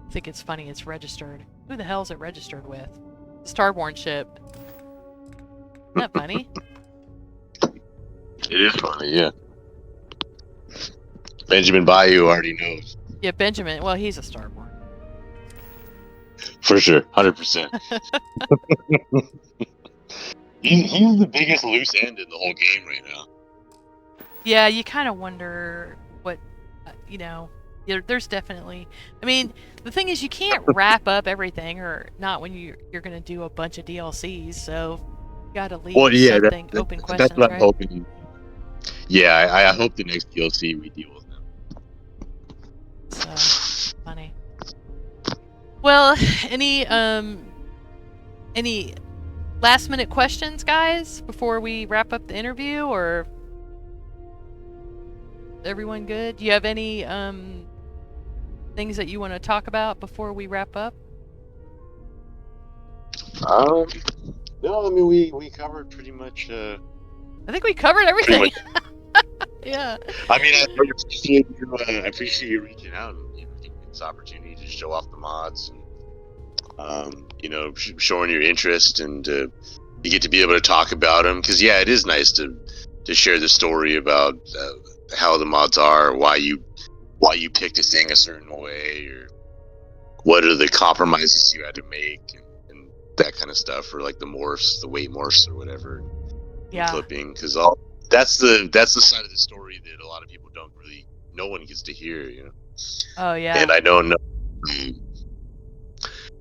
I think it's funny. It's registered. Who the hell is it registered with? Starborn ship. Isn't that funny?
It is funny, yeah. Benjamin Bayou already knows.
Yeah, Benjamin. Well, he's a Starborn.
For sure, 100%. He's the biggest loose end in the whole game right now.
Yeah, you kind of wonder what, there's definitely. I mean, the thing is, you can't wrap up everything, or not when you're going to do a bunch of DLCs. So you got to leave something open questions.
That's what I'm
right?
hoping. Yeah, I hope the next DLC we deal with them.
So funny. Well, any last minute questions, guys, before we wrap up the interview, or everyone good? Do you have any things that you want to talk about before we wrap up?
No, I mean we covered pretty much.
I think we covered everything. Yeah.
I mean, I appreciate you reaching out and giving me this opportunity to show off the mods and showing your interest, and you get to be able to talk about them, because yeah, it is nice to share the story about how the mods are, why you picked a thing a certain way, or what are the compromises you had to make, and that kind of stuff, or like the morphs, the weight morphs, or whatever.
Yeah.
Clipping, because that's the side of the story that a lot of people no one gets to hear,
Oh yeah.
And I know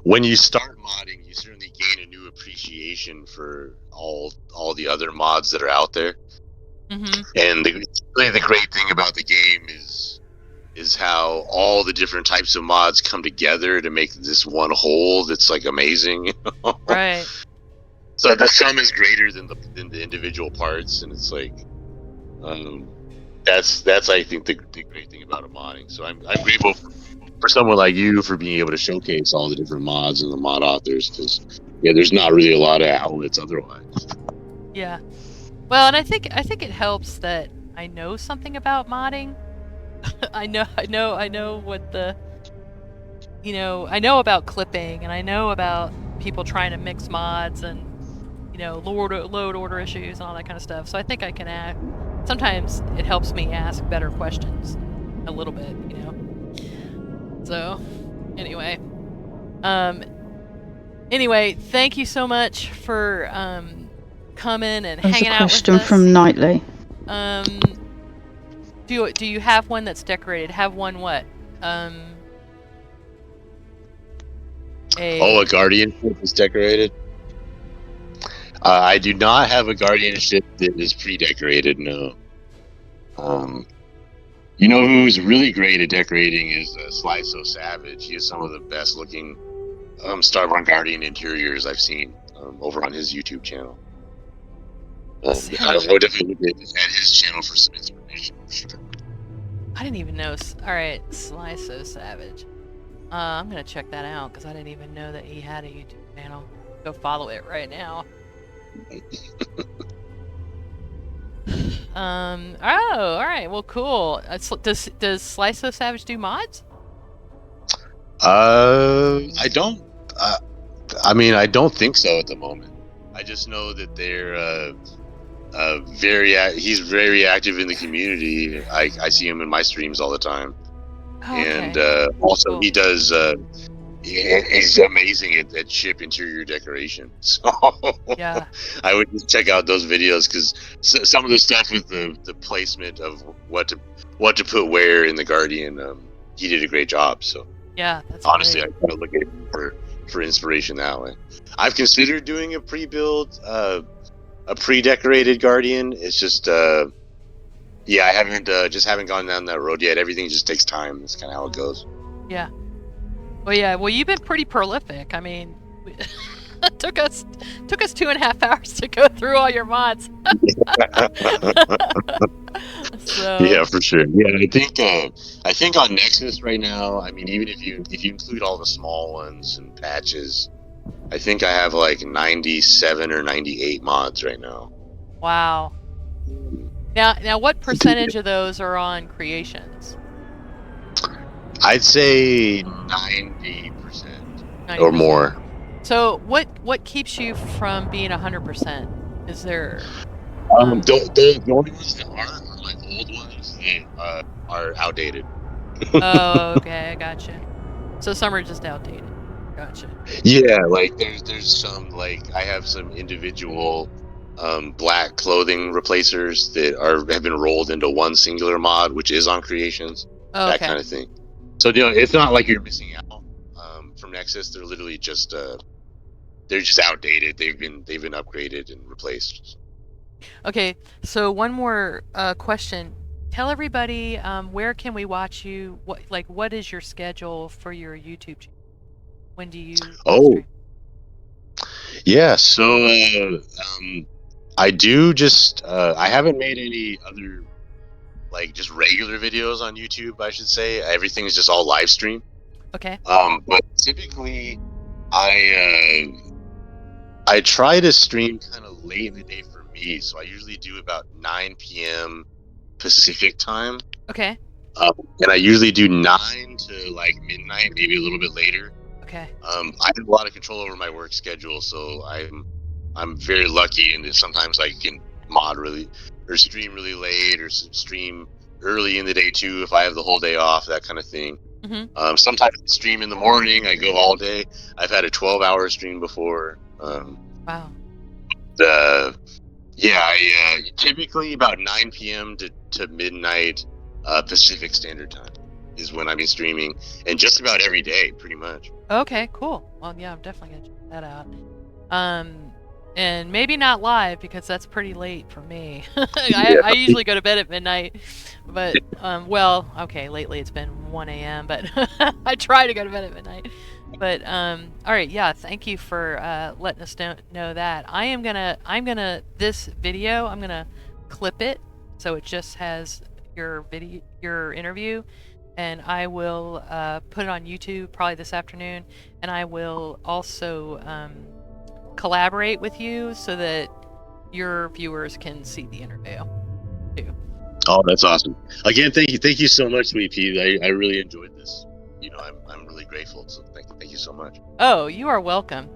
when you start modding, you certainly gain a new appreciation for all the other mods that are out there.
Mm-hmm.
And the great thing about the game is how all the different types of mods come together to make this one whole that's like amazing.
Right.
So the sum is greater than the individual parts, and it's like, that's I think the great thing about a modding. So I'm grateful for someone like you for being able to showcase all the different mods and the mod authors, because there's not really a lot of outlets otherwise.
Yeah. Well, and I think it helps that I know something about modding. I know what the I know about clipping, and I know about people trying to mix mods, and load order issues and all that kind of stuff. So I think I can sometimes it helps me ask better questions a little bit, So anyway, thank you so much for coming and hanging out with us.
There's a question from Knightley.
Do you have one that's decorated? Have one what?
A guardian ship is decorated. I do not have a guardian ship that is pre-decorated. No. Who's really great at decorating is Sliso Savage. He has some of the best looking Starborn Guardian interiors I've seen over on his YouTube channel. I would definitely look at his channel for some inspiration.
I didn't even know. All right, Sliso Savage. I'm gonna check that out, because I didn't even know that he had a YouTube channel. Go follow it right now. Oh, all right. Well, cool. Does Sliso Savage do mods?
I don't. I don't think so at the moment. I just know that they're he's very active in the community. I see him in my streams all the time.
Oh, okay.
And also cool. He does. He's amazing at ship interior decoration. So
yeah,
I would just check out those videos, because some of the stuff with the placement of what to put where in the Guardian, he did a great job. So
yeah, that's
honestly
great.
I kind of look at him for inspiration that way. I've considered doing a pre-build, a pre-decorated Guardian. It's just Yeah, I haven't gone down that road yet. Everything just takes time. That's kind of how it goes.
Yeah. Well, yeah. Well, you've been pretty prolific. I mean, it took us 2.5 hours to go through all your mods. So.
Yeah, for sure. Yeah, I think on Nexus right now, I mean, even if you include all the small ones and patches, I think I have like 97 or 98 mods right now.
Wow. Now, what percentage of those are on creations?
I'd say 90% or
90%.
more.
So, what keeps you from being 100%? Is there?
The only ones that are like old ones that are outdated.
Oh, okay, I gotcha. So some are just outdated. Gotcha.
Yeah, like there's some, like I have some individual black clothing replacers that have been rolled into one singular mod, which is on creations,
Oh,
that
okay.
kind of thing. So it's not like you're missing out from Nexus. They're literally just they're just outdated. They've been upgraded and replaced.
Okay. So one more question. Tell everybody where can we watch you? What is your schedule for your YouTube channel? When do you stream?
Yeah. So I do just I haven't made any other like just regular videos on YouTube. I should say everything is just all live stream.
Okay.
But typically I try to stream kind of late in the day for me. So I usually do about 9 p.m. Pacific time.
Okay.
And I usually do 9 to like midnight, maybe a little bit later.
Okay.
I have a lot of control over my work schedule, so I'm very lucky in that sometimes I can mod really or stream really late or stream early in the day too if I have the whole day off, that kind of thing.
Mm-hmm.
Sometimes I stream in the morning. I go all day. I've had a 12-hour stream before.
Wow.
Yeah, I typically about 9 p.m. to midnight Pacific Standard Time is when I've been streaming, and just about every day, pretty much.
Okay. Cool. Well, yeah, I'm definitely gonna check that out. And maybe not live because that's pretty late for me. I usually go to bed at midnight, but well, okay, lately it's been 1 a.m. But I try to go to bed at midnight. But all right, yeah, thank you for letting us know that. I'm gonna this video, I'm gonna clip it so it just has your interview, and I will put it on YouTube probably this afternoon, and I will also collaborate with you so that your viewers can see the interview too.
Oh, that's awesome! Again, thank you so much, Sweet Pea. I really enjoyed this. I'm really grateful. So thank you so much.
Oh, you are welcome.